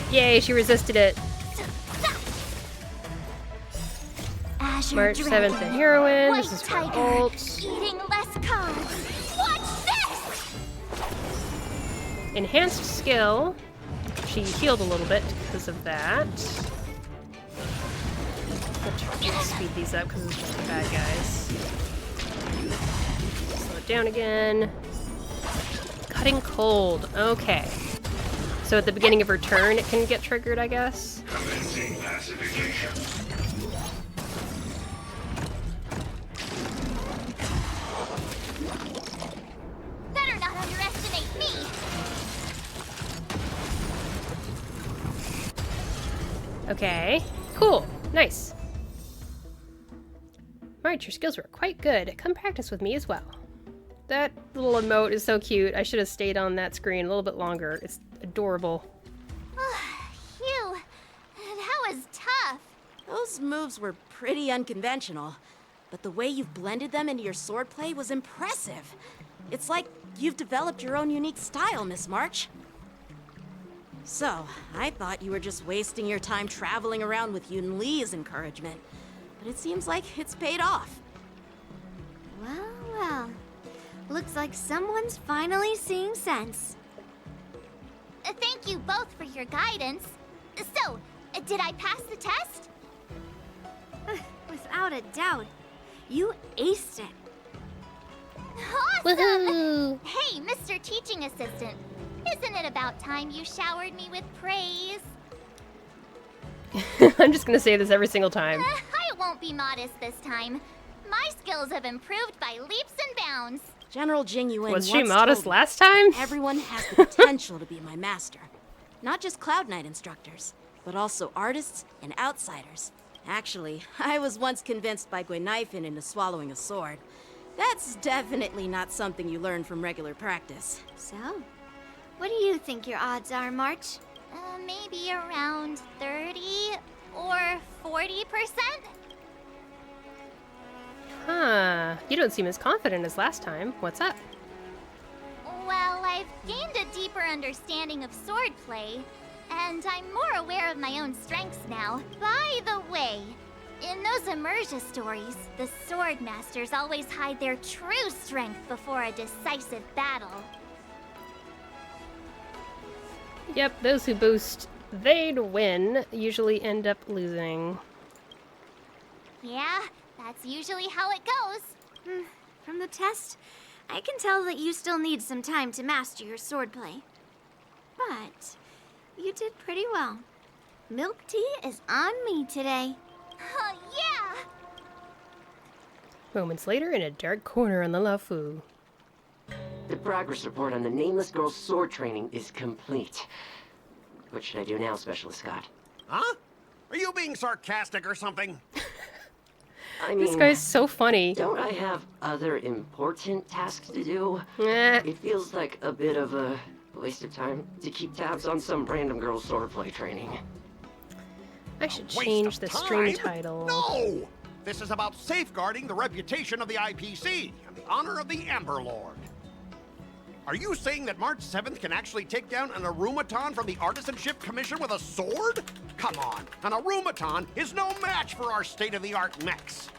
Yay, she resisted it. Azure March Dragon, 7th, the heroine. White This is her Tiger, ult. eating less carbs. Watch this! Enhanced skill. She healed a little bit because of that. I'll try to speed these up because it's just the bad guys. Slow it down again. Cutting cold. Okay. So at the beginning of her turn, it can get triggered, I guess. Better not underestimate me. Okay, cool, nice. March, your skills were quite good. Come practice with me as well. That little emote is so cute. I should have stayed on that screen a little bit longer. It's adorable. Phew, that was tough. Those moves were pretty unconventional, but the way you've blended them into your swordplay was impressive. It's like you've developed your own unique style, Miss March. So, I thought you were just wasting your time traveling around with Yun Li's encouragement, but it seems like it's paid off. Well, well. Looks like someone's finally seeing sense. Thank you both for your guidance. So, did I pass the test? Without a doubt. You aced it. Awesome! Woohoo! Hey, Mr. Teaching Assistant. Isn't it about time you showered me with praise? I'm just gonna say this every single time. I won't be modest this time. My skills have improved by leaps and bounds. General Jing Yuan Was she once modest told me, last time? Everyone has the potential to be my master. Not just Cloud Knight instructors, but also artists and outsiders. Actually, I was once convinced by Guinifin into swallowing a sword. That's definitely not something you learn from regular practice. So, what do you think your odds are, March? Maybe around 30 or 40%? Huh. You don't seem as confident as last time. What's up? Well, I've gained a deeper understanding of swordplay, and I'm more aware of my own strengths now. By the way, in those Emerja stories, the sword masters always hide their true strength before a decisive battle. Yep, those who boast they'd win usually end up losing. Yeah, that's usually how it goes. From the test, I can tell that you still need some time to master your swordplay. But you did pretty well. Milk tea is on me today. Yeah! Moments later, in a dark corner on the Lafu. The progress report on the Nameless Girl's sword training is complete. What should I do now, Specialist Scott? Huh? Are you being sarcastic or something? I mean, This guy's so funny. Don't I have other important tasks to do? Eh. It feels like a bit of a waste of time to keep tabs on some random girl's swordplay training. I should change the stream title. No! This is about safeguarding the reputation of the IPC and the honor of the Ember Lord. Are you saying that March 7th can actually take down an Arumaton from the Artisanship Commission with a sword? Come on, an Arumaton is no match for our state-of-the-art mechs.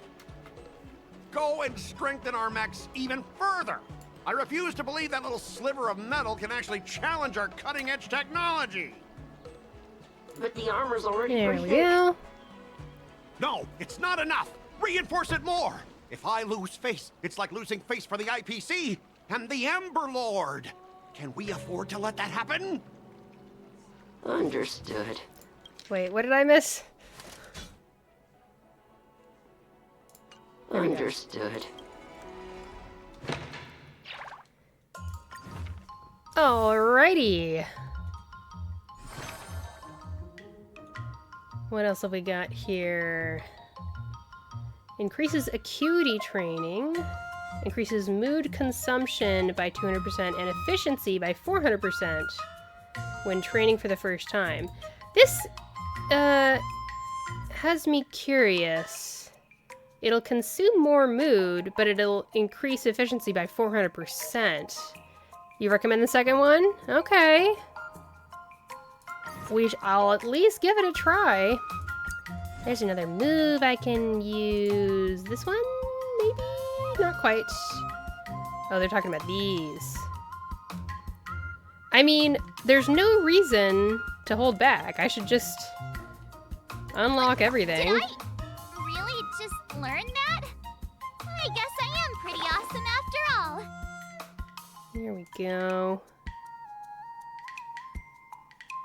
Go and strengthen our mechs even further. I refuse to believe that little sliver of metal can actually challenge our cutting-edge technology. But the armor's already There pretty we thick. go. No, it's not enough. Reinforce it more. If I lose face, it's like losing face for the IPC and the Ember Lord. Can we afford to let that happen? Understood. Wait, what did I miss? Understood. Alrighty. What else have we got here? Increases acuity training. Increases mood consumption by 200% and efficiency by 400% when training for the first time. This has me curious. It'll consume more mood, but it'll increase efficiency by 400%. You recommend the second one? Okay. I'll at least give it a try. There's another move I can use. This one? Maybe? Not quite. Oh, they're talking about these. I mean, there's no reason to hold back. I should just unlock everything. Did I really just learn that? I guess I am pretty awesome after all. There we go.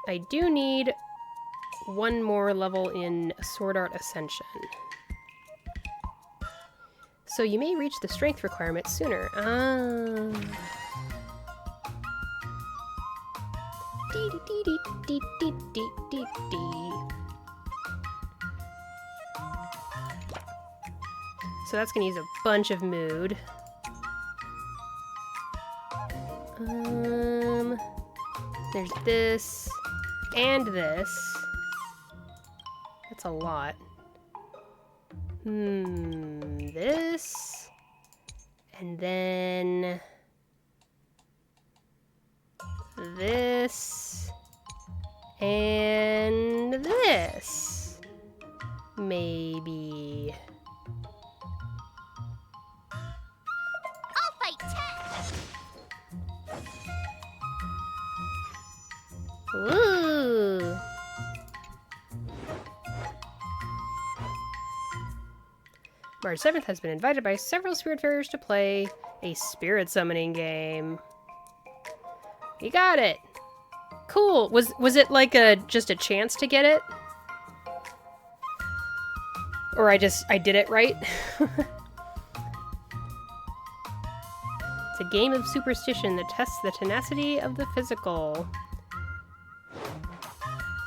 I do need one more level in Sword Art Ascension. So you may reach the strength requirement sooner. so that's gonna use a bunch of mood. There's this and this. That's a lot. This and then this and this. Maybe. I'll fight 10. Ooh. March 7th has been invited by several Spiritfarers to play a spirit summoning game. You got it. Cool. Was it like just a chance to get it? Or I did it right? It's a game of superstition that tests the tenacity of the physical.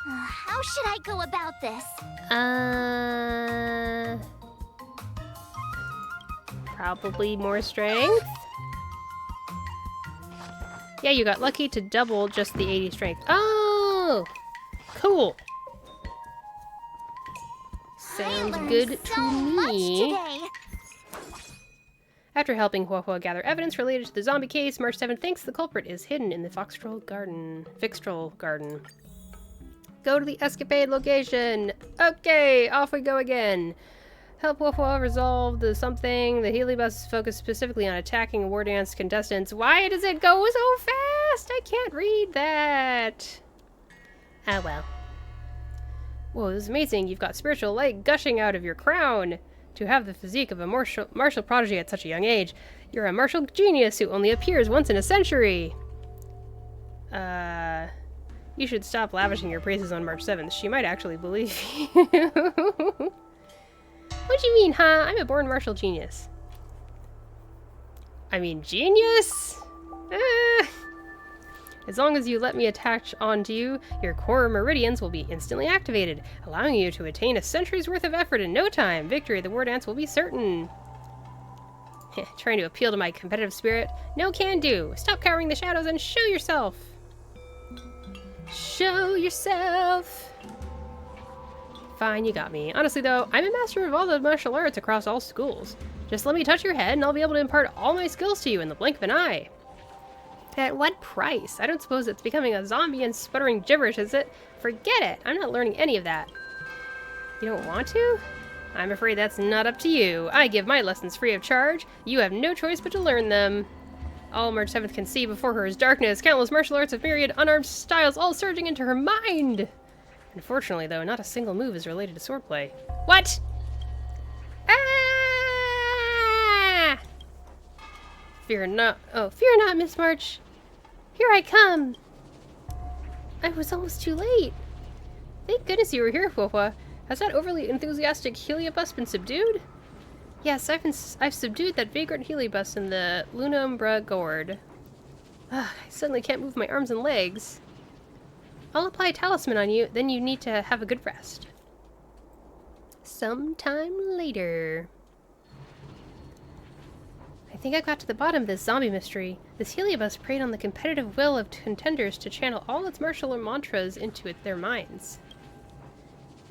How should I go about this? Probably more strength? Yeah, you got lucky to double just the 80 strength. Oh! Cool. Sounds good to me. After helping Huohuo gather evidence related to the zombie case, March 7th thinks the culprit is hidden in the Fixtrol Garden. Go to the escapade location! Okay, off we go again. Help Huohuo resolve the something. The Healy bus is focused specifically on attacking war dance contestants. Why does it go so fast? I can't read that. Oh well. Whoa, this is amazing. You've got spiritual light gushing out of your crown. To have the physique of a martial prodigy at such a young age, you're a martial genius who only appears once in a century. You should stop lavishing your praises on March 7th. She might actually believe you. What do you mean, huh? I'm a born martial genius. I mean, genius? As long as you let me attach onto you, your core meridians will be instantly activated, allowing you to attain a century's worth of effort in no time. Victory at the war dance will be certain. Trying to appeal to my competitive spirit? No can do. Stop cowering the shadows and show yourself. Show yourself. Fine, you got me. Honestly though, I'm a master of all the martial arts across all schools. Just let me touch your head and I'll be able to impart all my skills to you in the blink of an eye. At what price? I don't suppose it's becoming a zombie and sputtering gibberish, is it? Forget it! I'm not learning any of that. You don't want to? I'm afraid that's not up to you. I give my lessons free of charge. You have no choice but to learn them. All March 7th can see before her is darkness, countless martial arts of myriad unarmed styles all surging into her mind. Unfortunately, though, not a single move is related to swordplay. What? Ah! Fear not. Oh, fear not, Miss March. Here I come. I was almost too late. Thank goodness you were here, Huohuo. Has that overly enthusiastic heliobus been subdued? Yes, I've subdued that vagrant heliobus in the Luna Umbra gourd. I suddenly can't move my arms and legs. I'll apply a talisman on you, then you need to have a good rest. Sometime later. I think I got to the bottom of this zombie mystery. This heliobus preyed on the competitive will of contenders to channel all its martial mantras into their minds.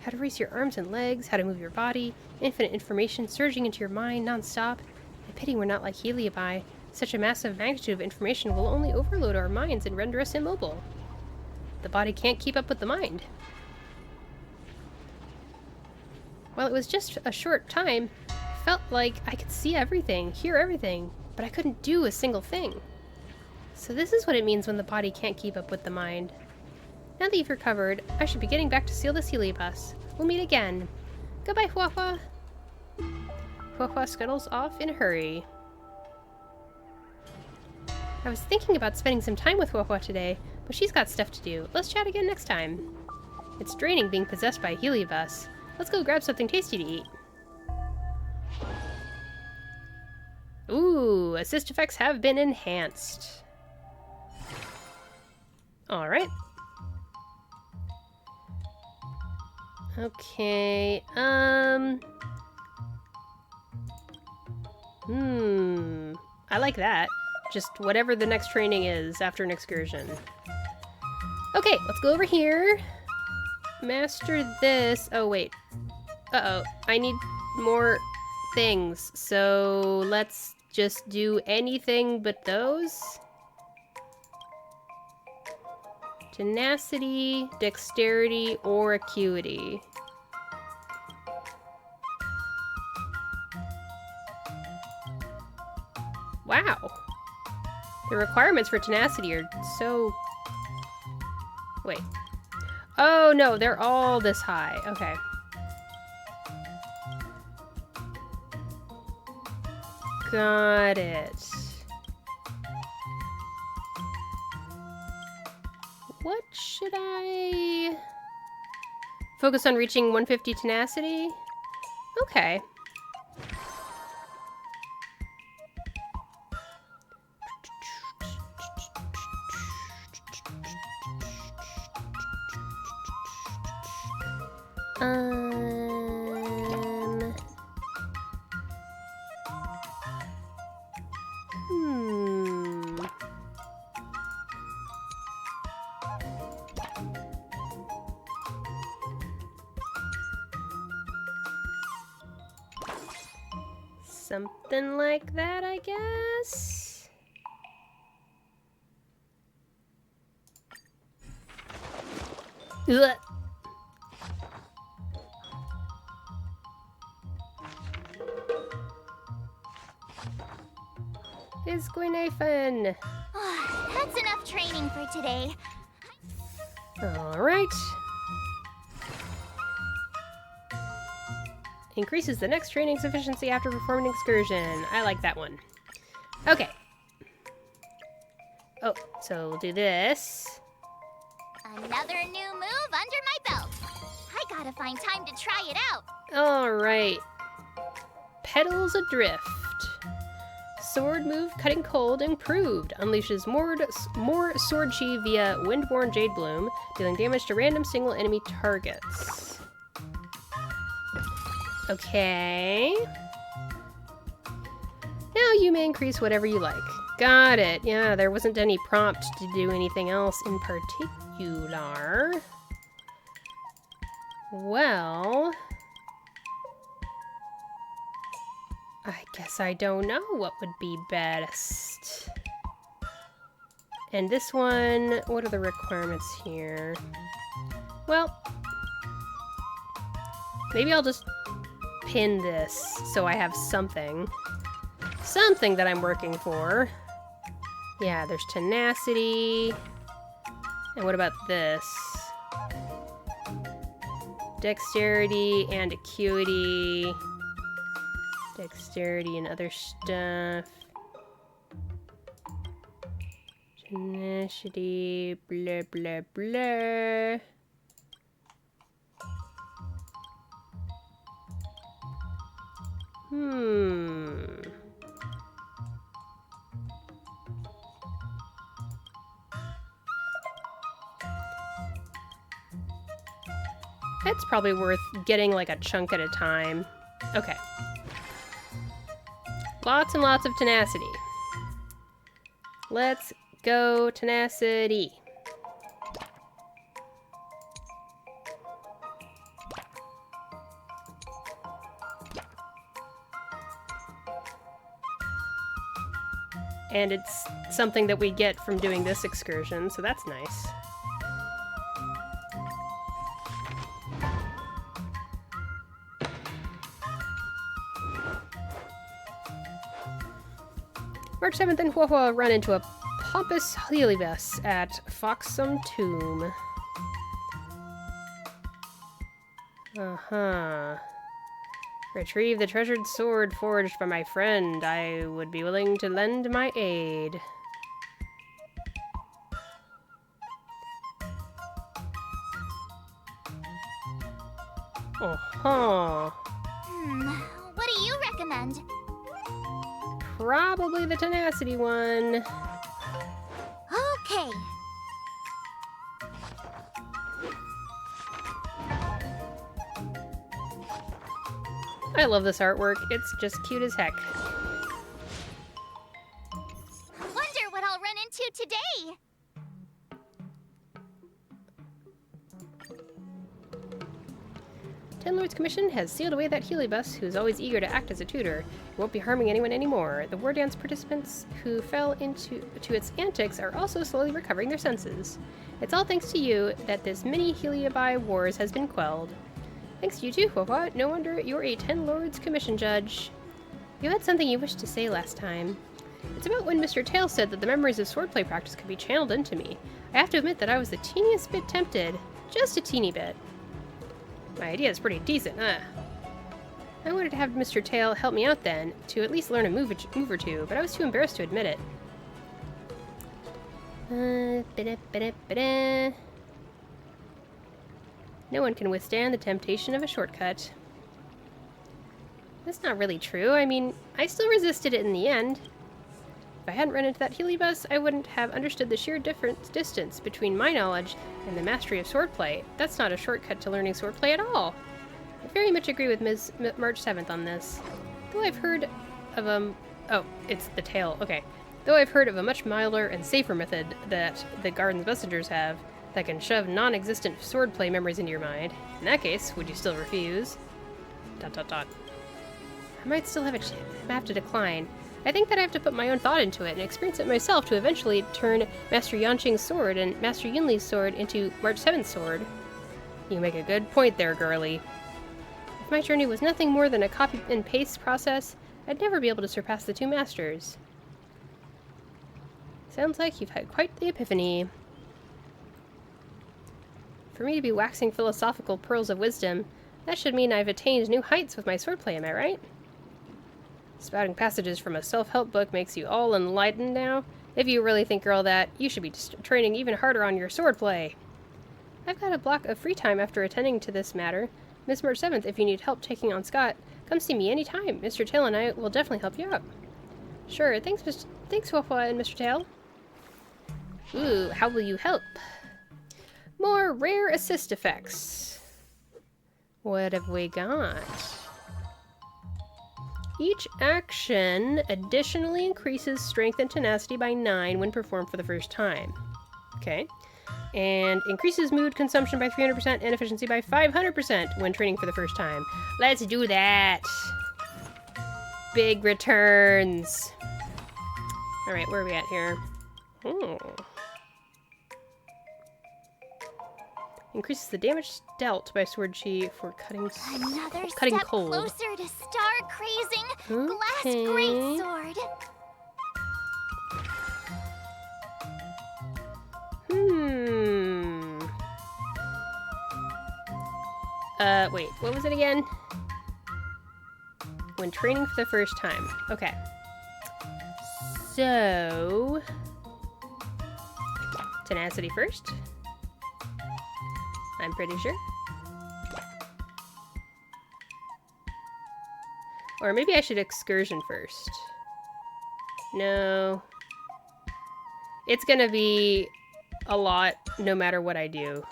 How to raise your arms and legs, how to move your body, infinite information surging into your mind non-stop. A pity we're not like Heliobi. Such a massive magnitude of information will only overload our minds and render us immobile. The body can't keep up with the mind. While it was just a short time, I felt like I could see everything, hear everything, but I couldn't do a single thing. So this is what it means when the body can't keep up with the mind. Now that you've recovered, I should be getting back to seal this heliobus. We'll meet again. Goodbye, Huohuo. Huohuo scuttles off in a hurry. I was thinking about spending some time with Huohuo today, but she's got stuff to do. Let's chat again next time. It's draining being possessed by a heliobus. Let's go grab something tasty to eat. Ooh, assist effects have been enhanced. Alright. Okay, I like that. Just whatever the next training is after an excursion. Okay, let's go over here. Master this. Oh, wait. Uh-oh. I need more things. So let's just do anything but those. Tenacity, dexterity, or acuity. Wow. The requirements for tenacity are so... Wait. Oh, no, they're all this high. Okay. Got it. What should I... Focus on reaching 150 tenacity? Okay. Something like that, I guess? Ugh. It's going to be fun. That's enough training for today. All right. Increases the next training's efficiency after performing an excursion. I like that one. Okay. Oh, so we'll do this. Another new move under my belt. I gotta find time to try it out. All right. Petals Adrift. Sword move Cutting Cold improved. Unleashes more sword chi via Windborn Jade Bloom, dealing damage to random single enemy targets. Okay. Now you may increase whatever you like. Got it. Yeah, there wasn't any prompt to do anything else in particular. Well... I guess I don't know what would be best. And this one, what are the requirements here? Well, maybe I'll just pin this so I have something. Something that I'm working for. Yeah, there's tenacity. And what about this? Dexterity and acuity. Dexterity and other stuff. Tenacity, blah, blah, blah. It's probably worth getting like a chunk at a time. Okay. Lots and lots of tenacity. Let's go tenacity. And it's something that we get from doing this excursion, so that's nice. March 7th and Huahua run into a pompous Heliobus at Foxham Tomb. Retrieve the treasured sword forged by my friend. I would be willing to lend my aid. What do you recommend? Probably the tenacity one. Okay. I love this artwork. It's just cute as heck. to today? Ten Lords Commission has sealed away that Healybus, who's always eager to act as a tutor. It won't be harming anyone anymore. The war dance participants who fell into its antics are also slowly recovering their senses. It's all thanks to you that this mini Heliobi wars has been quelled. Thanks to you too, Hua. No wonder you're a Ten Lords Commission judge. You had something you wished to say last time. It's about when Mr. Tail said that the memories of swordplay practice could be channeled into me. I have to admit that I was the teeniest bit tempted. Just a teeny bit. My idea is pretty decent, huh? I wanted to have Mr. Tail help me out then, to at least learn a move or two, but I was too embarrassed to admit it. No one can withstand the temptation of a shortcut. That's not really true. I mean, I still resisted it in the end. If I hadn't run into that Healybus, I wouldn't have understood the sheer distance between my knowledge and the mastery of swordplay. That's not a shortcut to learning swordplay at all. I very much agree with Ms. March 7th on this. Though I've heard of oh, it's the tail. Okay. Though I've heard of a much milder and safer method that the Garden's messengers have that can shove non-existent swordplay memories into your mind. In that case, would you still refuse? ... I might still have to decline. I think that I have to put my own thought into it and experience it myself to eventually turn Master Yanqing's sword and Master Yunli's sword into March 7th's sword. You make a good point there, girlie. If my journey was nothing more than a copy and paste process, I'd never be able to surpass the two masters. Sounds like you've had quite the epiphany. For me to be waxing philosophical pearls of wisdom, that should mean I've attained new heights with my swordplay, am I right? Spouting passages from a self-help book makes you all enlightened now? If you really think you're all that, you should be training even harder on your swordplay. I've got a block of free time after attending to this matter. Miss March 7th, if you need help taking on Scott, come see me anytime. Mr. Tail and I will definitely help you out. Sure, thanks Hua and Mr. Tail. Ooh, how will you help? More rare assist effects. What have we got? Each action additionally increases strength and tenacity by 9 when performed for the first time. Okay. And increases mood consumption by 300% and efficiency by 500% when training for the first time. Let's do that! Big returns! Alright, where are we at here? Oh. Increases the damage dealt by Sword Chi for cutting Another cutting step cold. closer to star-crazing glass Okay. greatsword. Wait, what was it again? When training for the first time. Okay. So... tenacity first. I'm pretty sure. Or maybe I should excursion first. No. It's gonna be a lot no matter what I do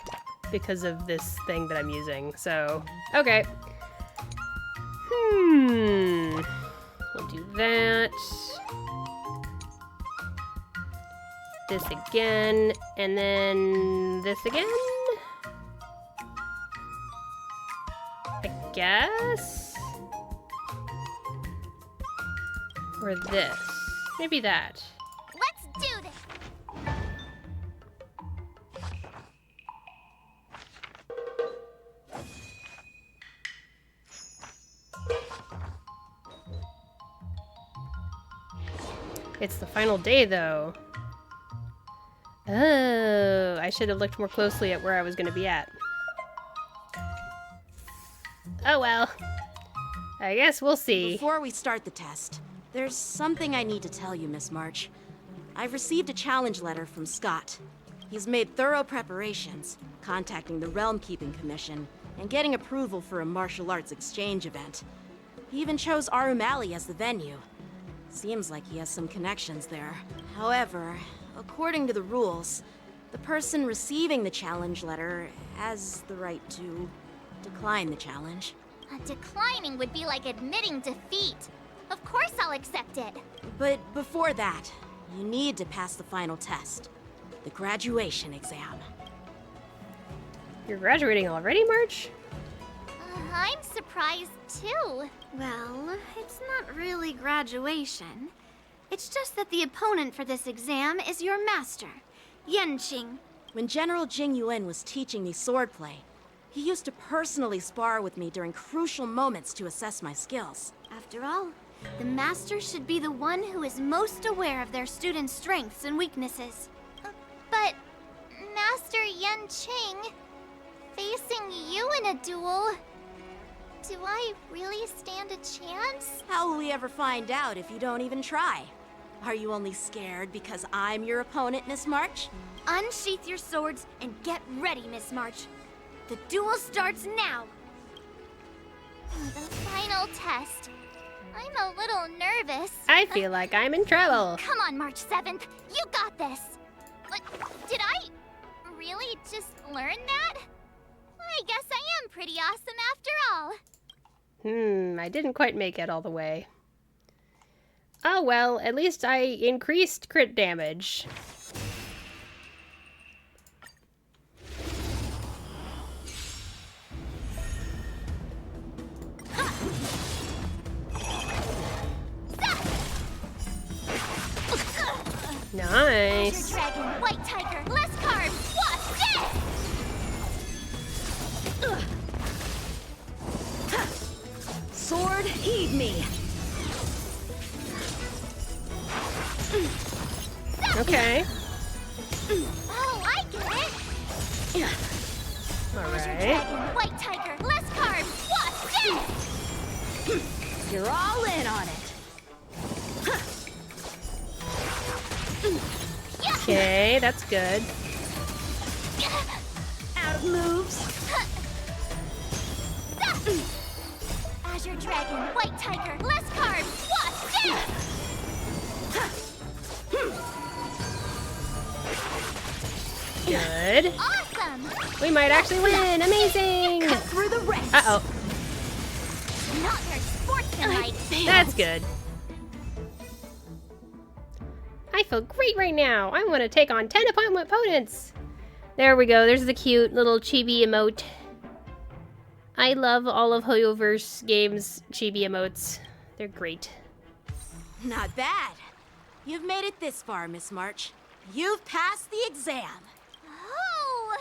because of this thing that I'm using. So, okay. We'll do that. This again, and then this again? I guess? Or this. Maybe that. Let's do this. It's the final day, though. Oh, I should have looked more closely at where I was going to be at. Oh well. I guess we'll see. Before we start the test, there's something I need to tell you, Miss March. I've received a challenge letter from Scott. He's made thorough preparations, contacting the Realm Keeping Commission, and getting approval for a martial arts exchange event. He even chose Arumali as the venue. Seems like he has some connections there. However, according to the rules, the person receiving the challenge letter has the right to decline the challenge. Declining would be like admitting defeat. Of course I'll accept it. But before that, You need to pass the final test. The graduation exam. You're graduating already, March? I'm surprised too. Well, it's not really graduation. It's just that the opponent for this exam is your master, Yanqing. When General Jing Yuan was teaching me swordplay, he used to personally spar with me during crucial moments to assess my skills. After all, the master should be the one who is most aware of their students' strengths and weaknesses. But, Master Yanqing, facing you in a duel, do I really stand a chance? How will we ever find out if you don't even try? Are you only scared because I'm your opponent, Miss March? Unsheath your swords and get ready, Miss March. The duel starts now! The final test. I'm a little nervous. I feel like I'm in trouble. Come on, March 7th. You got this. But did I really just learn that? I guess I am pretty awesome after all. I didn't quite make it all the way. Oh well, at least I increased crit damage. Nice. Dragon, white tiger, less carbs. Watch this! Sword, heed me. Okay. Oh, I get it. Alright. Dragon, white tiger, less carbs. Watch this! You're all in on it. Okay, that's good. Out of moves. Azure Dragon, White Tiger, less carbs. Watch this! Good. Awesome! We might actually win. Amazing. Cut through the ranks. Uh-oh. Not very sportsmanlike. That's good. I feel great right now. I want to take on 10 opponents. There we go. There's the cute little chibi emote. I love all of Hoyoverse games' chibi emotes. They're great. Not bad. You've made it this far, Miss March. You've passed the exam. Oh!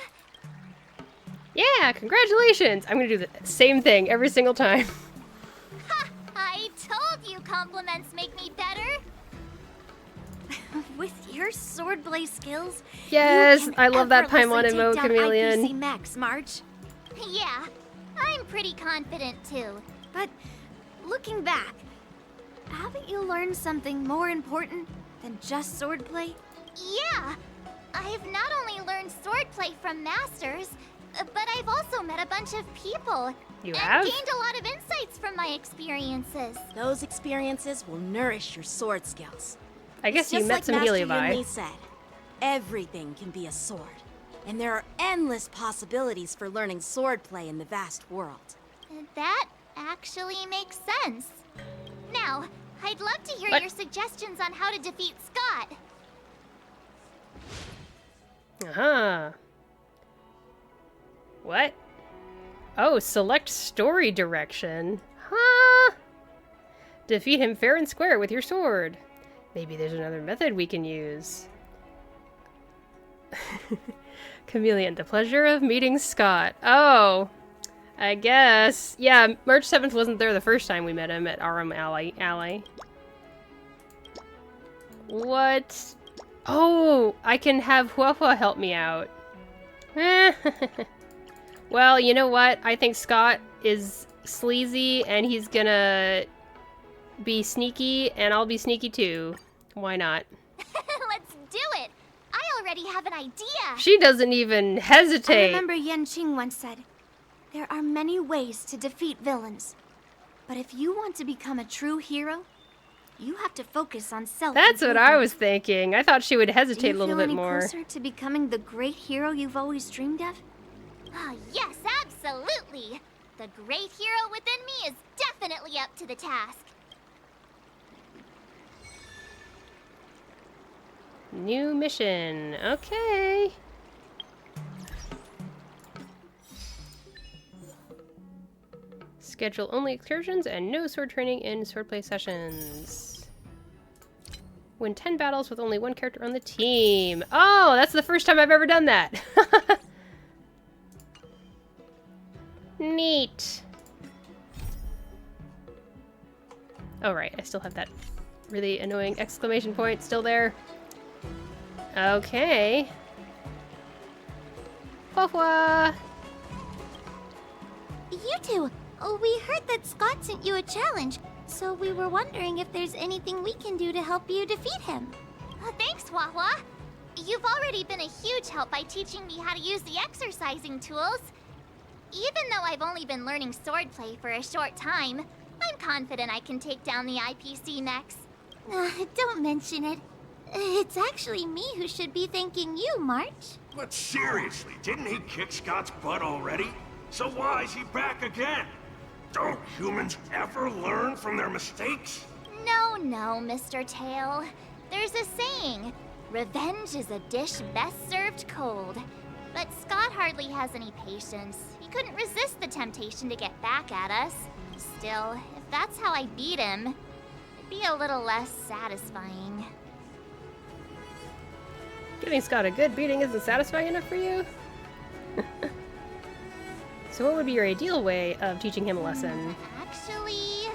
Yeah, congratulations. I'm going to do the same thing every single time. Ha! I told you compliments make me better. With your swordplay skills, Yes, you can I love that Paimon effortlessly emote, take down Chameleon. IPC Max, March. Yeah, I'm pretty confident too. But looking back, haven't you learned something more important than just swordplay? Yeah, I've not only learned swordplay from masters, but I've also met a bunch of people. You and have? gained a lot of insights from my experiences. Those experiences will nourish your sword skills. I guess you Just met like some Master Heliobi. Yun Li said, everything can be a sword. And there are endless possibilities for learning swordplay in the vast world. That actually makes sense. Now, I'd love to hear What? your suggestions on how to defeat Scott. Uh-huh. What? Oh, select story direction. Huh? Defeat him fair and square with your sword. Maybe there's another method we can use. Chameleon, the pleasure of meeting Scott. Oh, I guess. Yeah, March 7th wasn't there the first time we met him at RM Alley. What? Oh, I can have Huahua help me out. Well, you know what? I think Scott is sleazy and he's gonna be sneaky, and I'll be sneaky too. Why not? Let's do it! I already have an idea! She doesn't even I hesitate. remember Yanqing once said, there are many ways to defeat villains. But if you want to become a true hero, you have to focus on self. That's what I was thinking. I thought she would hesitate a little bit Do you feel any more. closer to becoming the great hero you've always dreamed of? Ah, yes, absolutely! The great hero within me is definitely up to the task. New mission. Okay. Schedule only excursions and no sword training in swordplay sessions. Win 10 battles with only one character on the team. Oh, that's the first time I've ever done that. Neat. Oh, right. I still have that really annoying exclamation point still there. Okay. Wah-wah. You two, we heard that Scott sent you a challenge, so we were wondering if there's anything we can do to help you defeat him. Thanks, Wawa. You've already been a huge help by teaching me how to use the exercising tools. Even though I've only been learning swordplay for a short time, I'm confident I can take down the IPC next. Don't mention it. It's actually me who should be thanking you, March. But seriously, didn't he kick Scott's butt already? So why is he back again? Don't humans ever learn from their mistakes? No, Mr. Tail. There's a saying, revenge is a dish best served cold. But Scott hardly has any patience. He couldn't resist the temptation to get back at us. Still, if that's how I beat him, it'd be a little less satisfying. Giving Scott a good beating isn't satisfying enough for you? So what would be your ideal way of teaching him a lesson? Actually,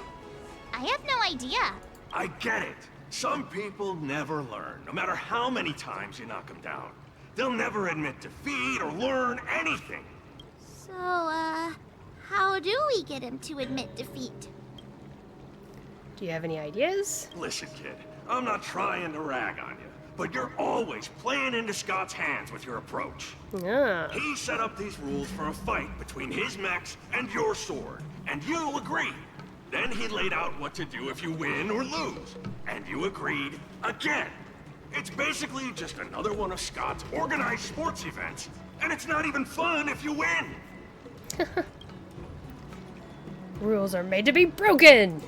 I have no idea. I get it. Some people never learn, no matter how many times you knock them down. They'll never admit defeat or learn anything. So, how do we get him to admit defeat? Do you have any ideas? Listen, kid, I'm not trying to rag on you, but you're always playing into Scott's hands with your approach. Yeah. He set up these rules for a fight between his mechs and your sword, and you agreed. Then he laid out what to do if you win or lose, and you agreed again. It's basically just another one of Scott's organized sports events, and it's not even fun if you win. Rules are made to be broken!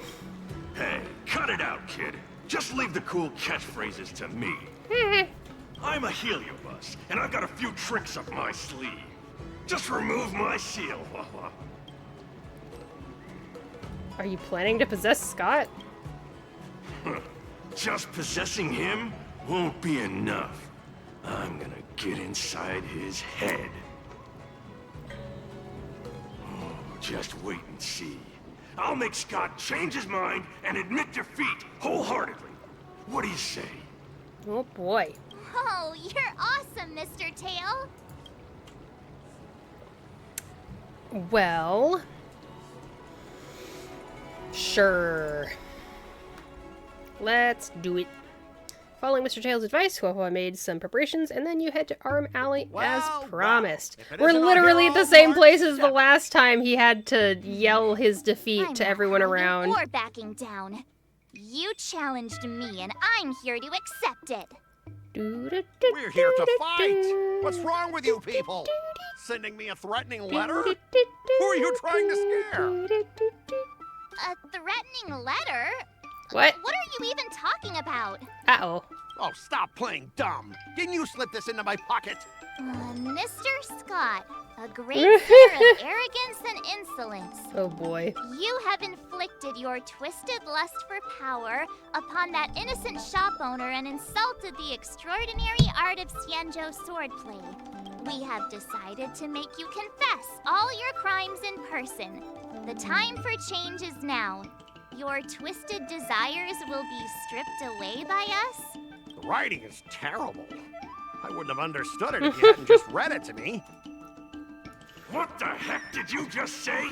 Hey, cut it out, kid. Just leave the cool catchphrases to me. I'm a heliobus, and I've got a few tricks up my sleeve. Just remove my seal. Are you planning to possess Scott? Just possessing him won't be enough. I'm gonna get inside his head. Oh, just wait and see. I'll make Scott change his mind and admit defeat wholeheartedly. What do you say? Oh boy. Oh, you're awesome, Mr. Tail. Well... Sure. Let's do it. Following Mr. Tail's advice, Huahua made some preparations, and then you head to Arm Alley as promised. We're literally at the same place as the last time he had to yell his defeat to everyone around. Or backing down. You challenged me, and I'm here to accept it. We're here to fight! What's wrong with you people? Sending me a threatening letter? Who are you trying to scare? A threatening letter? What? What are you even talking about? Uh-oh. Oh, stop playing dumb. Didn't you slip this into my pocket? Mr. Scott, a great pair of arrogance and insolence. Oh boy. You have inflicted your twisted lust for power upon that innocent shop owner and insulted the extraordinary art of Xianzhou swordplay. We have decided to make you confess all your crimes in person. The time for change is now. Your twisted desires will be stripped away by us? The writing is terrible. I wouldn't have understood it if you hadn't just read it to me. What the heck did you just say?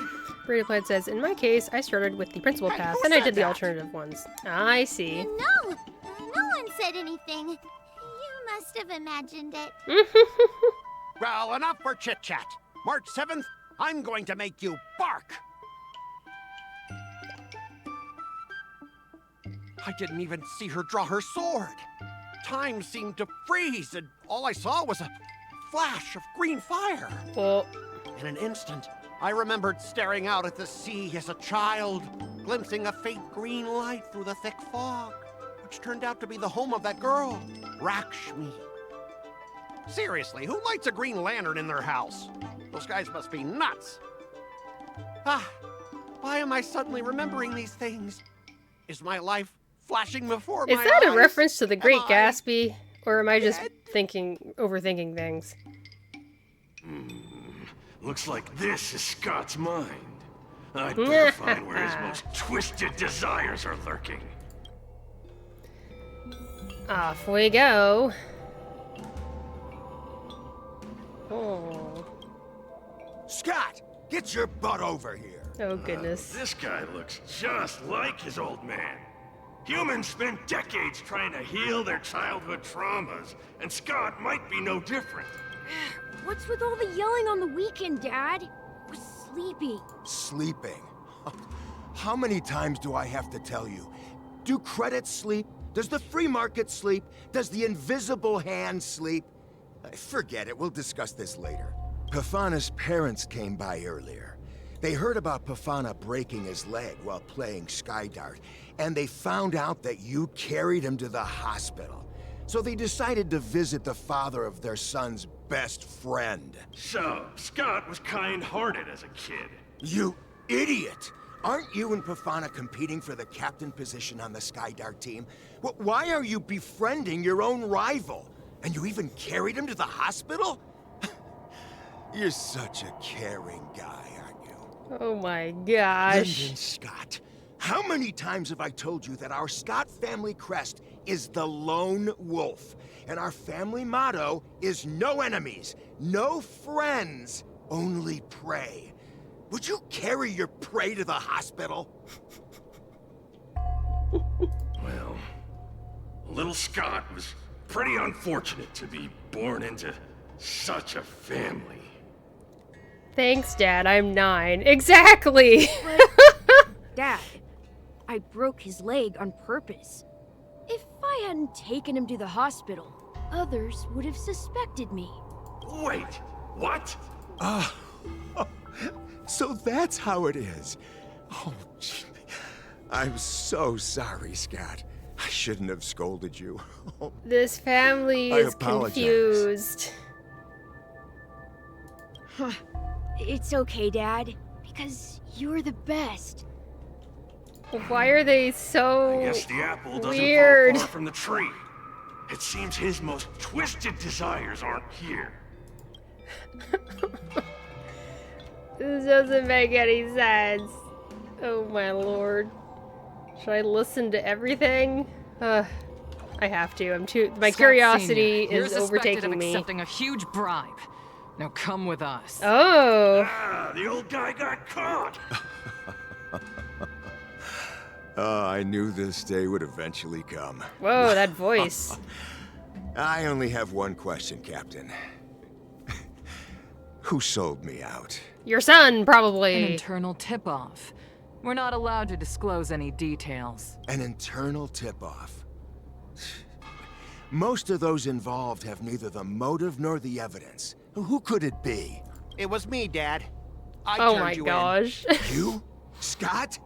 Radioplied says, in my case, I started with the principal path, then I did the alternative ones. I see. No one said anything. You must have imagined it. Well, enough for chit-chat. March 7th, I'm going to make you bark. I didn't even see her draw her sword. Time seemed to freeze, and all I saw was a flash of green fire. Oh. In an instant, I remembered staring out at the sea as a child, glimpsing a faint green light through the thick fog. which turned out to be the home of that girl, Rakshmi. Seriously, who lights a green lantern in their house? Those guys must be nuts. Why am I suddenly remembering these things? Is my life flashing before my eyes? Is that a reference to The Great Gatsby? Or am I just overthinking things? Looks like this is Scott's mind. I'd better find where his most twisted desires are lurking. Off we go. Oh. Scott, get your butt over here. Oh, goodness. This guy looks just like his old man. Humans spend decades trying to heal their childhood traumas, and Scott might be no different. What's with all the yelling on the weekend, Dad? We're sleepy. Sleeping? How many times do I have to tell you? Do credits sleep? Does the free market sleep? Does the invisible hand sleep? Forget it, we'll discuss this later. Pafana's parents came by earlier. They heard about Pafana breaking his leg while playing Skydart, and they found out that you carried him to the hospital. So they decided to visit the father of their son's best friend. So, Scott was kind-hearted as a kid. You idiot! Aren't you and Pafana competing for the captain position on the Skydart team? Why are you befriending your own rival? And you even carried him to the hospital? You're such a caring guy, aren't you? Oh my gosh. Lyndon Scott, how many times have I told you that our Scott family crest is the lone wolf, and our family motto is no enemies, no friends, only prey. Would you carry your prey to the hospital? Well, little Scott was pretty unfortunate to be born into such a family. Thanks, Dad. I'm 9. Exactly! Dad, I broke his leg on purpose. If I hadn't taken him to the hospital, others would have suspected me. Wait, what? So that's how it is. Oh, I'm so sorry, Scott. I shouldn't have scolded you. This family is confused. It's okay, Dad, because you're the best. Why are they so I guess the apple doesn't weird? fall far from the tree. It seems his most twisted desires aren't here. This doesn't make any sense. Oh my lord. Should I listen to everything? I have to. My Scott curiosity Sr., is overtaking me. You're accepting a huge bribe. Now come with us. Oh. The old guy got caught. I knew this day would eventually come. Whoa, that voice. I only have one question, Captain. Who sold me out? Your son, probably. An internal tip-off. We're not allowed to disclose any details. An internal tip-off. Most of those involved have neither the motive nor the evidence. Who could it be? It was me, Dad. I oh turned my you gosh. You? Scott?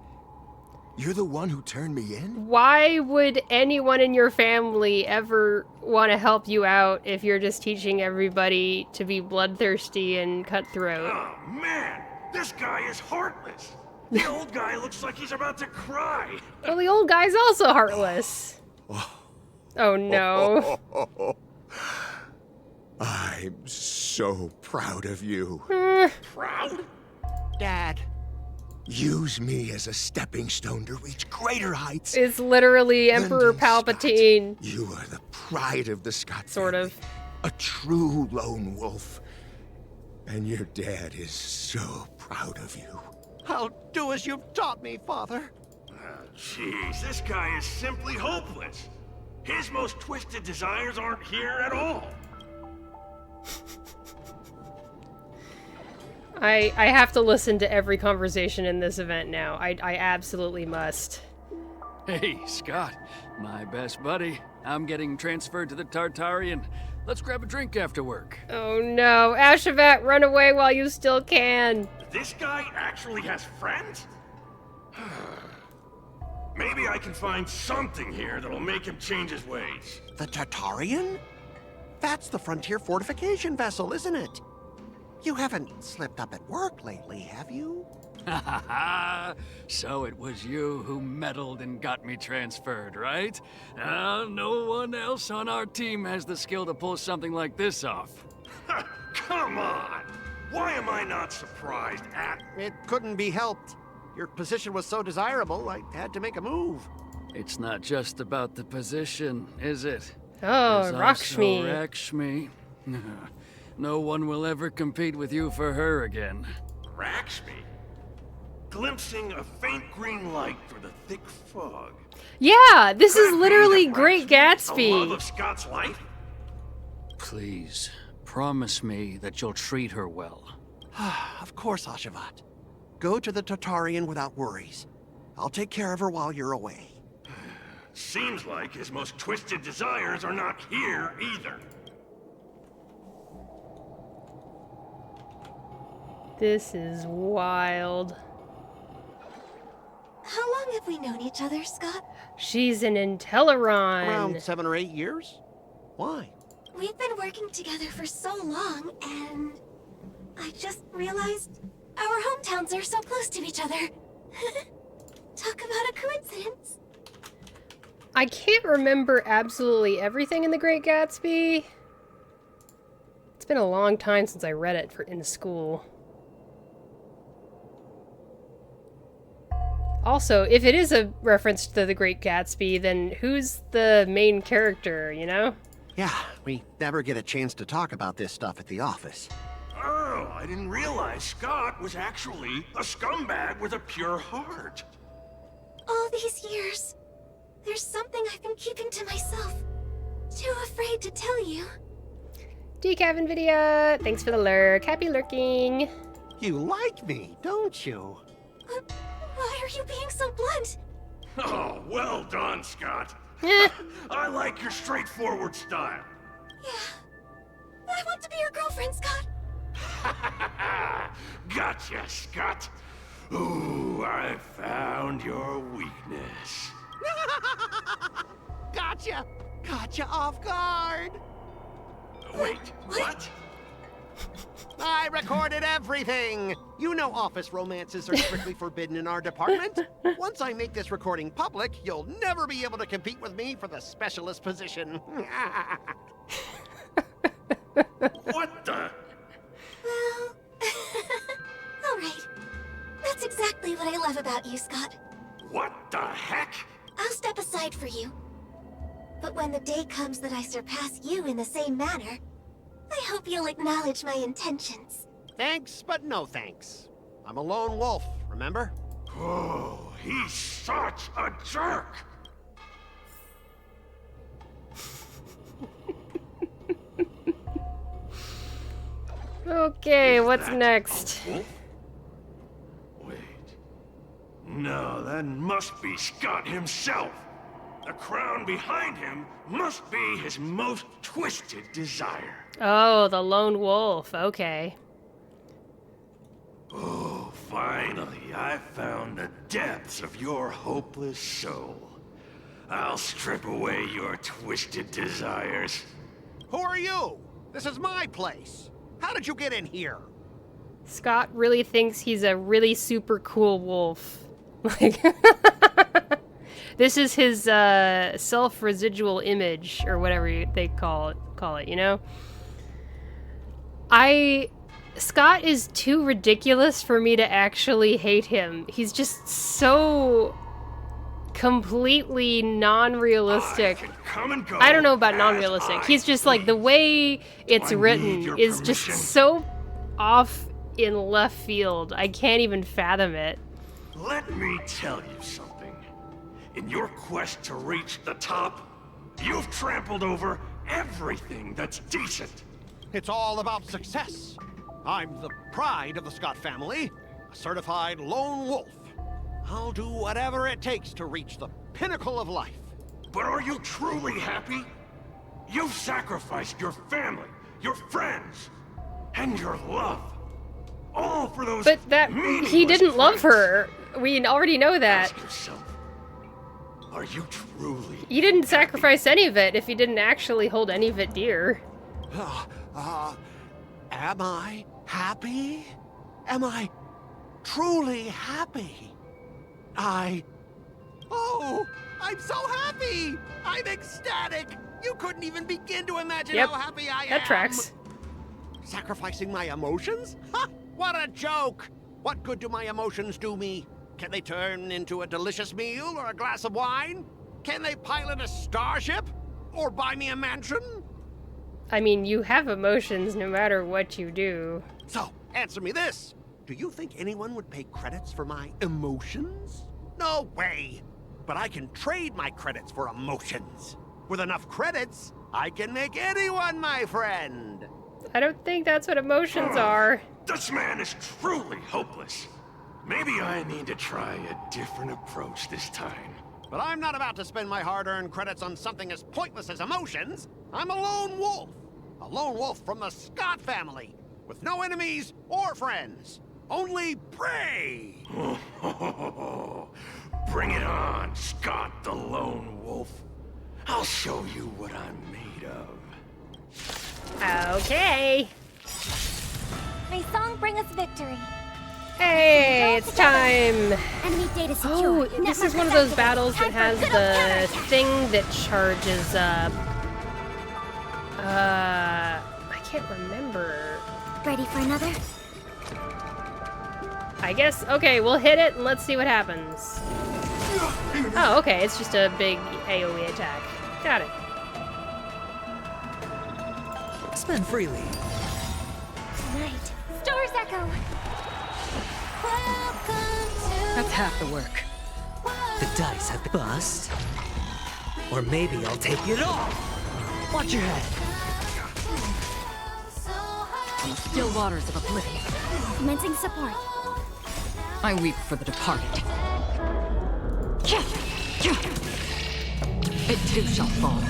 You're the one who turned me in? Why would anyone in your family ever want to help you out if you're just teaching everybody to be bloodthirsty and cutthroat? Oh man, this guy is heartless. The old guy looks like he's about to cry. Well, the old guy's also heartless. Oh no. I'm so proud of you. Proud? Dad. Use me as a stepping stone to reach greater heights. It's literally Emperor Palpatine. Scott, you are the pride of the Scott sort family. of. A true lone wolf. And your dad is so proud of you. I'll do as you've taught me, Father. Jeez, this guy is simply hopeless. His most twisted desires aren't here at all. I have to listen to every conversation in this event now. I absolutely must. Hey, Scott, my best buddy. I'm getting transferred to the Tartarian. Let's grab a drink after work. Oh no, Ashavat, run away while you still can. This guy actually has friends? Maybe I can find something here that'll make him change his ways. The Tartarian? That's the frontier fortification vessel, isn't it? You haven't slipped up at work lately, have you? Ha ha ha! So it was you who meddled and got me transferred, right? No one else on our team has the skill to pull something like this off. Come on! Why am I not surprised at... It couldn't be helped. Your position was so desirable, I had to make a move. It's not just about the position, is it? Oh, There's Rakshmi. also Rakshmi. No one will ever compete with you for her again. Rakshmi? Glimpsing a faint green light through the thick fog. Yeah, this is literally Great The love Gatsby. of Scott's life? Please, promise me that you'll treat her well. Of course, Ashavat. Go to the Tartarian without worries. I'll take care of her while you're away. Seems like his most twisted desires are not here either. This is wild. How long have we known each other, Scott? She's an Inteleron. Around 7 or 8 years? Why? We've been working together for so long, and I just realized our hometowns are so close to each other. Talk about a coincidence. I can't remember absolutely everything in The Great Gatsby. It's been a long time since I read it in school. Also, if it is a reference to The Great Gatsby, then who's the main character, you know? Yeah, we never get a chance to talk about this stuff at the office. Oh, I didn't realize Scott was actually a scumbag with a pure heart. All these years, there's something I've been keeping to myself. Too afraid to tell you. Decaf Nvidia, thanks for the lurk. Happy lurking. You like me, don't you? Why are you being so blunt? Oh, well done, Scott. I like your straightforward style. Yeah. I want to be your girlfriend, Scott. Gotcha, Scott. Ooh, I found your weakness. Gotcha! Gotcha off guard! Wait, what? I recorded everything! You know office romances are strictly forbidden in our department. Once I make this recording public, you'll never be able to compete with me for the specialist position. What the? Well, all right. That's exactly what I love about you, Scott. What the heck? I'll step aside for you. But when the day comes that I surpass you in the same manner, I hope you'll acknowledge my intentions. Thanks, but no thanks. I'm a lone wolf, remember? Oh, he's such a jerk! Okay, what's next? Wait. No, that must be Scott himself. The crown behind him must be his most twisted desire. Oh, the lone wolf. Okay. Oh, finally, I found the depths of your hopeless soul. I'll strip away your twisted desires. Who are you? This is my place. How did you get in here? Scott really thinks he's a really super cool wolf. Like, this is his self-residual image, or whatever they call it, you know? Scott is too ridiculous for me to actually hate him. He's just so completely non-realistic. I don't know about non-realistic. He's just like, the way it's written is just so off in left field. I can't even fathom it. Let me tell you something. In your quest to reach the top, you've trampled over everything that's decent. It's all about success. I'm the pride of the Scott family, a certified lone wolf. I'll do whatever it takes to reach the pinnacle of life. But are you truly happy? You've sacrificed your family, your friends, and your love. All for those But that he didn't love her. We already know that. Ask yourself, Are you truly? You didn't sacrifice any of it if you didn't actually hold any of it dear. Am I happy? Am I truly happy? Oh, I'm so happy! I'm ecstatic! You couldn't even begin to imagine how happy I am! That tracks. Sacrificing my emotions? Ha! What a joke! What good do my emotions do me? Can they turn into a delicious meal or a glass of wine? Can they pilot a starship? Or buy me a mansion? I mean, you have emotions no matter what you do. So, answer me this. Do you think anyone would pay credits for my emotions? No way! But I can trade my credits for emotions. With enough credits, I can make anyone my friend. I don't think that's what emotions are. This man is truly hopeless. Maybe I need to try a different approach this time. But I'm not about to spend my hard-earned credits on something as pointless as emotions. I'm a lone wolf. A lone wolf from the Scott family. With no enemies or friends. Only prey! Bring it on, Scott the Lone Wolf. I'll show you what I'm made of. Okay. May song bring us victory. Hey, it's time. Enemy data secure. Oh, this is one of those battles that has the thing that charges up. I can't remember. Ready for another? I guess, okay, we'll hit it and let's see what happens. Oh, okay, it's just a big AoE attack. Got it. Spend freely. Night. Stars echo. That's half the work. The dice have been bust. Or maybe I'll take it all. Watch your head. Still waters of oblivion. Commencing support. I weep for the departed. It too shall fall.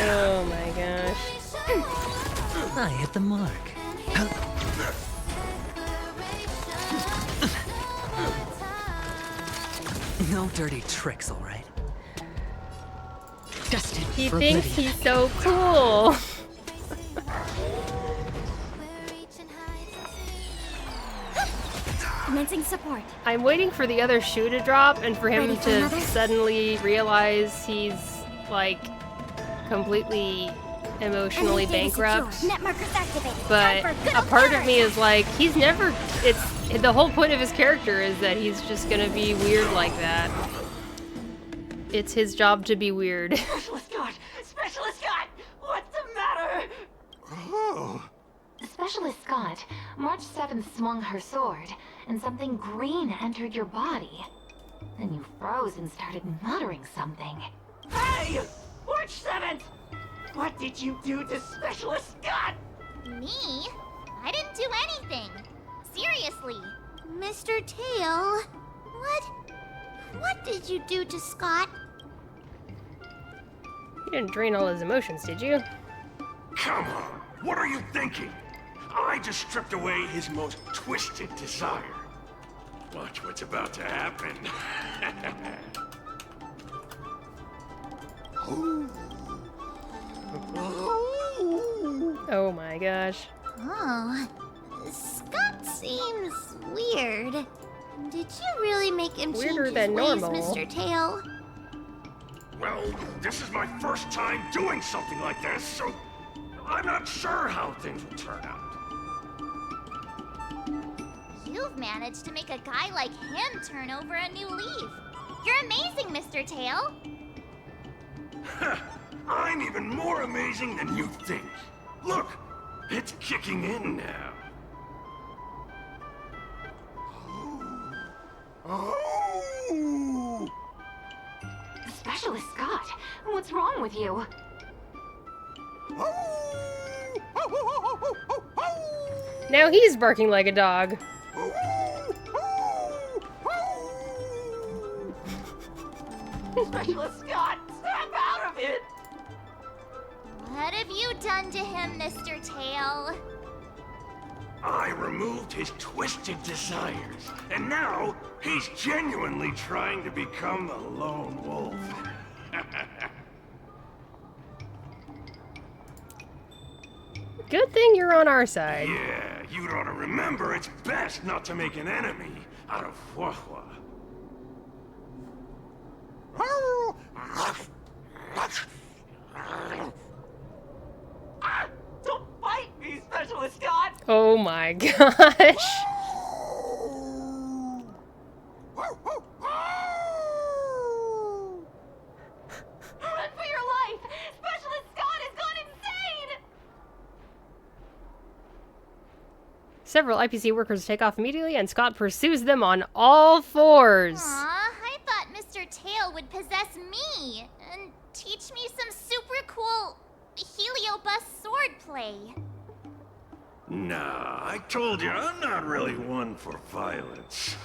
Oh my gosh. I hit the mark. No dirty tricks, all right? Destined He for thinks oblivion. he's so cool. Commencing support. I'm waiting for the other shoe to drop and for him Ready for to another? suddenly realize he's, like, completely emotionally Enemy data bankrupt. secure. Net markers activated. But Time for good a old part of courage. me is like, he's never, the whole point of his character is that he's just gonna be weird like that. It's his job to be weird. Specialist Scott! Specialist Scott! What's the matter? Oh. Specialist Scott, March 7th swung her sword, and something green entered your body. Then you froze and started muttering something. Hey! March 7th! What did you do to Specialist Scott? Me? I didn't do anything. Seriously. Mr. Tail, what did you do to Scott? You didn't drain all his emotions, did you? Come on, what are you thinking? I just stripped away his most twisted desire. Watch what's about to happen. Oh my gosh. Oh, Scott seems weird. Did you really make him Weirder change than his ways, normal. Mr. Tail? Well, this is my first time doing something like this, so I'm not sure how things will turn out. You've managed to make a guy like him turn over a new leaf. You're amazing, Mr. Tail. I'm even more amazing than you think. Look, it's kicking in now. Oh! Specialist Scott, what's wrong with you? Now he's barking like a dog. Specialist Scott, snap out of it! What have you done to him, Mr. Tail? I removed his twisted desires, and now he's genuinely trying to become the lone wolf. Good thing you're on our side. Yeah, you'd ought to remember it's best not to make an enemy out of Huahua. Don't bite me, Specialist Scott! Oh my gosh. Run for your life! Specialist Scott has gone insane! Several IPC workers take off immediately, and Scott pursues them on all fours. Aw, I thought Mr. Tail would possess me and teach me some super cool Heliobus swordplay. Nah, I told you, I'm not really one for violence.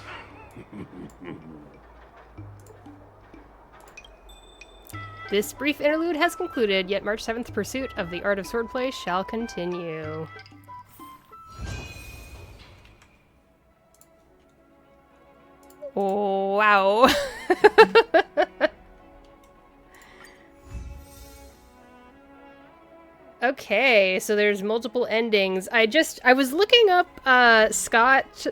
This brief interlude has concluded, yet March 7th pursuit of the art of swordplay shall continue. Oh, wow. Okay, so there's multiple endings. I was looking up Scott,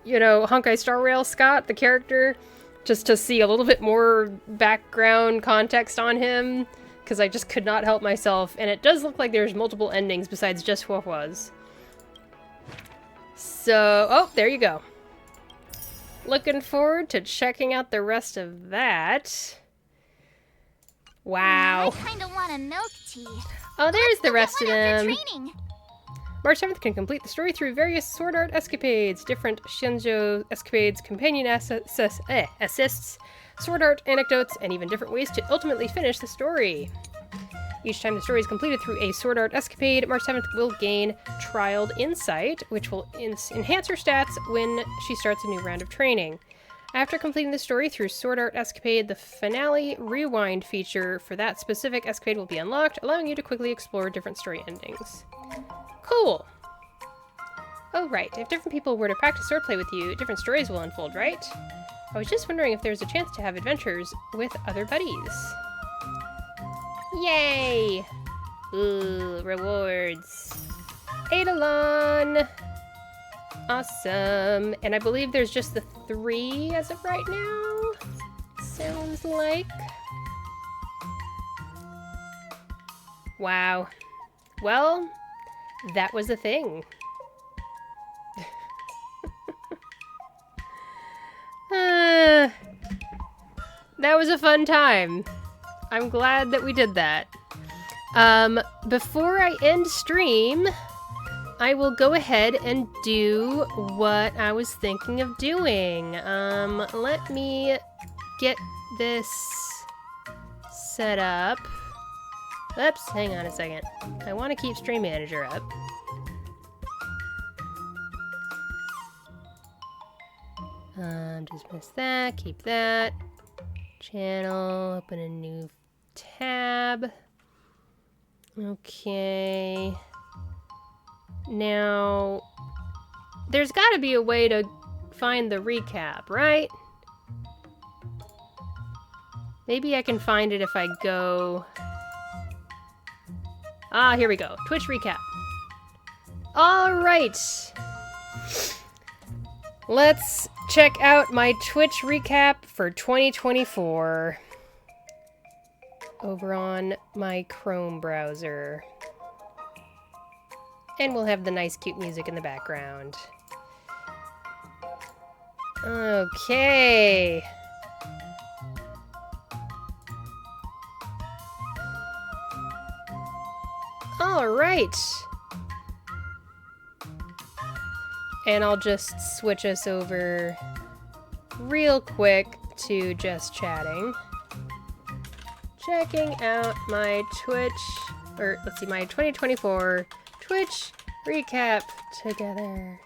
you know, Honkai Star Rail Scott, the character, just to see a little bit more background context on him, because I just could not help myself, and it does look like there's multiple endings besides just Huahua's. So, oh, there you go. Looking forward to checking out the rest of that. Wow. I kinda want a milk tea. Oh, there's the rest of them. Training. March 7th can complete the story through various sword art escapades, different Shinjo escapades, companion assists, sword art anecdotes, and even different ways to ultimately finish the story. Each time the story is completed through a sword art escapade, March 7th will gain Trialed Insight, which will enhance her stats when she starts a new round of training. After completing the story through Sword Art Escapade, the finale rewind feature for that specific escapade will be unlocked, allowing you to quickly explore different story endings. Cool! Oh right, if different people were to practice swordplay with you, different stories will unfold, right? I was just wondering if there's a chance to have adventures with other buddies. Yay! Ooh, rewards. Eidolon! Awesome. And I believe there's just the 3 as of right now. Sounds like. Wow. Well, that was a thing. That was a fun time. I'm glad that we did that. Before I end stream, I will go ahead and do what I was thinking of doing. Let me get this set up. Oops, hang on a second. I want to keep Stream Manager up. Dismiss that, keep that. Channel, open a new tab. Okay. Now, there's got to be a way to find the recap, right? Maybe I can find it if I go... Ah, here we go. Twitch recap. All right. Let's check out my Twitch recap for 2024 over on my Chrome browser. And we'll have the nice, cute music in the background. Okay. All right. And I'll just switch us over real quick to just chatting. Checking out my Twitch, or let's see, my 2024 Twitch recap together.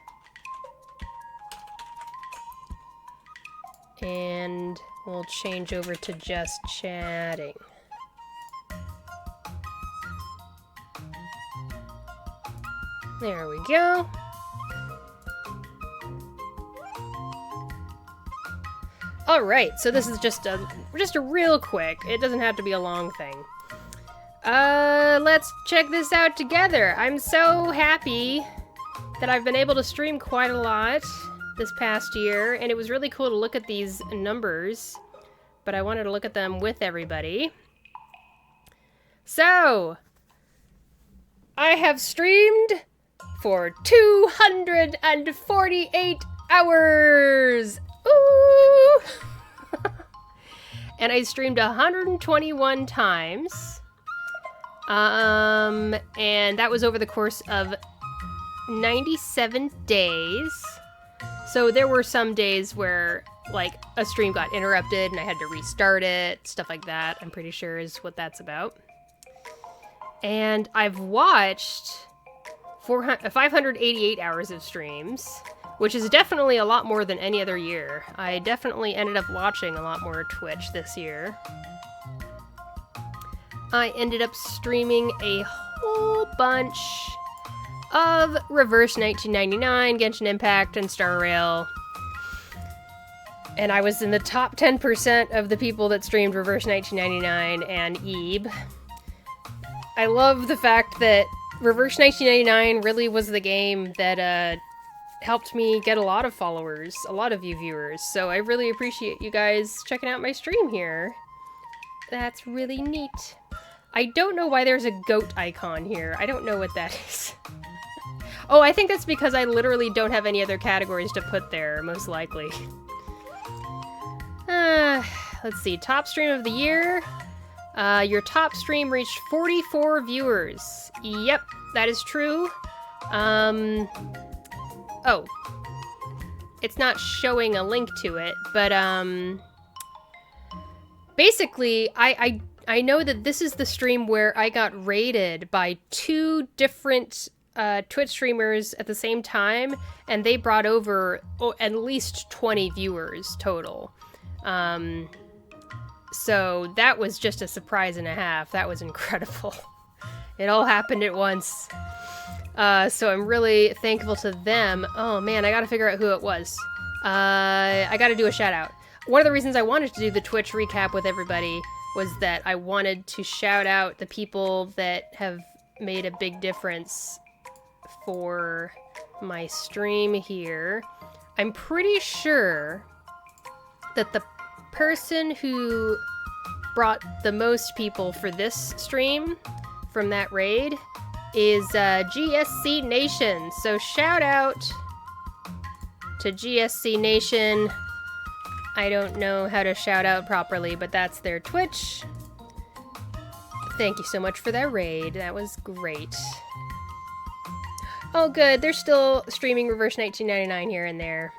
And we'll change over to just chatting. There we go. Alright, so this is just a real quick. It doesn't have to be a long thing. Let's check this out together. I'm so happy that I've been able to stream quite a lot this past year, and it was really cool to look at these numbers, but I wanted to look at them with everybody. So, I have streamed for 248 hours! Ooh! And I streamed 121 times. And that was over the course of 97 days. So there were some days where, like, a stream got interrupted and I had to restart it, stuff like that, I'm pretty sure is what that's about. And I've watched 588 hours of streams, which is definitely a lot more than any other year. I definitely ended up watching a lot more Twitch this year. I ended up streaming a whole bunch of Reverse 1999, Genshin Impact, and Star Rail. And I was in the top 10% of the people that streamed Reverse 1999 and Ebe. I love the fact that Reverse 1999 really was the game that helped me get a lot of followers, a lot of you viewers. So I really appreciate you guys checking out my stream here. That's really neat. I don't know why there's a goat icon here. I don't know what that is. Oh, I think that's because I literally don't have any other categories to put there, most likely. Let's see, top stream of the year. Your top stream reached 44 viewers. Yep, that is true. Oh. It's not showing a link to it, but, basically, I know that this is the stream where I got raided by 2 different Twitch streamers at the same time, and they brought over at least 20 viewers total. So that was just a surprise and a half. That was incredible. It all happened at once. So I'm really thankful to them. Oh man, I gotta figure out who it was. I gotta do a shout out. One of the reasons I wanted to do the Twitch recap with everybody was that I wanted to shout out the people that have made a big difference for my stream here. I'm pretty sure that the person who brought the most people for this stream from that raid is GSC Nation. So shout out to GSC Nation. I don't know how to shout out properly, but that's their Twitch. Thank you so much for that raid. That was great. Oh good, they're still streaming Reverse 1999 here and there.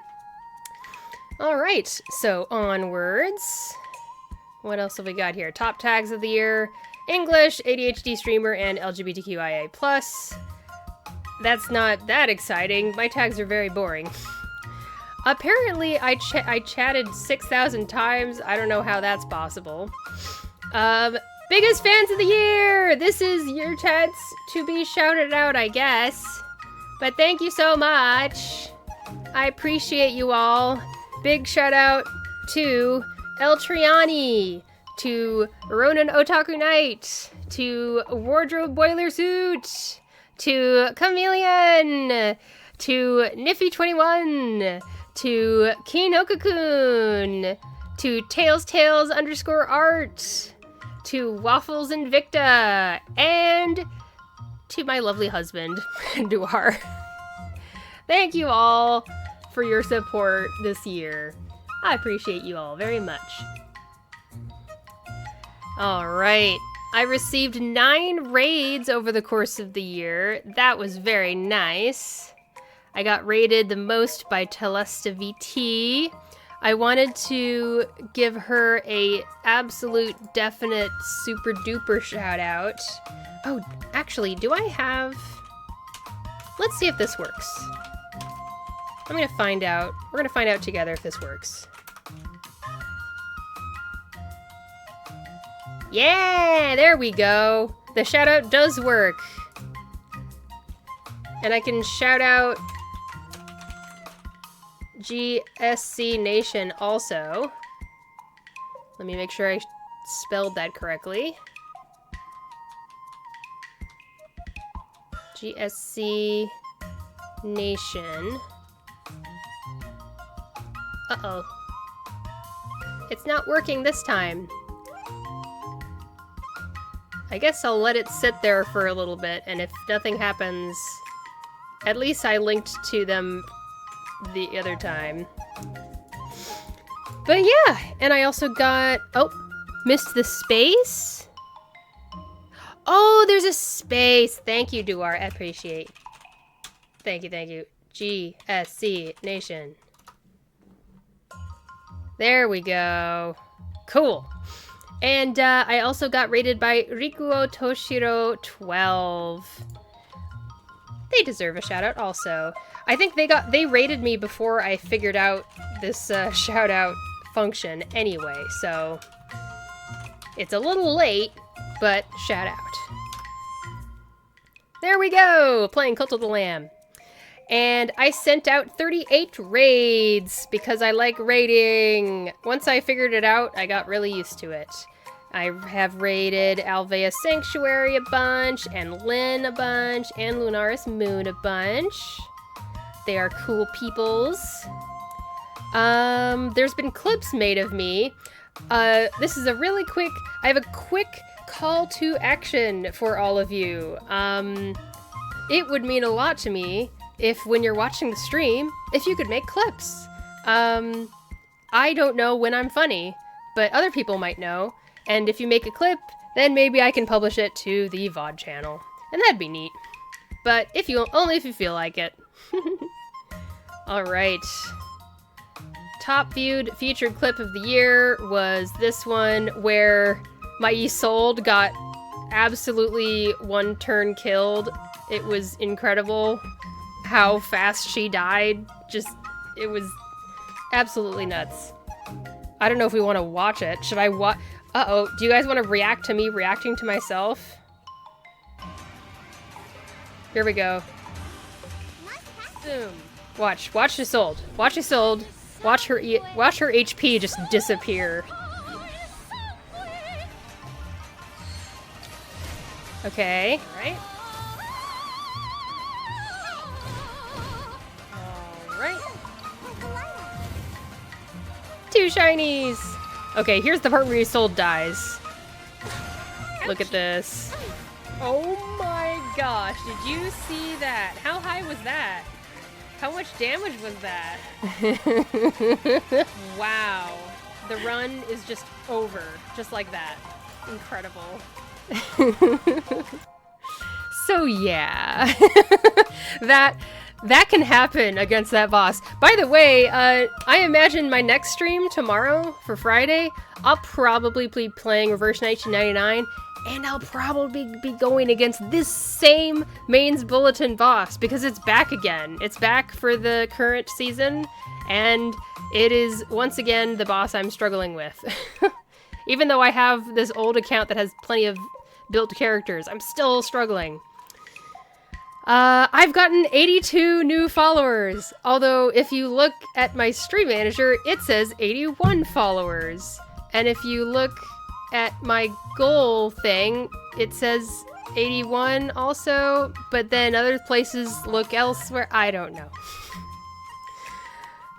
Alright, so onwards. What else have we got here? Top tags of the year. English, ADHD streamer, and LGBTQIA+. That's not that exciting. My tags are very boring. Apparently, I chatted 6,000 times. I don't know how that's possible. Biggest fans of the year! This is your chance to be shouted out, I guess. But thank you so much. I appreciate you all. Big shout out to El Triani, to Ronan Otaku Knight, to Wardrobe Boiler Suit, to Chameleon, to Niffy21, to Kinoka-kun, to Tails_art, to Waffles Invicta, and to my lovely husband, Duar. Thank you all for your support this year. I appreciate you all very much. Alright, I received 9 raids over the course of the year. That was very nice. I got raided the most by Telesta VT. I wanted to give her a absolute definite super duper shout out. Oh, actually, do I have... Let's see if this works. I'm gonna find out. We're gonna find out together if this works. Yeah, there we go. The shout out does work. And I can shout out GSC Nation also. Let me make sure I spelled that correctly. GSC Nation. Uh-oh. It's not working this time. I guess I'll let it sit there for a little bit, and if nothing happens, at least I linked to them the other time. But yeah, and I also got... Oh, missed the space? Oh, there's a space! Thank you, Duar. I appreciate. Thank you, thank you. GSC Nation. There we go. Cool. And I also got rated by Rikuo Toshiro 12. They deserve a shout out also. I think they rated me before I figured out this shout out function anyway, so it's a little late, but shout out. There we go, playing Cult of the Lamb. And I sent out 38 raids because I like raiding. Once I figured it out, I got really used to it. I have raided Alvea Sanctuary a bunch, and Lynn a bunch, and Lunaris Moon a bunch. They are cool peoples. There's been clips made of me. This is a really quick... I have a quick call to action for all of you. It would mean a lot to me if, when you're watching the stream, if you could make clips. I don't know when I'm funny, but other people might know. And if you make a clip, then maybe I can publish it to the VOD channel. And that'd be neat. But only if you feel like it. Alright. Top viewed featured clip of the year was this one where my Isolde got absolutely one turn killed. It was incredible how fast she died. It was absolutely nuts. I don't know if we want to watch it. Should I watch? Uh-oh, do you guys want to react to me reacting to myself? Here we go. Boom. Watch Isolde. Watch Isolde. Watch her HP just disappear. Okay, right? Alright. 2 shinies! Okay, here's the part where Isolde dies. Look at this. Oh my gosh, did you see that? How high was that? How much damage was that? Wow. The run is just over. Just like that. Incredible. So yeah. That can happen against that boss. By the way, I imagine my next stream tomorrow for Friday, I'll probably be playing Reverse 1999, and I'll probably be going against this same Mains Bulletin boss, because it's back again. It's back for the current season, and it is, once again, the boss I'm struggling with. Even though I have this old account that has plenty of built characters, I'm still struggling. I've gotten 82 new followers, although if you look at my stream manager, it says 81 followers. And if you look at my goal thing, it says 81 also, but then other places look elsewhere. I don't know.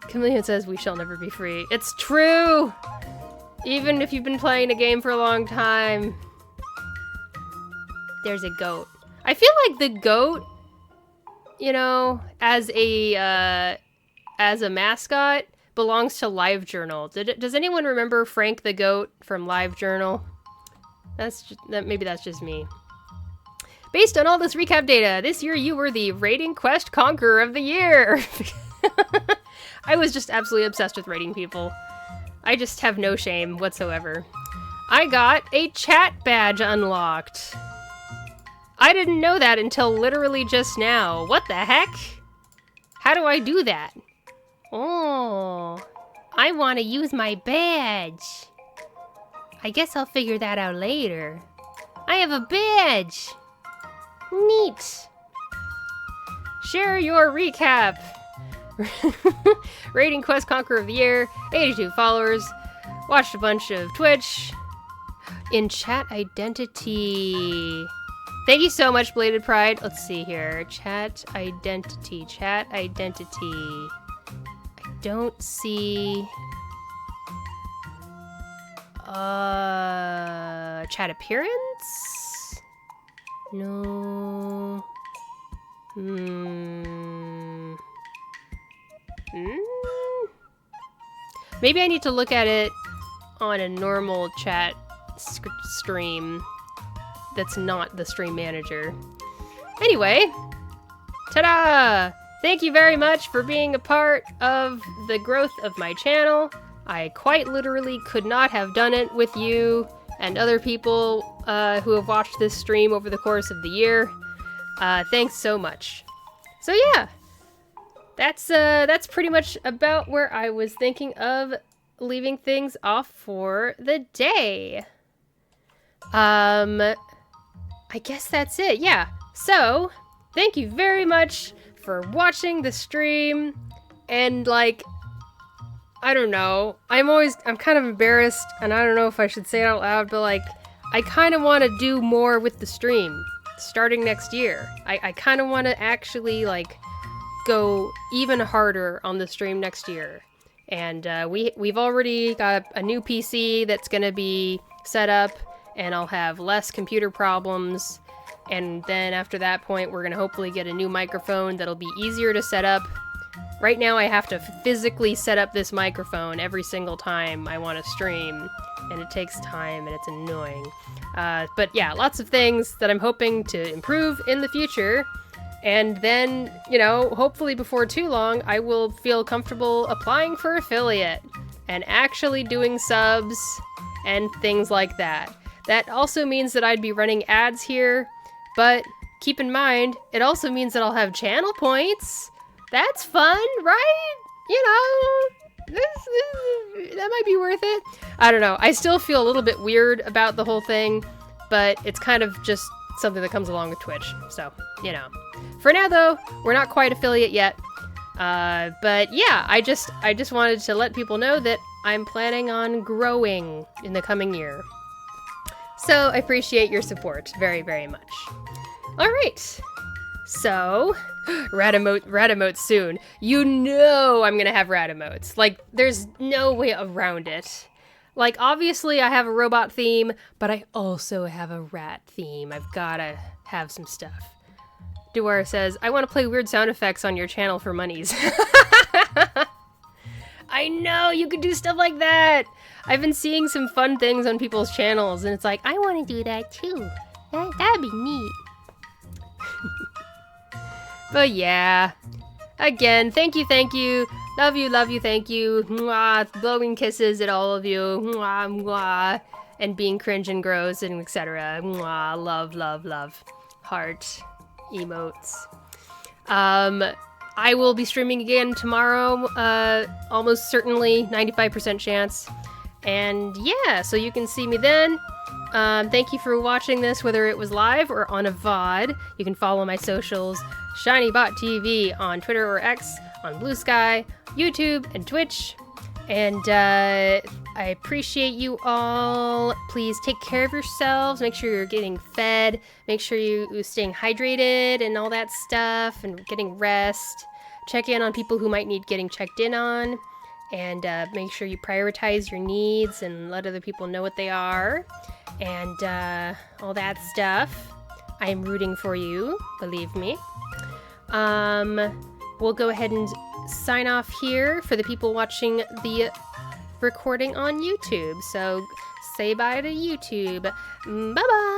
Chameleon says we shall never be free. It's true! Even if you've been playing a game for a long time. There's a goat. I feel like the goat, you know, as a mascot, belongs to LiveJournal. Does anyone remember Frank the Goat from LiveJournal? Maybe that's just me. Based on all this recap data, this year you were the Raiding Quest Conqueror of the Year. I was just absolutely obsessed with raiding people. I just have no shame whatsoever. I got a chat badge unlocked. I didn't know that until literally just now. What the heck? How do I do that? Oh, I want to use my badge. I guess I'll figure that out later. I have a badge. Neat. Share your recap. Raiding Quest Conqueror of the Year, 82 followers. watched a bunch of Twitch. In chat identity. Thank you so much, Bladed Pride. Let's see here. Chat identity. Chat identity. I don't see... chat appearance? No. Maybe I need to look at it on a normal chat stream that's not the stream manager. Anyway, ta-da! Thank you very much for being a part of the growth of my channel. I quite literally could not have done it with you and other people who have watched this stream over the course of the year. Thanks so much. So yeah, that's pretty much about where I was thinking of leaving things off for the day. I guess that's it, yeah. So, thank you very much for watching the stream, and like, I don't know, I'm kind of embarrassed, and I don't know if I should say it out loud, but like, I kind of want to do more with the stream, starting next year. I kind of want to actually, like, go even harder on the stream next year. And we've already got a new PC that's gonna be set up, and I'll have less computer problems. And then after that point, we're gonna hopefully get a new microphone that'll be easier to set up. Right now I have to physically set up this microphone every single time I want to stream, and it takes time and it's annoying. But yeah, lots of things that I'm hoping to improve in the future. And then, you know, hopefully before too long, I will feel comfortable applying for affiliate and actually doing subs and things like that. That also means that I'd be running ads here, but keep in mind, it also means that I'll have channel points. That's fun, right? You know, that might be worth it. I don't know. I still feel a little bit weird about the whole thing, but it's kind of just something that comes along with Twitch. So, you know. For now, though, we're not quite affiliate yet. But yeah, I just wanted to let people know that I'm planning on growing in the coming year. So I appreciate your support very, very much. All right. So, rat emotes soon. You know I'm gonna have rat emotes. Like, there's no way around it. Like, obviously I have a robot theme, but I also have a rat theme. I've gotta have some stuff. Duar says, I want to play weird sound effects on your channel for monies. I know, you could do stuff like that. I've been seeing some fun things on people's channels, and it's like, I want to do that too. That'd be neat. But yeah, again, thank you. Love you, thank you. Mwah, blowing kisses at all of you. Mwah, mwah. And being cringe and gross and etc. Mwah, love. Heart. Emotes. I will be streaming again tomorrow, almost certainly, 95% chance. And yeah, so you can see me then. Thank you for watching this, whether it was live or on a VOD. You can follow my socials, ShinyBotTV on Twitter or X, on Blue Sky, YouTube, and Twitch. And I appreciate you all. Please take care of yourselves. Make sure you're getting fed. Make sure you're staying hydrated and all that stuff, and getting rest. Check in on people who might need getting checked in on. And make sure you prioritize your needs and let other people know what they are. And all that stuff. I am rooting for you, believe me. We'll go ahead and sign off here for the people watching the recording on YouTube. So say bye to YouTube. Bye-bye!